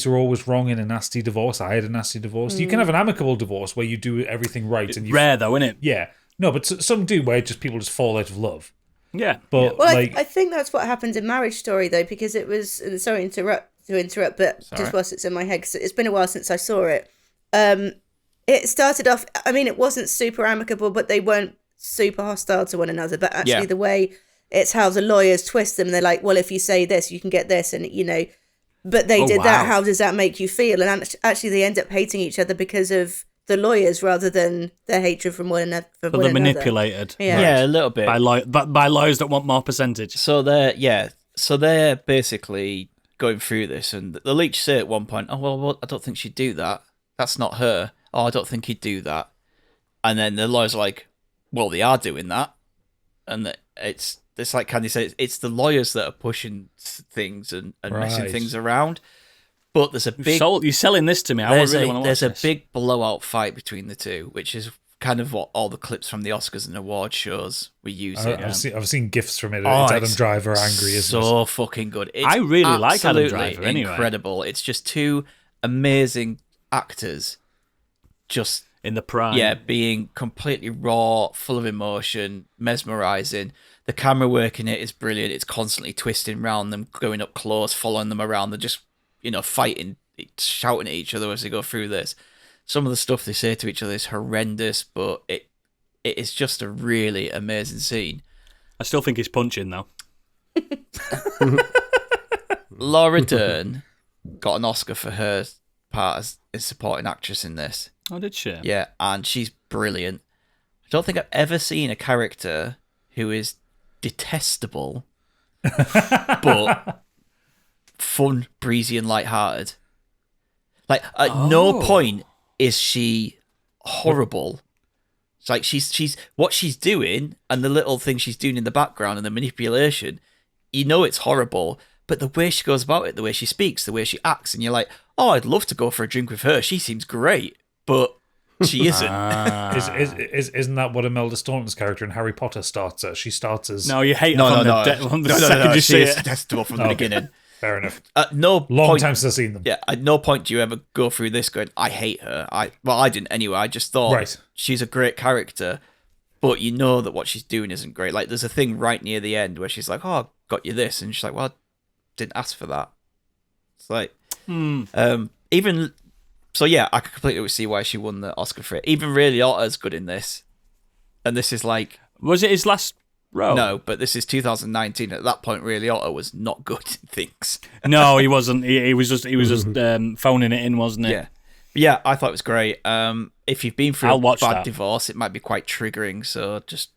S5: are always wrong in a nasty divorce. I had a nasty divorce. You can have an amicable divorce where you do everything right, and
S1: rare though, isn't it?
S5: Yeah, no, but some do where people just fall out of love.
S1: Yeah,
S5: but
S3: well, I think that's what happened in Marriage Story though, because it was. Sorry to interrupt, but just whilst it's in my head, because it's been a while since I saw it. It started off. I mean, it wasn't super amicable, but they weren't super hostile to one another. But actually, the way it's how the lawyers twist them, they're like, well, if you say this, you can get this, and but they did that. How does that make you feel? And actually, they end up hating each other because of the lawyers rather than their hatred from one another.
S1: But they're manipulated,
S2: yeah, a little bit
S1: by lawyers that want more percentage.
S2: So they're basically going through this, and the leech say at one point, "Oh well, I don't think she'd do that. That's not her. Oh, I don't think he'd do that." And then the lawyers are like, "Well, they are doing that," and it's like Candy said, it's the lawyers that are pushing things and messing things around. But there's a big...
S1: You're selling this to me. I really want to watch this.
S2: There's a big blowout fight between the two, which is kind of what all the clips from the Oscars and award shows were using.
S5: I've seen GIFs from it. It's Adam Driver angry, isn't it?
S2: So fucking good.
S1: I really like Adam Driver anyway.
S2: Incredible. It's just two amazing actors just...
S1: in the prime.
S2: Yeah, being completely raw, full of emotion, mesmerising. The camera work in it is brilliant. It's constantly twisting around them, going up close, following them around. They're just, fighting, shouting at each other as they go through this. Some of the stuff they say to each other is horrendous, but it is just a really amazing scene.
S1: I still think he's punching, though.
S2: Laura Dern got an Oscar for her part as a supporting actress in this.
S1: Oh, did she?
S2: Yeah, and she's brilliant. I don't think I've ever seen a character who is detestable, but fun, breezy, and lighthearted. Like, at no point is she horrible. It's like she's what she's doing and the little things she's doing in the background and the manipulation, it's horrible, but the way she goes about it, the way she speaks, the way she acts, and you're like, oh, I'd love to go for a drink with her. She seems great, but She isn't.
S5: Isn't that what Imelda Staunton's character in Harry Potter starts as? She starts as...
S1: No, you hate
S2: No,
S1: her
S2: no,
S1: from
S2: no.
S1: the second you
S2: She
S1: see
S2: is
S1: it.
S2: detestable from the beginning.
S5: Fair enough.
S2: At no
S5: Long
S2: point,
S5: time since I've seen them.
S2: Yeah, at no point do you ever go through this going, I hate her. I didn't anyway. I just thought
S5: Right.
S2: she's a great character, but you know that what she's doing isn't great. Like, there's a thing right near the end where she's like, oh, I got you this. And she's like, well, I didn't ask for that. It's like, even... So, yeah, I could completely see why she won the Oscar for it. Even Ray Liotta's good in this. And this is like...
S1: Was it his last role?
S2: No, but this is 2019. At that point, Ray Liotta was not good in things.
S1: No, he wasn't. He was just phoning it in, wasn't it?
S2: Yeah. Yeah, I thought it was great. If you've been through
S1: I'll
S2: a
S1: watch
S2: bad
S1: that.
S2: divorce, it might be quite triggering. So just,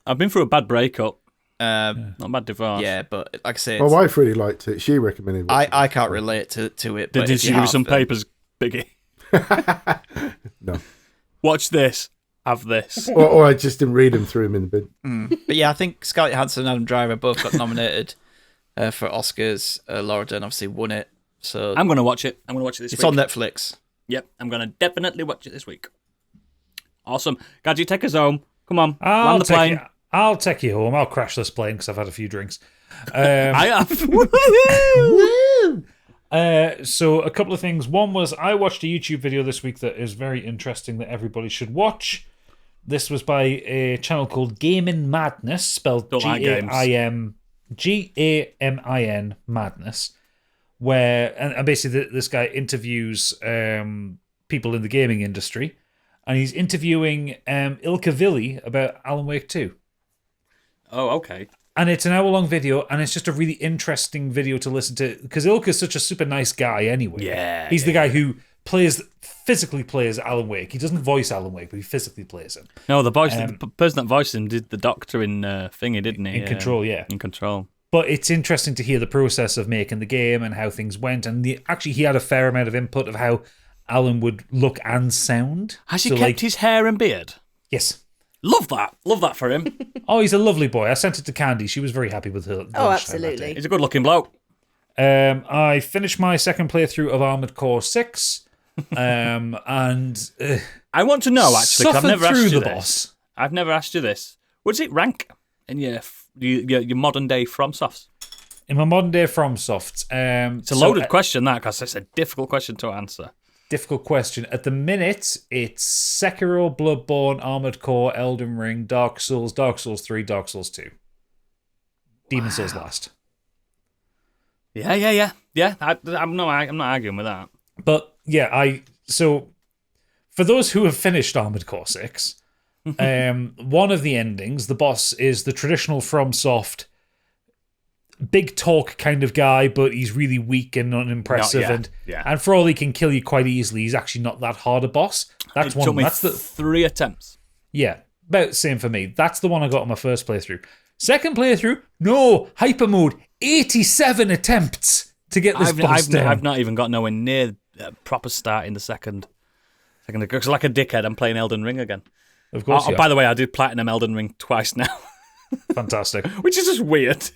S1: I've been through a bad breakup.
S2: not
S1: a bad divorce.
S2: Yeah, but like I say,
S4: My wife really liked it. She recommended it.
S2: I can't relate to it. But
S1: Did
S2: if
S1: she
S2: you
S1: give you
S2: have,
S1: some
S2: then-
S1: papers, Biggie?
S4: No.
S1: Watch this. Have this.
S4: Or I just didn't read them through them in the bin.
S2: But yeah, I think Scarlett Johansson and Adam Driver both got nominated for Oscars. Laura Dern obviously won it. So
S1: I'm going to watch it. I'm going to watch it this
S2: it's
S1: week.
S2: on Netflix.
S1: Yep, I'm going to definitely watch it this week. Awesome. Gadget, take us home. Come on, land the plane.
S5: I'll take you home. I'll crash this plane because I've had a few drinks.
S1: I have.
S5: So a couple of things. One was I watched a YouTube video this week that is very interesting that everybody should watch. This was by a channel called Gaming Madness, spelled
S1: Don't like games.
S5: Gamin Madness, where and basically this guy interviews people in the gaming industry, and he's interviewing Ilka Villi about Alan Wake 2.
S1: Oh, okay.
S5: And it's an hour-long video, and it's just a really interesting video to listen to, because Ilka's such a super nice guy anyway.
S1: Yeah,
S5: He's the guy who physically plays Alan Wake. He doesn't voice Alan Wake, but he physically plays him.
S1: No, the person that voiced him did the Doctor in Thingy, didn't he?
S5: In Control, yeah.
S1: In Control.
S5: But it's interesting to hear the process of making the game and how things went. And actually, he had a fair amount of input of how Alan would look and sound.
S1: Has he kept his hair and beard?
S5: Yes.
S1: Love that. Love that for him.
S5: Oh, he's a lovely boy. I sent it to Candy. She was very happy with her.
S3: Oh, absolutely.
S1: He's a good-looking bloke.
S5: I finished my second playthrough of Armored Core 6. And
S1: I want to know, actually, 'cause I've never asked you
S5: the
S1: this.
S5: boss.
S1: I've never asked you this. What does it rank in your modern-day FromSofts?
S5: In my modern day FromSoft,
S1: It's a loaded question, that, because it's a difficult question to answer.
S5: difficult question. At the minute, it's Sekiro, Bloodborne, Armored Core, Elden Ring, Dark Souls 3, Dark Souls 2. Demon Souls last.
S1: Yeah. I'm not arguing with that.
S5: But yeah, so for those who have finished Armored Core 6, one of the endings, the boss is the traditional FromSoft big talk kind of guy, but he's really weak and unimpressive, and for all he can kill you quite easily, he's actually not that hard a boss. That's
S1: It took me
S5: That's the
S1: 3 attempts.
S5: Yeah, about the same for me. That's the one I got on my first playthrough. Second playthrough, no hyper mode, 87 attempts to get this boss down.
S1: I've not even got nowhere near a proper start in the second. Because like a dickhead, I'm playing Elden Ring again.
S5: Of course.
S1: By the way, I did platinum Elden Ring twice now,
S5: Fantastic.
S1: which is just weird.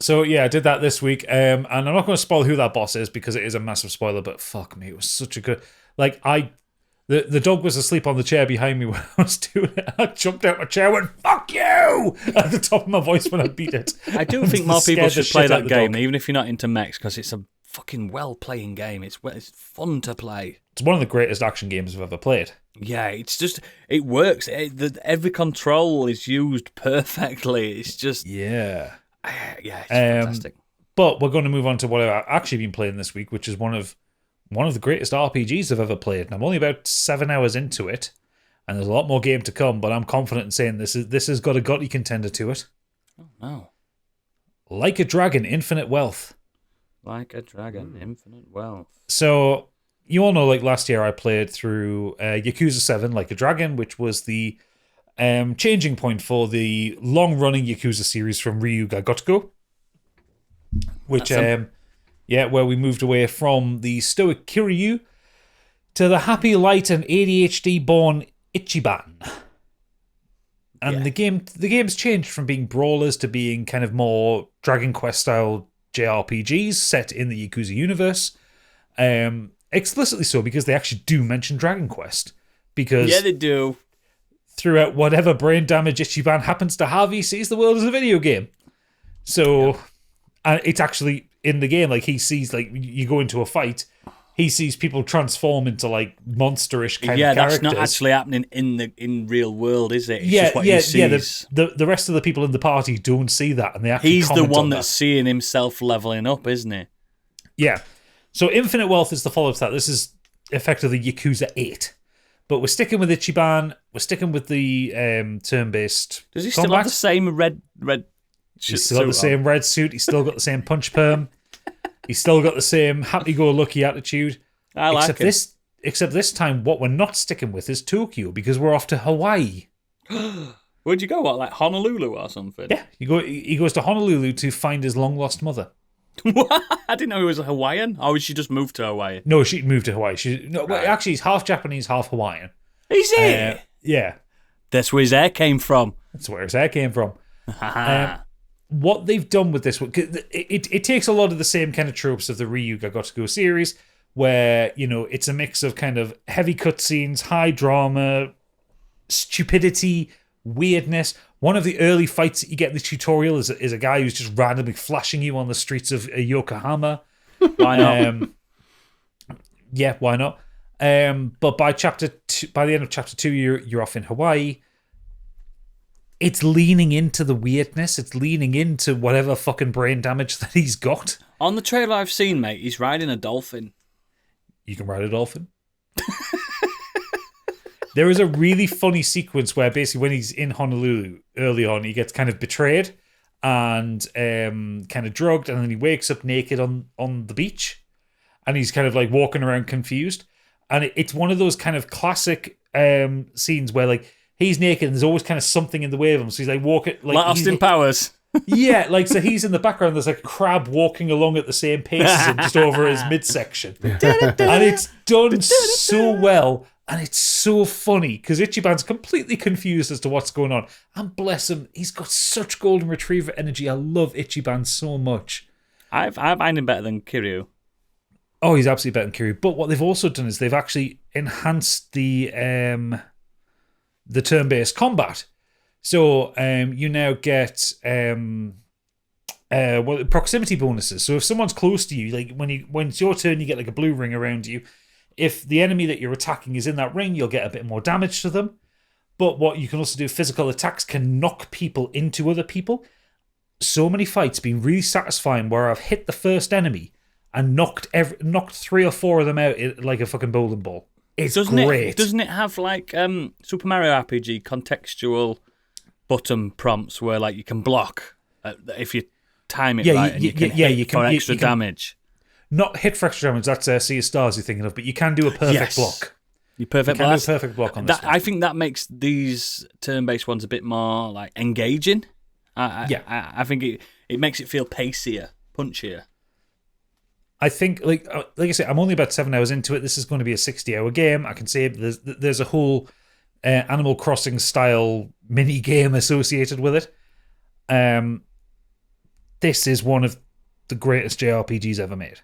S5: So yeah, I did that this week, and I'm not going to spoil who that boss is because it is a massive spoiler. But fuck me, it was such a good. Like the dog was asleep on the chair behind me when I was doing it. I jumped out my chair, and went "fuck you" at the top of my voice when I beat it.
S1: I do think more people
S5: Scared the
S1: should play
S5: shit out
S1: that
S5: of the
S1: game,
S5: dog.
S1: even if you're not into mechs, because it's a fucking well-playing game. It's fun to play.
S5: It's one of the greatest action games I've ever played.
S1: Yeah, it's just it works. Every control is used perfectly. It's just
S5: Yeah.
S1: it's fantastic.
S5: But we're going to move on to what I've actually been playing this week, which is one of the greatest RPGs I've ever played. And I'm only about 7 hours into it, and there's a lot more game to come. But I'm confident in saying this has got a GOTY contender to it.
S1: Oh no!
S5: Like a Dragon, Infinite Wealth.
S1: Like a Dragon, Infinite Wealth.
S5: So you all know, like last year, I played through Yakuza 7, Like a Dragon, which was the changing point for the long-running Yakuza series from Ryu ga Gotoku, which where we moved away from the stoic Kiryu to the happy, light, and ADHD-born Ichiban. And the game's changed from being brawlers to being kind of more Dragon Quest-style JRPGs set in the Yakuza universe. Explicitly so, because they actually do mention Dragon Quest. because
S1: Yeah, they do.
S5: throughout whatever brain damage Ichiban happens to have, he sees the world as a video game. So, and it's actually in the game, like he sees, like you go into a fight, he sees people transform into like monsterish kind of characters.
S1: Yeah, that's not actually happening in real world, is it? It's
S5: yeah,
S1: just what he sees.
S5: The rest of the people in the party don't see that, and they actually
S1: He's the
S5: comment
S1: one
S5: on
S1: that's
S5: that.
S1: seeing himself leveling up, isn't he?
S5: Yeah. So Infinite Wealth is the follow-up to that. This is effectively Yakuza 8. But we're sticking with Ichiban. We're sticking with the turn-based
S1: Does he still
S5: combat.
S1: have the same red
S5: He's still got the same red suit. He's still got the same punch perm. He's still got the same happy-go-lucky attitude.
S1: I like
S5: Except this time, what we're not sticking with is Tokyo, because we're off to Hawaii.
S1: Where'd you go? What, like Honolulu or something?
S5: Yeah, he goes to Honolulu to find his long-lost mother.
S1: What? I didn't know he was a Hawaiian. Or she just moved to Hawaii?
S5: No, she moved to Hawaii.
S1: Right.
S5: Actually, he's half Japanese, half Hawaiian.
S1: Is he?
S5: Yeah,
S1: That's where his hair came from.
S5: that's where his hair came from. What they've done with this one, 'cause it takes a lot of the same kind of tropes of the Ryu Ga Goto Go series, where, you know, it's a mix of kind of heavy cutscenes, high drama, stupidity, weirdness. One of the early fights that you get in the tutorial is a guy who's just randomly flashing you on the streets of Yokohama.
S1: Why not?
S5: Yeah, why not? But by the end of chapter 2, you're off in Hawaii. It's leaning into the weirdness. It's leaning into whatever fucking brain damage that he's got.
S1: On the trailer I've seen, mate, he's riding a dolphin.
S5: You can ride a dolphin. There is a really funny sequence where basically when he's in Honolulu early on, he gets kind of betrayed and kind of drugged, and then he wakes up naked on the beach, and he's kind of like walking around confused. And it's one of those kind of classic scenes where like he's naked and there's always kind of something in the way of him. So he's like walking like
S1: Austin Powers.
S5: Yeah, like so he's in the background. There's like a crab walking along at the same pace as him, just over his midsection, and it's done so well, and it's so funny because Ichiban's completely confused as to what's going on. And bless him, he's got such golden retriever energy. I love Ichiban so much.
S1: I find him better than Kiryu.
S5: Oh, he's absolutely better than Kiryu. But what they've also done is they've actually enhanced the turn-based combat. So you now get proximity bonuses. So if someone's close to you, like when it's your turn, you get like a blue ring around you. If the enemy that you're attacking is in that ring, you'll get a bit more damage to them. But what you can also do, physical attacks can knock people into other people. So many fights been really satisfying where I've hit the first enemy and knocked 3 or 4 of them out like a fucking bowling ball. It's great.
S1: Doesn't it have like Super Mario RPG contextual button prompts where like you can block if you time it right and you can hit for extra damage?
S5: Not hit for extra damage. That's Sea of Stars you're thinking of, but you can do a perfect block.
S1: You perfect
S5: can
S1: blast.
S5: do a perfect block on this one.
S1: I think that makes these turn-based ones a bit more like engaging. I think it makes it feel pacier, punchier.
S5: I think, like I said, I'm only about 7 hours into it. This is going to be a 60-hour game. I can say there's a whole Animal Crossing style mini game associated with it. This is one of the greatest JRPGs ever made.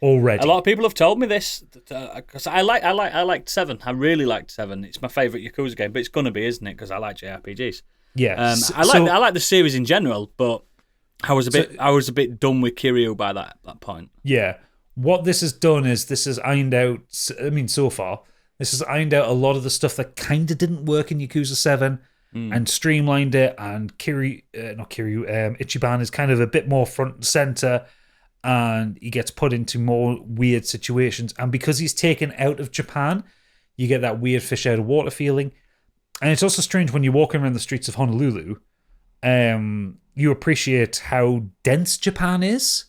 S5: Already,
S1: a lot of people have told me this because I liked 7. I really liked 7. It's my favourite Yakuza game, but it's gonna be, isn't it? Because I like JRPGs.
S5: Yeah,
S1: I like the series in general, but I was a bit done with Kiryu by that point.
S5: Yeah, what this has done is this has ironed out. I mean, so far this has ironed out a lot of the stuff that kind of didn't work in Yakuza 7 and streamlined it. And Ichiban is kind of a bit more front and center. And he gets put into more weird situations. And because he's taken out of Japan, you get that weird fish out of water feeling. And it's also strange when you're walking around the streets of Honolulu, you appreciate how dense Japan is.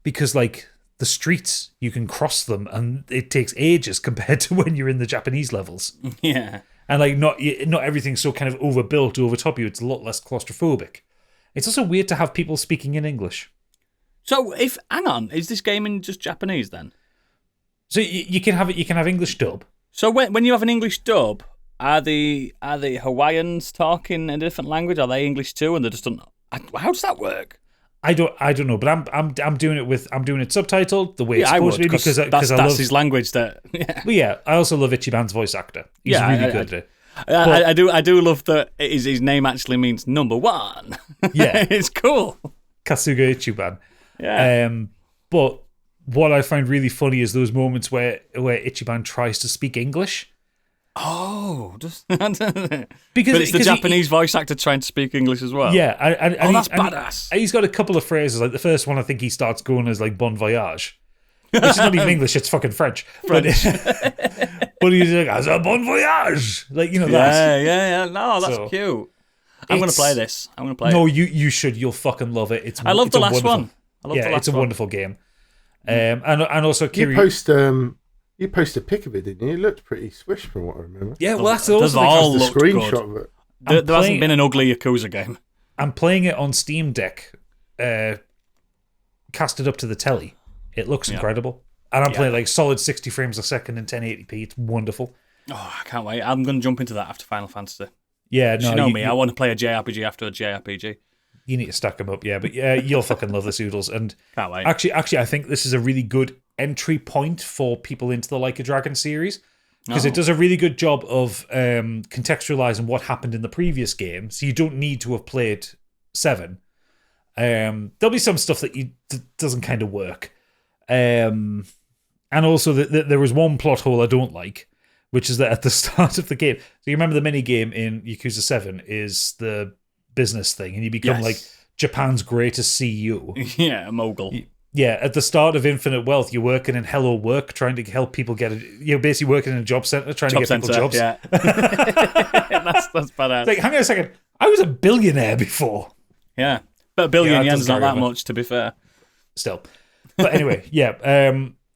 S5: Because, like, the streets, you can cross them and it takes ages compared to when you're in the Japanese levels.
S1: Yeah.
S5: And, like, not everything's so kind of overbuilt over top of you. It's a lot less claustrophobic. It's also weird to have people speaking in English.
S1: So hang on, is this game in just Japanese then?
S5: So you can have it. You can have English dub.
S1: So when you have an English dub, are the Hawaiians talking a different language? Are they English too? And they just don't. How does that work?
S5: I don't know, but I'm doing it subtitled the way it's
S1: I
S5: supposed
S1: would,
S5: to be because
S1: that's
S5: I love
S1: his language. That
S5: But yeah, I also love Ichiban's voice actor. He's really good at it.
S1: I do love that his name actually means number one.
S5: Yeah.
S1: It's cool.
S5: Kasuga Ichiban.
S1: Yeah.
S5: But what I find really funny is those moments where Ichiban tries to speak English.
S1: Oh, just
S5: Because
S1: but it's the Japanese voice actor trying to speak English as well.
S5: Yeah, and
S1: that's badass.
S5: He's got a couple of phrases. Like the first one, I think he starts going as like "Bon voyage," which is not even English; it's fucking French. But he's like "as a bon voyage," like that.
S1: Yeah. No, that's cute. I'm going to play this.
S5: No, you should. You'll fucking love it.
S1: I love the last one.
S5: It's a wonderful game. And also Kiryu.
S4: You posted a pic of it, didn't you? It looked pretty swish from what I remember.
S5: Yeah, well, that's also
S1: all
S4: the
S1: looked
S4: screenshot
S1: good.
S4: of it.
S1: There hasn't been an ugly Yakuza game.
S5: I'm playing it on Steam Deck, casted up to the telly. It looks incredible. And I'm playing like solid 60 frames a second in 1080p. It's wonderful.
S1: Oh, I can't wait. I'm going to jump into that after Final Fantasy.
S5: Yeah, no,
S1: you know me. I want to play a JRPG after a JRPG.
S5: You need to stack them up, yeah. But yeah, you'll fucking love this, Oodles. And
S1: can't wait.
S5: Actually, I think this is a really good entry point for people into the Like a Dragon series because it does a really good job of contextualizing what happened in the previous game. So you don't need to have played 7. There'll be some stuff that doesn't kind of work. And also, there was one plot hole I don't like, which is that at the start of the game, so you remember the mini game in Yakuza 7 is the business thing, and you become like Japan's greatest CEO.
S1: Yeah, a mogul.
S5: Yeah, at the start of Infinite Wealth, you're working in Hello Work, trying to help people you're basically working in a job center, trying to get people jobs.
S1: Yeah. that's badass.
S5: Like, hang on a second, I was a billionaire before.
S1: Yeah, but a billion yen's not that much, to be fair.
S5: Still, but anyway, yeah.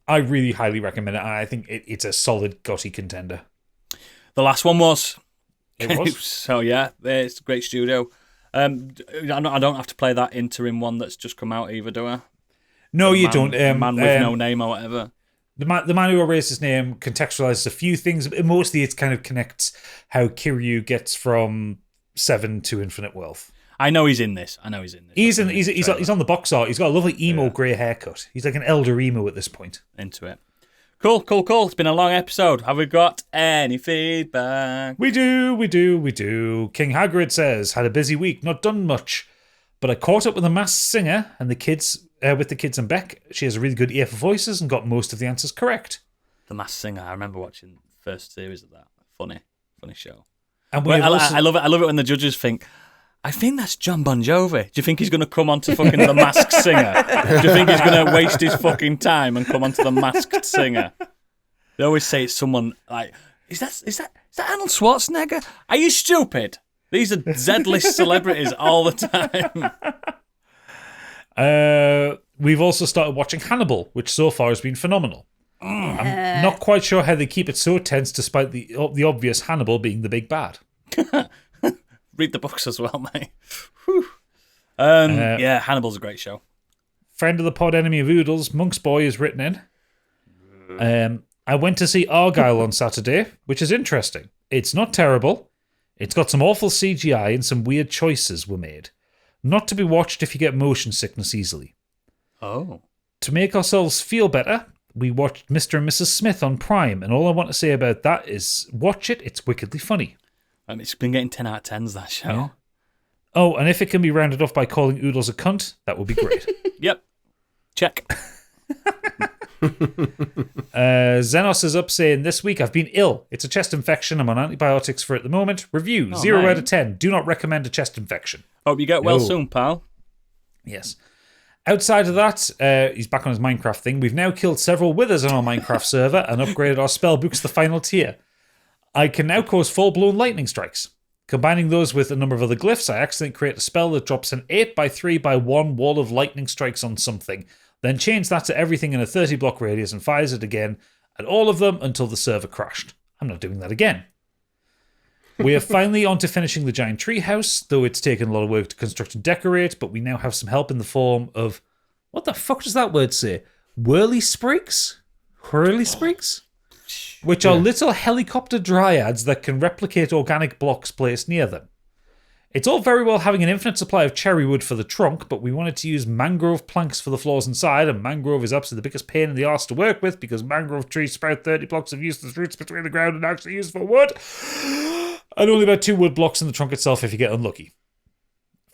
S5: I really highly recommend it, and I think it's a solid GOTY contender.
S1: The last one was.
S5: It was?
S1: So, yeah, it's a great studio. I don't have to play that interim one that's just come out either, do I?
S5: No, you don't.
S1: Man with no name or whatever.
S5: The man who erased his name contextualizes a few things. Mostly it kind of connects how Kiryu gets from 7 to Infinite Wealth.
S1: I know he's in this. He's
S5: on the box art. He's got a lovely emo grey haircut. He's like an elder emo at this point.
S1: Into it. Cool. It's been a long episode. Have we got any feedback?
S5: We do. King Hagrid says, had a busy week, not done much, but I caught up with the Masked Singer and the kids, and Beck. She has a really good ear for voices and got most of the answers correct.
S1: The Masked Singer. I remember watching the first series of that. Funny show.
S5: And
S1: I love it when the judges think, I think that's John Bon Jovi. Do you think he's going to come onto fucking The Masked Singer? Do you think he's going to waste his fucking time and come onto The Masked Singer? They always say it's someone like, is that Arnold Schwarzenegger? Are you stupid? These are Z-list celebrities all the time.
S5: We've also started watching Hannibal, which so far has been phenomenal. I'm not quite sure how they keep it so tense despite the obvious Hannibal being the big bad.
S1: Read the books as well, mate. Yeah, Hannibal's a great show.
S5: Friend of the pod, enemy of Oodles, Monk's Boy is written in. I went to see Argyle on Saturday, which is interesting. It's not terrible. It's got some awful CGI and some weird choices were made. Not to be watched if you get motion sickness easily.
S1: Oh.
S5: To make ourselves feel better, we watched Mr. and Mrs. Smith on Prime, and all I want to say about that is watch it, it's wickedly funny.
S1: It's been getting 10 out of 10s, that show. Yeah.
S5: Oh, and if it can be rounded off by calling Oodles a cunt, that would be great.
S1: Yep. Check.
S5: Xenos is up saying, this week I've been ill. It's a chest infection. I'm on antibiotics for it at the moment. Review, 0 out of 10. Do not recommend a chest infection.
S1: Hope you get well soon, pal.
S5: Yes. Outside of that, he's back on his Minecraft thing. We've now killed several withers on our Minecraft server and upgraded our spell books to the final tier. I can now cause full-blown lightning strikes. Combining those with a number of other glyphs, I accidentally create a spell that drops an 8x3x1 wall of lightning strikes on something, then change that to everything in a 30-block radius and fires it again at all of them until the server crashed. I'm not doing that again. We are finally on to finishing the giant tree house, though it's taken a lot of work to construct and decorate, but we now have some help in the form of... What the fuck does that word say? Whirly sprigs? Whirly sprigs? Which are little helicopter dryads that can replicate organic blocks placed near them. It's all very well having an infinite supply of cherry wood for the trunk, but we wanted to use mangrove planks for the floors inside, and mangrove is absolutely the biggest pain in the arse to work with because mangrove trees sprout 30 blocks of useless roots between the ground and actually used for wood, and only about 2 wood blocks in the trunk itself if you get unlucky.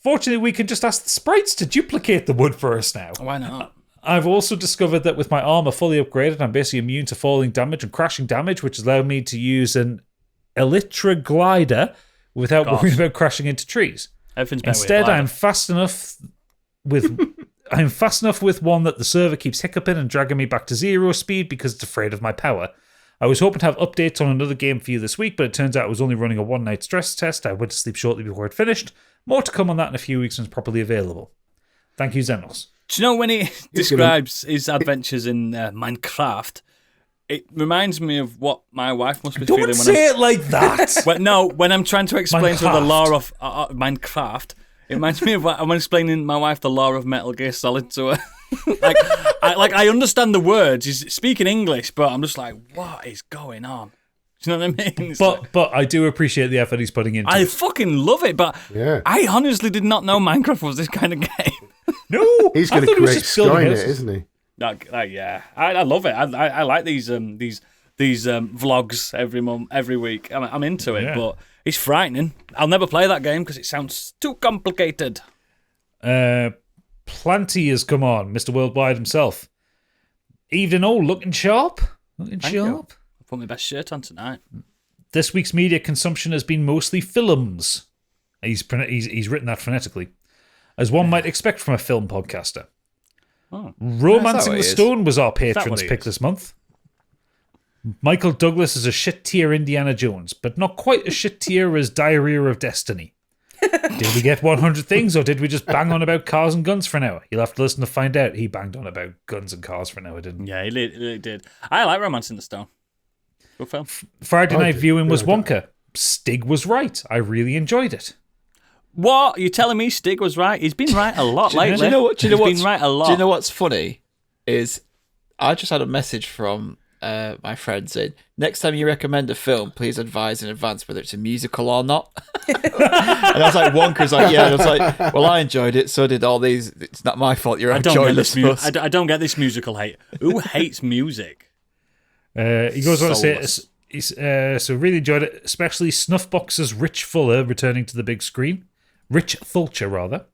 S5: Fortunately, we can just ask the sprites to duplicate the wood for us now.
S1: Why not?
S5: I've also discovered that with my armor fully upgraded, I'm basically immune to falling damage and crashing damage, which has allowed me to use an Elytra glider without worrying about crashing into trees. Instead, I'm fast enough with one that the server keeps hiccuping and dragging me back to 0 speed because it's afraid of my power. I was hoping to have updates on another game for you this week, but it turns out it was only running a one-night stress test. I went to sleep shortly before it finished. More to come on that in a few weeks when it's properly available. Thank you, Xenos.
S1: Do you know when he describes his adventures in Minecraft, it reminds me of what my wife must be feeling.
S5: Don't say it like that.
S1: When I'm trying to explain to her the law of Minecraft, it reminds me of what I'm explaining my wife the law of Metal Gear Solid to her. I understand the words. He's speaking English, but I'm just like, what is going on? Do you know what I mean?
S5: But I do appreciate the effort he's putting into it.
S1: I fucking love it, but I honestly did not know Minecraft was this kind of game.
S5: No,
S4: he's going to create Skynet, isn't he?
S1: Yeah, I love it. I like these vlogs every week. I'm into it, but it's frightening. I'll never play that game because it sounds too complicated.
S5: Plenty has come on, Mr. Worldwide himself. Evening all, looking sharp.
S1: Thank you. I put my best shirt on tonight.
S5: This week's media consumption has been mostly films. He's written that phonetically, as one might expect from a film podcaster.
S1: Oh.
S5: Romancing the Stone was our patron's pick this month. Michael Douglas is a shit tier Indiana Jones, but not quite as shit tier as Diarrhea of Destiny. Did we get 100 things, or did we just bang on about cars and guns for an hour? You'll have to listen to find out. He banged on about guns and cars for an hour, didn't he?
S1: Yeah, he did. I like Romancing the Stone. Good film.
S5: Friday night viewing was Wonka. Stig was right. I really enjoyed it.
S1: What? You're telling me Stig was right? He's been right a lot lately.
S2: Do you know what's
S1: been right a lot.
S2: Do you know what's funny? Is I just had a message from my friend saying, next time you recommend a film, please advise in advance whether it's a musical or not. And I was like, Wonka's like, yeah. And I was like, well, I enjoyed it. So did all these. It's not my fault. You're enjoying this.
S1: I don't get this musical hate. Who hates music?
S5: He goes on to say, so really enjoyed it, especially Snuffbox's Rich Fuller returning to the big screen. Rich Fulcher, rather.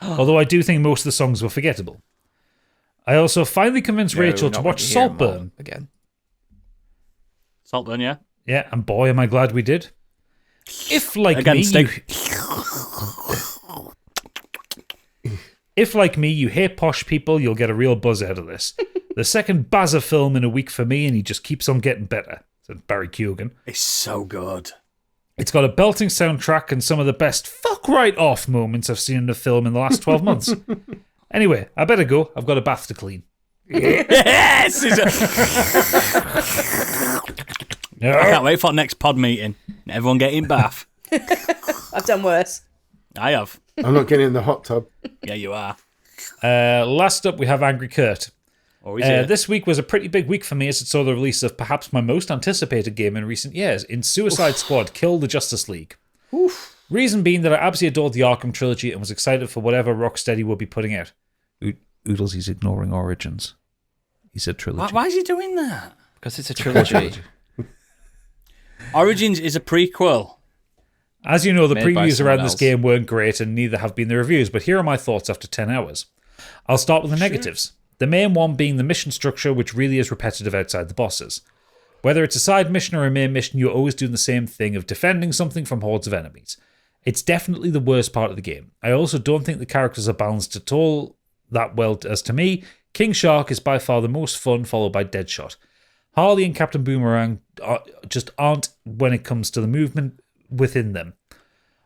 S5: Although I do think most of the songs were forgettable. I also finally convinced Rachel to watch Saltburn
S2: again.
S1: Saltburn, yeah?
S5: Yeah, and boy, am I glad we did. If, like me, you hate posh people, you'll get a real buzz out of this. The second Bazza film in a week for me, and he just keeps on getting better, said Barry Keoghan.
S1: It's so good.
S5: It's got a belting soundtrack and some of the best fuck right off moments I've seen in a film in the last 12 months. Anyway, I better go. I've got a bath to clean.
S1: Yes! I can't wait for next pod meeting. Everyone get in bath.
S3: I've done worse.
S1: I have.
S4: I'm not getting in the hot tub.
S1: Yeah, you are.
S5: Last up, we have Angry Kurt.
S1: Oh,
S5: this week was a pretty big week for me as it saw the release of perhaps my most anticipated game in recent years, in Suicide Squad Kill the Justice League.
S1: Oof.
S5: Reason being that I absolutely adored the Arkham trilogy and was excited for whatever Rocksteady would be putting out. Oodles, he's ignoring Origins. He said trilogy.
S1: Why is he doing that?
S2: Because it's a trilogy.
S1: Origins is a prequel.
S5: As you know, the
S2: Made by
S5: previews
S2: someone
S5: around this
S2: else.
S5: game weren't great and neither have been the reviews, but here are my thoughts after 10 hours. I'll start with the negatives. The main one being the mission structure, which really is repetitive outside the bosses. Whether it's a side mission or a main mission, you're always doing the same thing of defending something from hordes of enemies. It's definitely the worst part of the game. I also don't think the characters are balanced at all that well, as to me, King Shark is by far the most fun, followed by Deadshot. Harley and Captain Boomerang just aren't when it comes to the movement within them.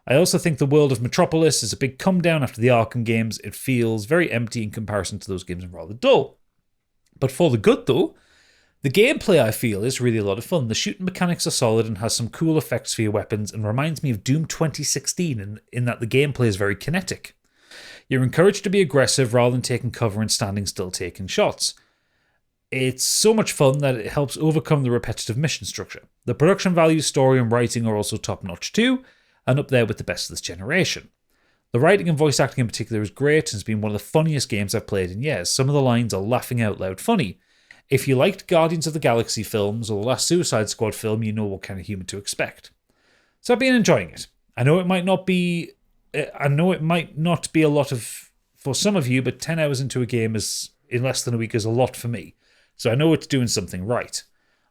S5: I also think the world of Metropolis is a big come down after the Arkham games. It feels very empty in comparison to those games and rather dull. But for the good though, the gameplay I feel is really a lot of fun. The shooting mechanics are solid and has some cool effects for your weapons and reminds me of Doom 2016 in that the gameplay is very kinetic. You're encouraged to be aggressive rather than taking cover and standing still taking shots. It's so much fun that it helps overcome the repetitive mission structure. The production value, story and writing are also top notch too. and up there with the best of this generation. The writing and voice acting in particular is great and has been one of the funniest games I've played in years. Some of the lines are laughing out loud funny. If you liked Guardians of the Galaxy films or the last Suicide Squad film, you know what kind of humour to expect. So I've been enjoying it. I know it might not be a lot for some of you, but 10 hours into a game in less than a week is a lot for me. So I know it's doing something right.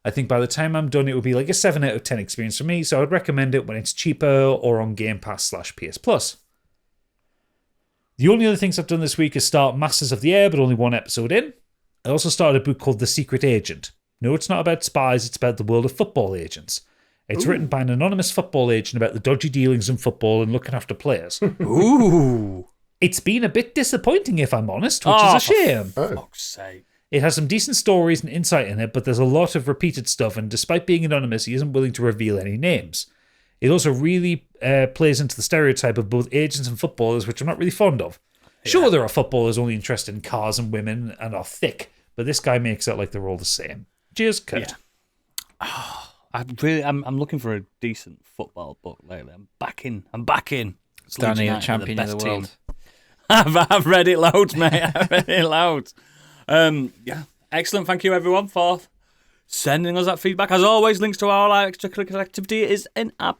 S5: I think by the time I'm done, it will be like a 7 out of 10 experience for me, so I would recommend it when it's cheaper or on Game Pass/PS Plus. The only other things I've done this week is start Masters of the Air, but only one episode in. I also started a book called The Secret Agent. No, it's not about spies, it's about the world of football agents. It's written by an anonymous football agent about the dodgy dealings in football and looking after players.
S1: Ooh.
S5: It's been a bit disappointing, if I'm honest, which is a shame.
S1: For fuck's sake.
S5: It has some decent stories and insight in it, but there's a lot of repeated stuff, and despite being anonymous, he isn't willing to reveal any names. It also really plays into the stereotype of both agents and footballers, which I'm not really fond of. Yeah. Sure, there are footballers only interested in cars and women and are thick, but this guy makes it like they're all the same. Cheers, Kurt.
S1: Yeah. I'm looking for a decent football book lately. I'm back in.
S2: Danny, a champion of the world.
S1: I've read it loads, mate. I've read it loads. Yeah, excellent. Thank you, everyone, for sending us that feedback. As always, links to all our extracurricular activity is in our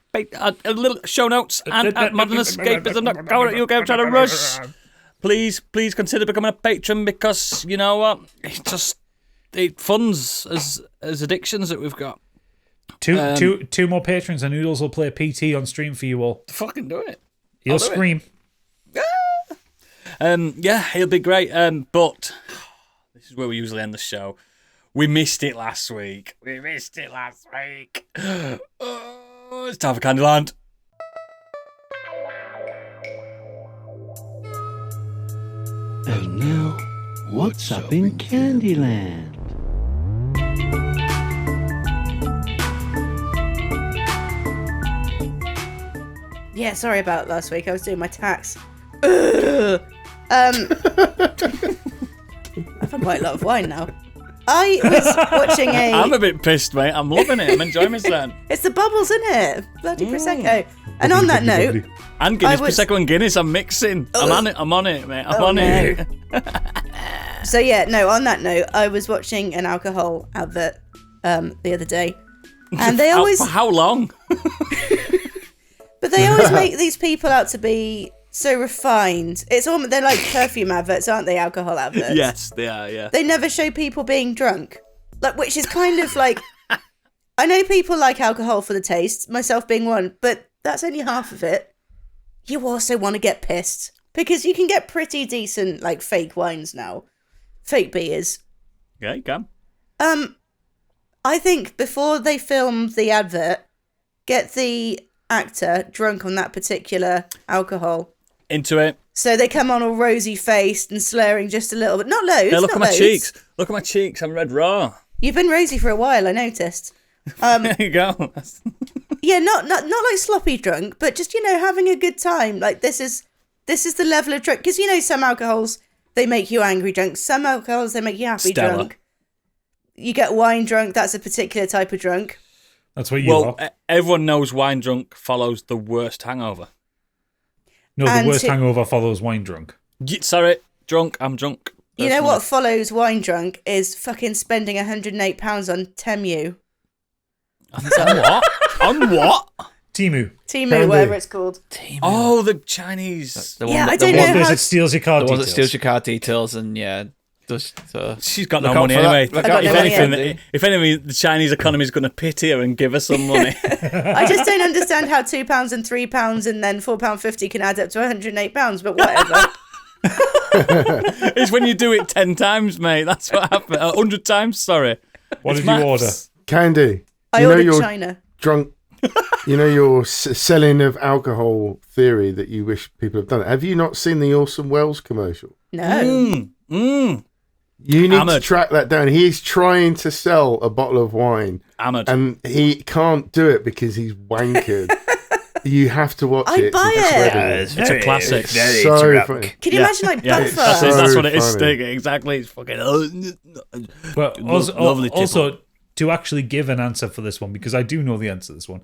S1: little show notes and at modernescapism.co.uk. I'm trying to rush. Please consider becoming a patron, because you know what? It funds as addictions that we've got.
S5: Two more patrons and Noodles will play PT on stream for you all.
S1: Fucking do it.
S5: He'll scream.
S1: Yeah, he'll be great. But this is where we usually end the show. We missed it last week. Oh, it's time for Candyland.
S6: And now, what's up in Candyland?
S3: Yeah, sorry about last week. I was doing my tax. I've had quite a lot of wine now. I was watching
S1: I'm a bit pissed, mate. I'm loving it. I'm enjoying myself.
S3: It's the bubbles, isn't it? Bloody Prosecco. And on that note...
S1: And Guinness, Prosecco and Guinness, I'm mixing. I'm on it, mate. I'm on it.
S3: So yeah, no, on that note, I was watching an alcohol advert the other day. And they always...
S1: For how long?
S3: But they always make these people out to be so refined. They're like perfume adverts, aren't they? Alcohol adverts.
S1: Yes, they are. Yeah.
S3: They never show people being drunk, which is kind of like. I know people like alcohol for the taste, myself being one, but that's only half of it. You also want to get pissed, because you can get pretty decent fake wines now, fake beers.
S1: Yeah, you can.
S3: I think before they film the advert, get the actor drunk on that particular alcohol.
S1: Into it.
S3: So they come on all rosy faced and slurring just a little bit. Not loads.
S1: Yeah, look at my cheeks. Look at my cheeks. I'm red raw.
S3: You've been rosy for a while, I noticed.
S1: There you go.
S3: Yeah, not like sloppy drunk, but just, having a good time. This is the level of drunk. Because, some alcohols, they make you angry drunk. Some alcohols, they make you happy drunk. You get wine drunk. That's a particular type of drunk.
S5: That's what you are.
S1: Everyone knows wine drunk follows the worst hangover.
S5: No, the worst hangover follows wine drunk.
S1: Sorry, drunk. I'm drunk.
S3: You know what follows wine drunk is fucking spending £108 on Temu.
S1: On what? On what?
S5: Temu,
S3: whatever it's called.
S1: Temu. Oh, the Chinese.
S3: I don't know how
S5: it steals your card details.
S2: The one that steals your card details and
S1: she's got no money anyway. If anything, the Chinese economy is going to pity her and give her some money.
S3: I just don't understand how £2 and £3 and then £4.50 can add up to £108, but whatever.
S1: It's when you do it 10 times, mate. That's what happened. 100 times, sorry.
S5: What did you order?
S4: Candy.
S3: I ordered China.
S4: Drunk. Your selling of alcohol theory that you wish people have done. Have you not seen the Orson Welles commercial?
S3: No.
S4: You need to track that down. He's trying to sell a bottle of wine. And he can't do it because he's wankered. You have to watch it.
S3: I'd buy it.
S4: Yeah,
S1: it's a classic.
S4: It's so funny.
S3: Can you imagine Buffer?
S1: That's what it is. Exactly. It's fucking.
S5: But also, to actually give an answer for this one, because I do know the answer to this one,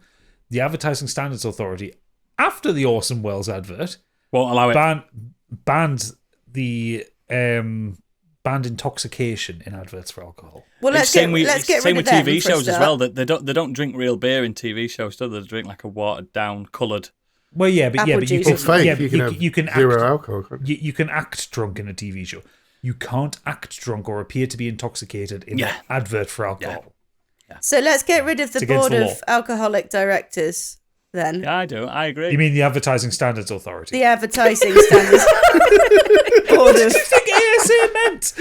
S5: the Advertising Standards Authority after the Orson Welles advert,
S1: Won't allow it.
S5: banned intoxication in adverts for alcohol.
S3: Well, let's
S1: Same
S3: get
S1: with
S3: rid of them
S1: TV
S3: for a
S1: shows as
S3: start.
S1: well. That they don't drink real beer in TV shows. Do they? They drink like a watered down, coloured.
S5: Well, yeah, but
S3: Apple
S5: you
S3: juice.
S5: can,
S3: It's
S4: fake.
S5: yeah,
S4: You can have
S5: you can
S4: zero
S5: act,
S4: alcohol. can't you?
S5: you can act drunk in a TV show. You can't act drunk or appear to be intoxicated in an advert for alcohol.
S3: So let's get rid of the
S5: It's against
S3: board
S5: the
S3: of
S5: law.
S3: alcoholic directors then.
S1: Yeah, I do. I agree.
S5: You mean the Advertising Standards Authority?
S3: The advertising standards board of.
S5: ASA meant.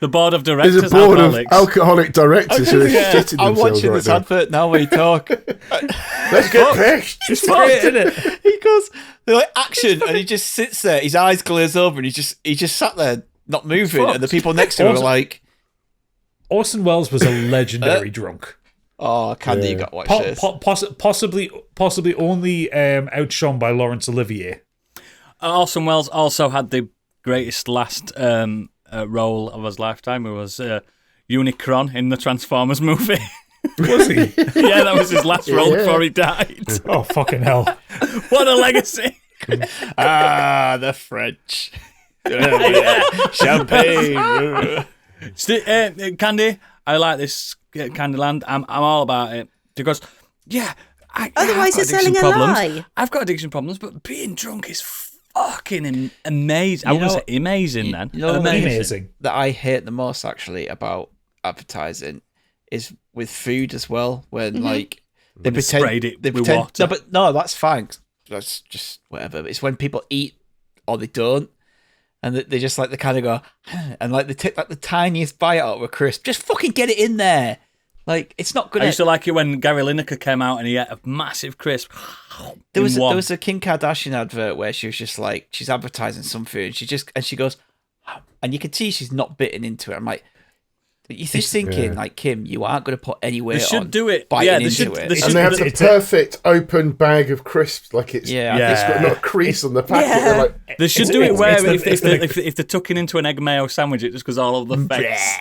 S1: The board of directors.
S4: There's a board of
S1: alcoholics.
S4: alcoholic directors who are shitting
S2: I'm
S4: themselves
S2: watching
S4: right
S2: this
S4: now.
S2: advert now where you talk.
S4: Let's get pissed.
S2: It's great, isn't it? He goes, they're like action, and he just sits there. His eyes glaze over, and he just sat there, not moving. And the people next to him are like,
S5: Orson Welles was a legendary drunk.
S2: "Oh, Candy, you got to watch this."
S5: Possibly only outshone by Laurence Olivier.
S1: Orson Welles also had the greatest last role of his lifetime. It was Unicron in the Transformers movie.
S5: Was he?
S1: Yeah, that was his last role
S4: Yeah.
S1: before he died.
S5: Oh, fucking hell.
S1: What a legacy!
S2: The French. Champagne.
S1: Candy, I like this Candyland. I'm all about it because, I've
S3: Otherwise
S1: got
S3: you're selling
S1: addiction
S3: a
S1: problems.
S3: lie.
S1: I've got addiction problems, but being drunk is fucking amazing. I
S2: You
S1: wouldn't
S2: know-
S1: say amazing then.
S2: you know-
S5: Amazing.
S2: That I hate the most actually about advertising is with food as well. When like they
S1: When they
S2: pretend
S1: sprayed it
S2: they
S1: with
S2: pretend,
S1: water.
S2: No, but no, that's fine. That's just whatever. But it's when people eat or they don't, and they just like they kind of go, and like they take like the tiniest bite out of a crisp. Just fucking get it in there. Like it's not
S1: I
S2: gonna.
S1: used to like it when Gary Lineker came out and he ate a massive crisp.
S2: There was
S1: in one.
S2: a Kim Kardashian advert where she was just like she's advertising some food and she goes, and you can see she's not bitten into it. I'm like, you're just thinking like Kim, you aren't going to put any weight
S1: They should
S2: on
S1: do it.
S2: biting
S1: Yeah, they
S2: into
S1: should-
S2: it.
S1: they should-
S4: And they have the
S5: It's a-
S4: perfect open bag of crisps, like it's
S2: Yeah.
S4: it's got not a crease on the packet.
S3: Yeah.
S4: They're like,
S1: They should
S5: It's-
S1: do it
S5: it's-
S1: where
S5: it's the-
S1: if
S5: it's the-
S1: they're tucking into an egg mayo sandwich, it just goes all over the face.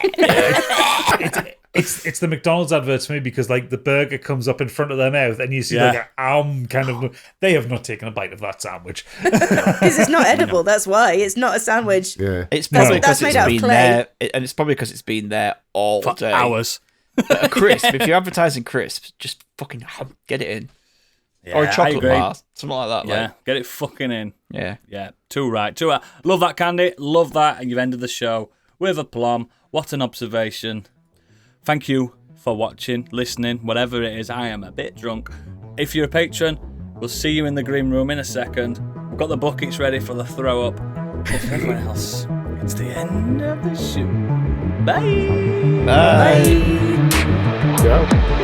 S5: It's the McDonald's adverts for me because like the burger comes up in front of their mouth and you see like a kind of they have not taken a bite of that sandwich.
S3: Because it's not edible. That's why it's not a sandwich.
S4: yeah.
S2: It's probably
S3: That's
S2: because
S3: made
S2: it's
S3: out of
S2: been
S3: clay.
S2: there, and it's probably because it's been there all
S1: For
S2: day.
S1: hours.
S2: But a crisp, if you're advertising crisps, just fucking get it in, or a
S1: I
S2: chocolate
S1: agree.
S2: bar, something like that.
S1: Yeah,
S2: Like,
S1: get it fucking in.
S2: yeah.
S1: Yeah, too right. Love that, Candy. Love that. And you've ended the show with a plum. What an observation. Thank you for watching, listening, whatever it is. I am a bit drunk. If you're a patron, we'll see you in the green room in a second. We've got the buckets ready for the throw up. If everyone else, it's the end of the show. Bye.
S2: Bye.
S4: Yeah.